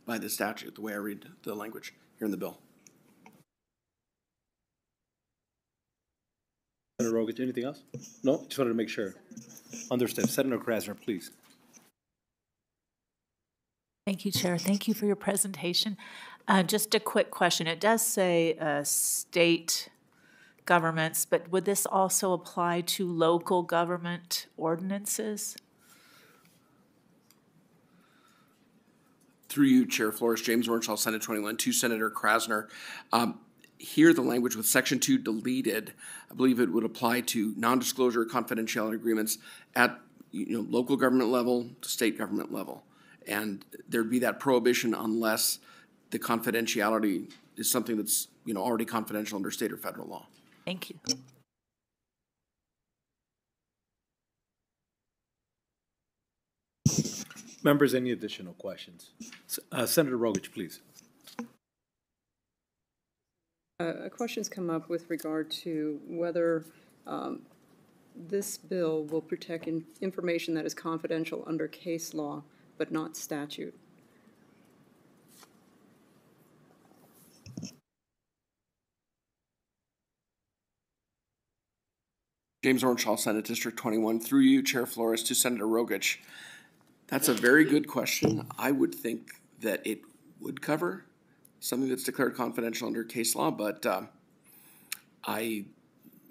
by the statute, the way I read the language here in the bill. Senator Rogich, anything else? No, just wanted to make sure. Understood. Senator Krasner, please. Thank you, Chair. Thank you for your presentation. Just a quick question. It does say state governments, but would this also apply to local government ordinances? Through you, Chair Flores, James Orenshaw, Senate 21, to Senator Krasner. Here, the language with Section 2 deleted, I believe it would apply to non-disclosure confidentiality agreements at local government level to state government level. And there'd be that prohibition unless the confidentiality is something that's already confidential under state or federal law. Thank you. Members, any additional questions? Senator Rogich, please. A question's come up with regard to whether this bill will protect information that is confidential under case law, but not statute. James Orenshaw, Senate District 21, through you, Chair Flores, to Senator Rogich. That's a very good question. I would think that it would cover something that's declared confidential under case law, but I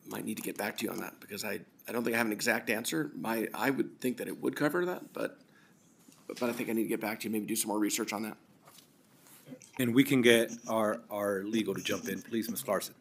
might need to get back to you on that because I don't think I have an exact answer. I would think that it would cover that, but I think I need to get back to you, maybe do some more research on that. And we can get our legal to jump in. Please, Ms. Larson.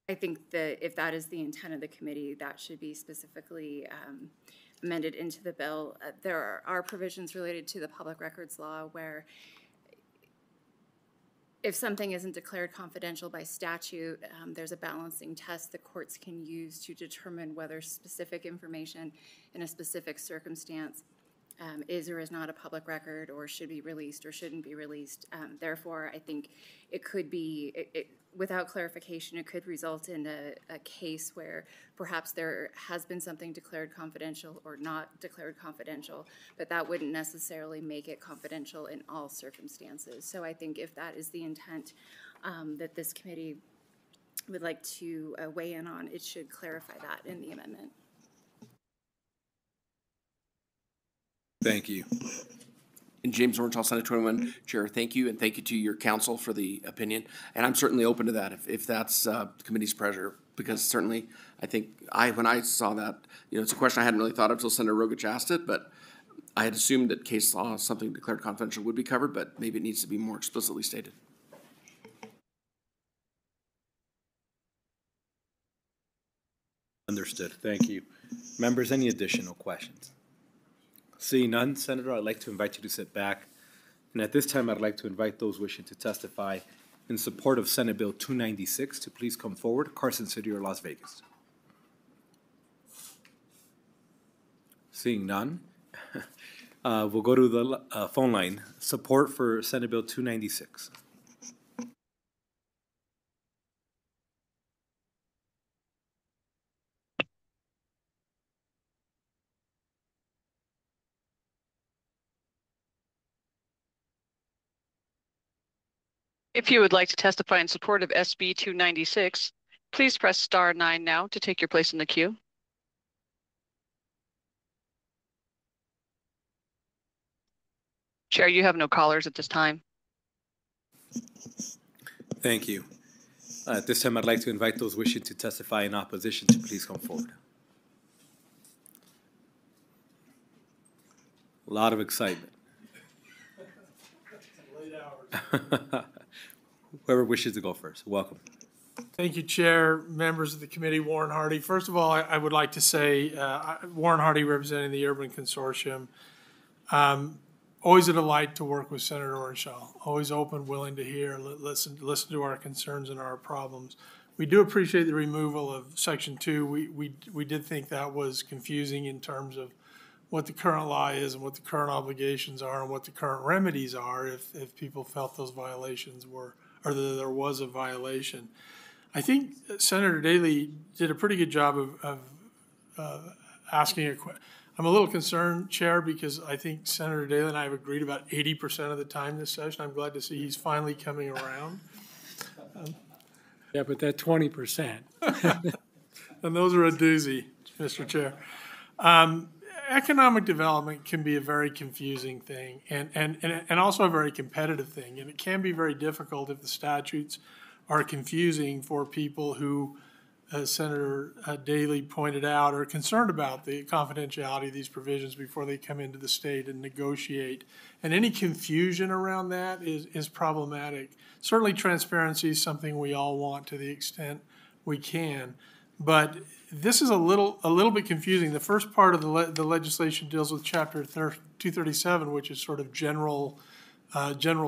I think that if that is the intent of the committee, that should be specifically amended into the bill. There are provisions related to the public records law where if something isn't declared confidential by statute, there's a balancing test the courts can use to determine whether specific information in a specific circumstance is or is not a public record or should be released or shouldn't be released. Therefore, I think it could be, without clarification, it could result in a case where perhaps there has been something declared confidential or not declared confidential, but that wouldn't necessarily make it confidential in all circumstances. So I think if that is the intent that this committee would like to weigh in on, it should clarify that in the amendment. Thank you. And James Orenshaw, Senate 21, Chair, thank you, and thank you to your counsel for the opinion. And I'm certainly open to that if that's the committee's pressure, because certainly I think when I saw that, it's a question I hadn't really thought of until Senator Rogich asked it, but I had assumed that case law, something declared confidential, would be covered, but maybe it needs to be more explicitly stated. Understood. Thank you. Members, any additional questions? Seeing none, Senator, I'd like to invite you to sit back. And at this time, I'd like to invite those wishing to testify in support of Senate Bill 296 to please come forward, Carson City or Las Vegas. Seeing none, we'll go to the phone line. Support for Senate Bill 296. If you would like to testify in support of SB 296, please press star 9 now to take your place in the queue. Chair, you have no callers at this time. Thank you. At this time, I'd like to invite those wishing to testify in opposition to please come forward. A lot of excitement. Whoever wishes to go first, welcome. Thank you, Chair, members of the committee, Warren Hardy. First of all, I would like to say, Warren Hardy representing the Urban Consortium. Always a delight to work with Senator Orenshaw. Always open, willing to hear, listen to our concerns and our problems. We do appreciate the removal of Section 2. We did think that was confusing in terms of what the current law is and what the current obligations are and what the current remedies are if people felt those violations were, or that there was a violation. I think Senator Daley did a pretty good job of asking a question. I'm a little concerned, Chair, because I think Senator Daley and I have agreed about 80% of the time this session. I'm glad to see he's finally coming around. Yeah, but that 20%. And those are a doozy, Mr. Chair. Economic development can be a very confusing thing and also a very competitive thing. And it can be very difficult if the statutes are confusing for people who, as Senator Daley pointed out, are concerned about the confidentiality of these provisions before they come into the state and negotiate. And any confusion around that is problematic. Certainly transparency is something we all want to the extent we can. But this is a little bit confusing. The first part of the legislation deals with Chapter 237, which is sort of general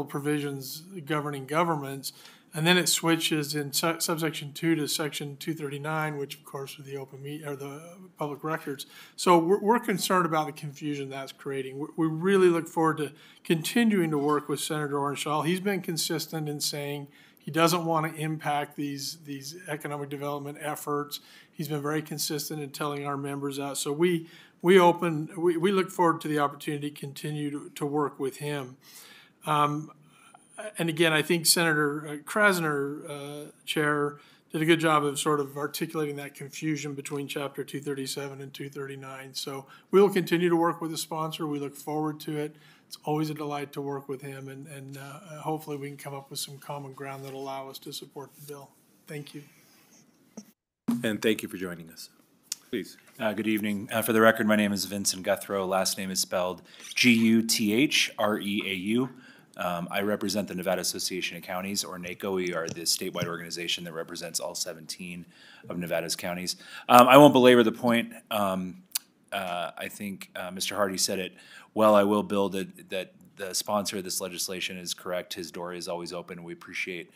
provisions governing governments. And then it switches in subsection 2 to section 239, which of course are the the public records. So we're concerned about the confusion that's creating. We really look forward to continuing to work with Senator Orenshaw. He's been consistent in saying he doesn't want to impact these economic development efforts. He's been very consistent in telling our members that. So we look forward to the opportunity to continue to work with him. And again, I think Senator Krasner, Chair, did a good job of sort of articulating that confusion between Chapter 237 and 239. So we will continue to work with the sponsor. We look forward to it. It's always a delight to work with him, and hopefully we can come up with some common ground that will allow us to support the bill. Thank you. And thank you for joining us. Please. Good evening. For the record, my name is Vincent Guthreau. Last name is spelled G-U-T-H-R-E-A-U. I represent the Nevada Association of Counties, or NACO. We are the statewide organization that represents all 17 of Nevada's counties. I won't belabor the point. I think Mr. Hardy said it well. I will build it that the sponsor of this legislation is correct. His door is always open. We appreciate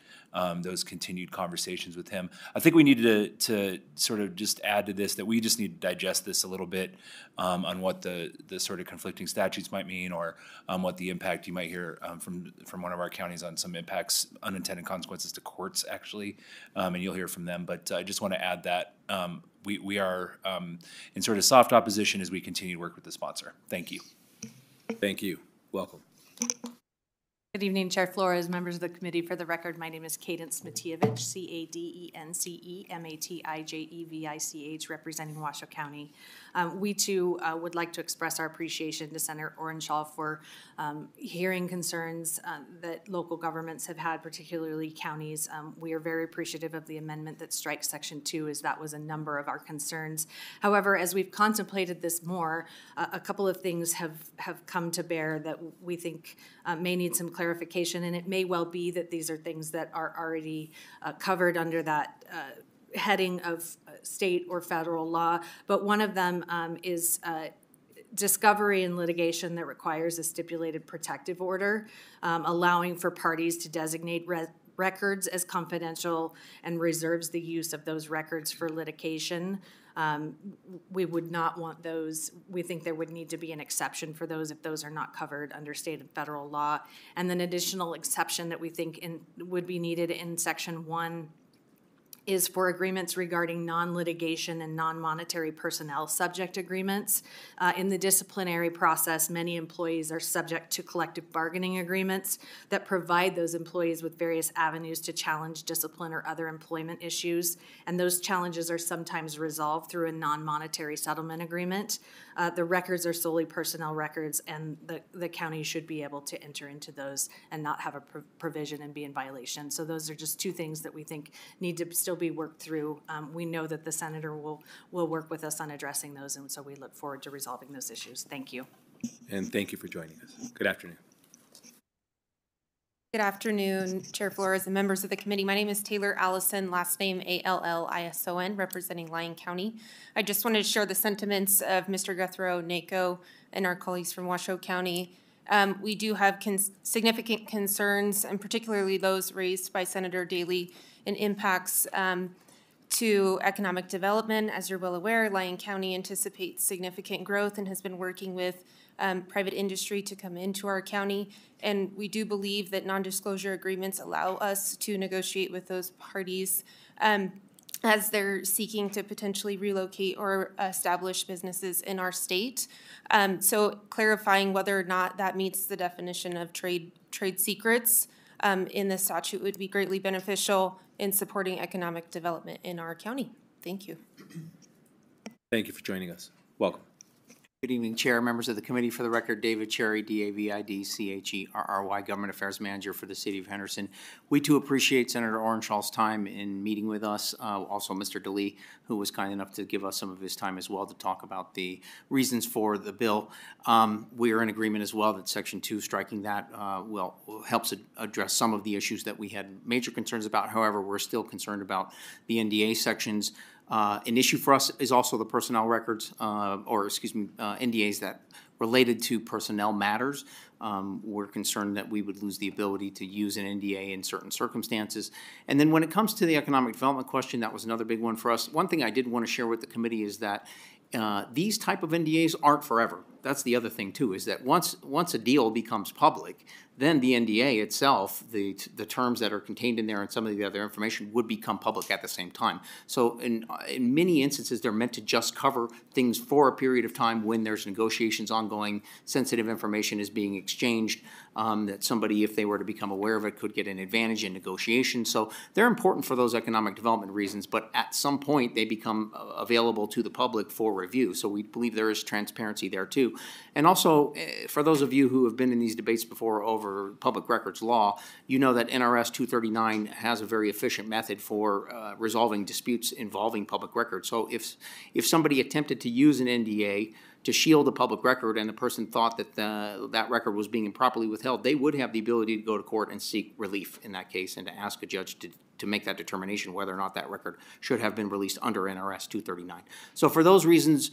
those continued conversations with him. I think we needed to sort of just add to this that we just need to digest this a little bit on what the sort of conflicting statutes might mean, or what the impact you might hear from one of our counties on some impacts, unintended consequences to courts, actually, and you'll hear from them. But I just want to add that we are in sort of soft opposition as we continue to work with the sponsor. Thank you. Thank you. Welcome. Good evening, Chair Flores, members of the committee. For the record, my name is Cadence Matijevich, C-A-D-E-N-C-E-M-A-T-I-J-E-V-I-C-H, representing Washoe County. We too would like to express our appreciation to Senator Orenshaw for hearing concerns that local governments have had, particularly counties. We are very appreciative of the amendment that strikes Section 2, as that was a number of our concerns. However, as we've contemplated this more, a couple of things have come to bear that we think may need some clarification, and it may well be that these are things that are already covered under that heading of state or federal law, but one of them is discovery and litigation that requires a stipulated protective order, allowing for parties to designate records as confidential and reserves the use of those records for litigation. We would not want those. We think there would need to be an exception for those if those are not covered under state and federal law. And then additional exception that we think would be needed in Section 1 is for agreements regarding non-litigation and non-monetary personnel subject agreements. In the disciplinary process, many employees are subject to collective bargaining agreements that provide those employees with various avenues to challenge discipline or other employment issues, and those challenges are sometimes resolved through a non-monetary settlement agreement. The records are solely personnel records, and the county should be able to enter into those and not have a provision and be in violation. So those are just two things that we think need to still be worked through. We know that the senator will work with us on addressing those, and so we look forward to resolving those issues. Thank you. And thank you for joining us. Good afternoon. Good afternoon, Chair Flores and members of the committee. My name is Taylor Allison, last name A-L-L-I-S-O-N, representing Lyon County. I just wanted to share the sentiments of Mr. Guthreau, NACO, and our colleagues from Washoe County. We do have significant concerns, and particularly those raised by Senator Daley, and impacts to economic development, as you're well aware, Lyon County anticipates significant growth and has been working with private industry to come into our county. And we do believe that non-disclosure agreements allow us to negotiate with those parties as they're seeking to potentially relocate or establish businesses in our state. So clarifying whether or not that meets the definition of trade secrets in the statute would be greatly beneficial in supporting economic development in our county. Thank you. Thank you for joining us. Welcome. Good evening, Chair, members of the committee. For the record, David Cherry, D-A-V-I-D-C-H-E-R-R-Y, Government Affairs Manager for the City of Henderson. We too appreciate Senator Orenshaw's time in meeting with us. Also, Mr. DeLee, who was kind enough to give us some of his time as well to talk about the reasons for the bill. We are in agreement as well that Section 2, striking that, helps address some of the issues that we had major concerns about. However, we're still concerned about the NDA sections. An issue for us is also the personnel records, NDAs that related to personnel matters. We're concerned that we would lose the ability to use an NDA in certain circumstances. And then when it comes to the economic development question, that was another big one for us. One thing I did want to share with the committee is that these type of NDAs aren't forever. That's the other thing too, is that once a deal becomes public, then the NDA itself, the terms that are contained in there and some of the other information would become public at the same time. So in many instances, they're meant to just cover things for a period of time when there's negotiations ongoing, sensitive information is being exchanged, that somebody, if they were to become aware of it, could get an advantage in negotiations. So they're important for those economic development reasons, but at some point they become available to the public for review. So we believe there is transparency there too. And also, for those of you who have been in these debates before over public records law, you know that NRS 239 has a very efficient method for resolving disputes involving public records. So if somebody attempted to use an NDA to shield a public record and the person thought that that record was being improperly withheld, they would have the ability to go to court and seek relief in that case and to ask a judge to make that determination whether or not that record should have been released under NRS 239. So for those reasons,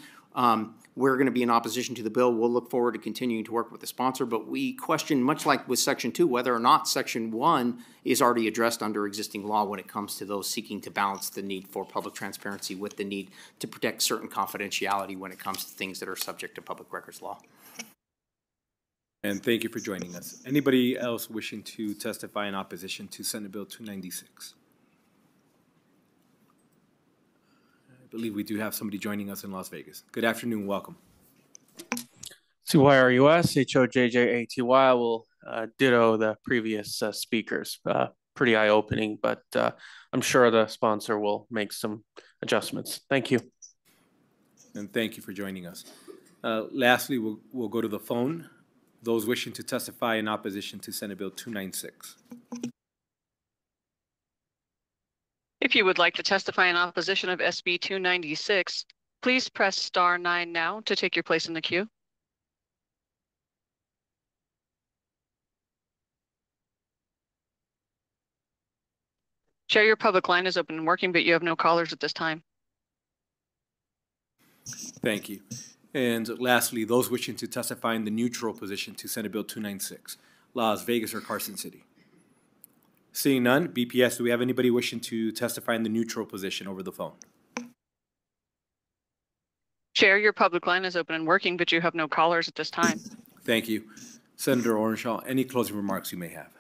we're going to be in opposition to the bill. We'll look forward to continuing to work with the sponsor, but we question, much like with Section 2, whether or not Section 1 is already addressed under existing law when it comes to those seeking to balance the need for public transparency with the need to protect certain confidentiality when it comes to things that are subject to public records law. And thank you for joining us. Anybody else wishing to testify in opposition to Senate Bill 296? I believe we do have somebody joining us in Las Vegas. Good afternoon, welcome. CYRUS, HOJJATY. I will ditto the previous speakers. Pretty eye-opening, but I'm sure the sponsor will make some adjustments. Thank you. And thank you for joining us. Lastly, we'll go to the phone. Those wishing to testify in opposition to Senate Bill 296. If you would like to testify in opposition of SB 296, please press star 9 now to take your place in the queue. Chair, your public line is open and working, but you have no callers at this time. Thank you. And lastly, those wishing to testify in the neutral position to Senate Bill 296, Las Vegas or Carson City. Seeing none, BPS, do we have anybody wishing to testify in the neutral position over the phone? Chair, your public line is open and working, but you have no callers at this time. Thank you. Senator Orenshaw, any closing remarks you may have?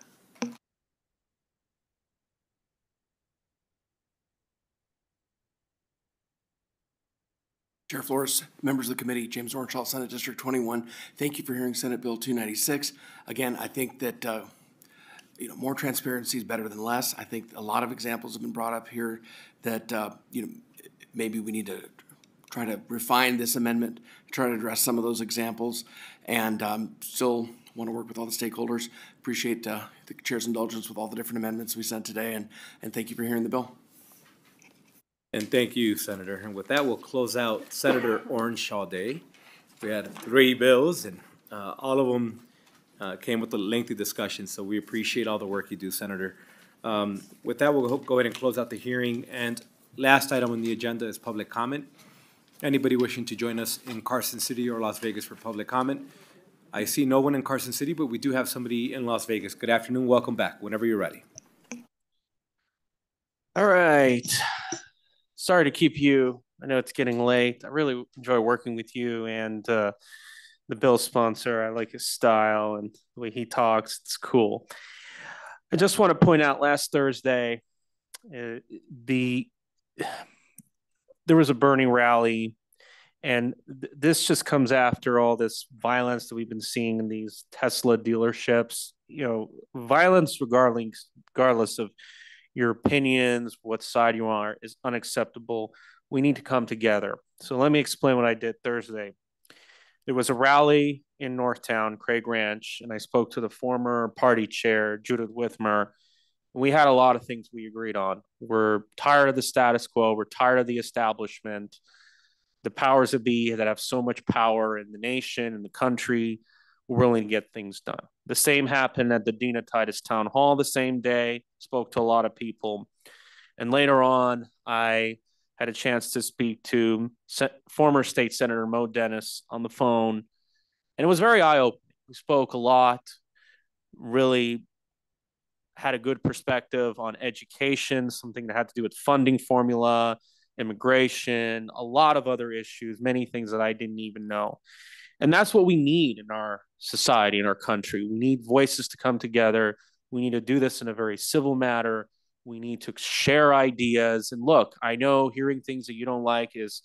Chair Flores, members of the committee, James Orenshaw, Senate District 21. Thank you for hearing Senate Bill 296. Again, I think that more transparency is better than less. I think a lot of examples have been brought up here that maybe we need to try to refine this amendment, try to address some of those examples, and still want to work with all the stakeholders. Appreciate the chair's indulgence with all the different amendments we sent today, and thank you for hearing the bill. And thank you, Senator. And with that, we'll close out Senator Orenshaw Day. We had 3 bills, and all of them came with a lengthy discussion, so we appreciate all the work you do, Senator. With that, we'll go ahead and close out the hearing. And last item on the agenda is public comment. Anybody wishing to join us in Carson City or Las Vegas for public comment? I see no one in Carson City, but we do have somebody in Las Vegas. Good afternoon. Welcome back whenever you're ready. All right. sorry to keep you. I know it's getting late. I really enjoy working with you and the bill sponsor. I like his style and the way he talks. It's cool. I just want to point out last Thursday, there was a burning rally, and this just comes after all this violence that we've been seeing in these Tesla dealerships. You know, violence regardless of your opinions, what side you are, is unacceptable. We need to come together. So let me explain what I did Thursday. There was a rally in Northtown, Craig Ranch, and I spoke to the former party chair, Judith Withmer. We had a lot of things we agreed on. We're tired of the status quo. We're tired of the establishment, the powers that be that have so much power in the nation and the country. We're willing to get things done. The same happened at the Dina Titus Town Hall the same day. Spoke to a lot of people. And later on, I had a chance to speak to former State Senator Mo Dennis on the phone. And it was very eye-opening. We spoke a lot, really had a good perspective on education, something that had to do with funding formula, immigration, a lot of other issues, many things that I didn't even know. And that's what we need in our society, in our country. We need voices to come together. We need to do this in a very civil manner. We need to share ideas. And look, I know hearing things that you don't like is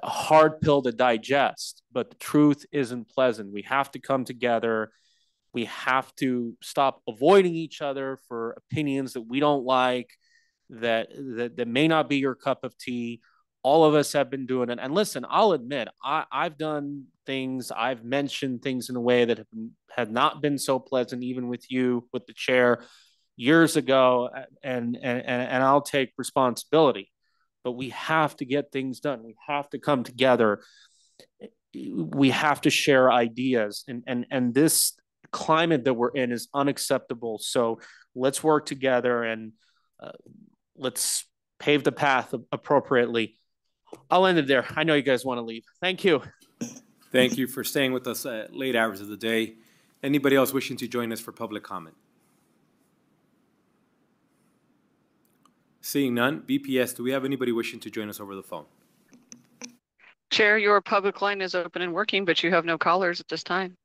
a hard pill to digest, but the truth isn't pleasant. We have to come together. We have to stop avoiding each other for opinions that we don't like, that may not be your cup of tea. All of us have been doing it. And listen, I'll admit, I've done things, I've mentioned things in a way that have not been so pleasant, even with you, with the chair, years ago, and I'll take responsibility. But we have to get things done. We have to come together. We have to share ideas. And this climate that we're in is unacceptable. So let's work together and let's pave the path appropriately. I'll end it there. I know you guys want to leave. Thank you. Thank you for staying with us at late hours of the day. Anybody else wishing to join us for public comment? Seeing none, BPS, do we have anybody wishing to join us over the phone? Chair, your public line is open and working, but you have no callers at this time.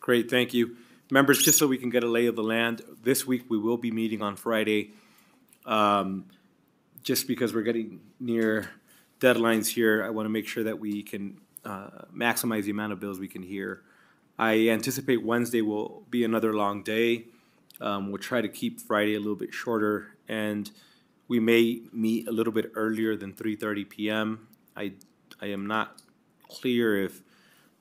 Great, thank you. Members, just so we can get a lay of the land, this week we will be meeting on Friday. Just because we're getting near deadlines here, I want to make sure that we can maximize the amount of bills we can hear. I anticipate Wednesday will be another long day. We'll try to keep Friday a little bit shorter, and we may meet a little bit earlier than 3:30 p.m. I am not clear if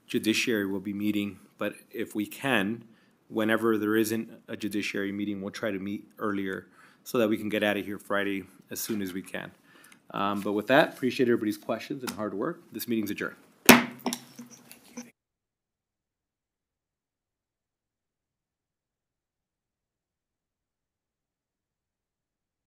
Judiciary will be meeting, but if we can, whenever there isn't a Judiciary meeting, we'll try to meet earlier so that we can get out of here Friday as soon as we can. But with that, appreciate everybody's questions and hard work. This meeting's adjourned.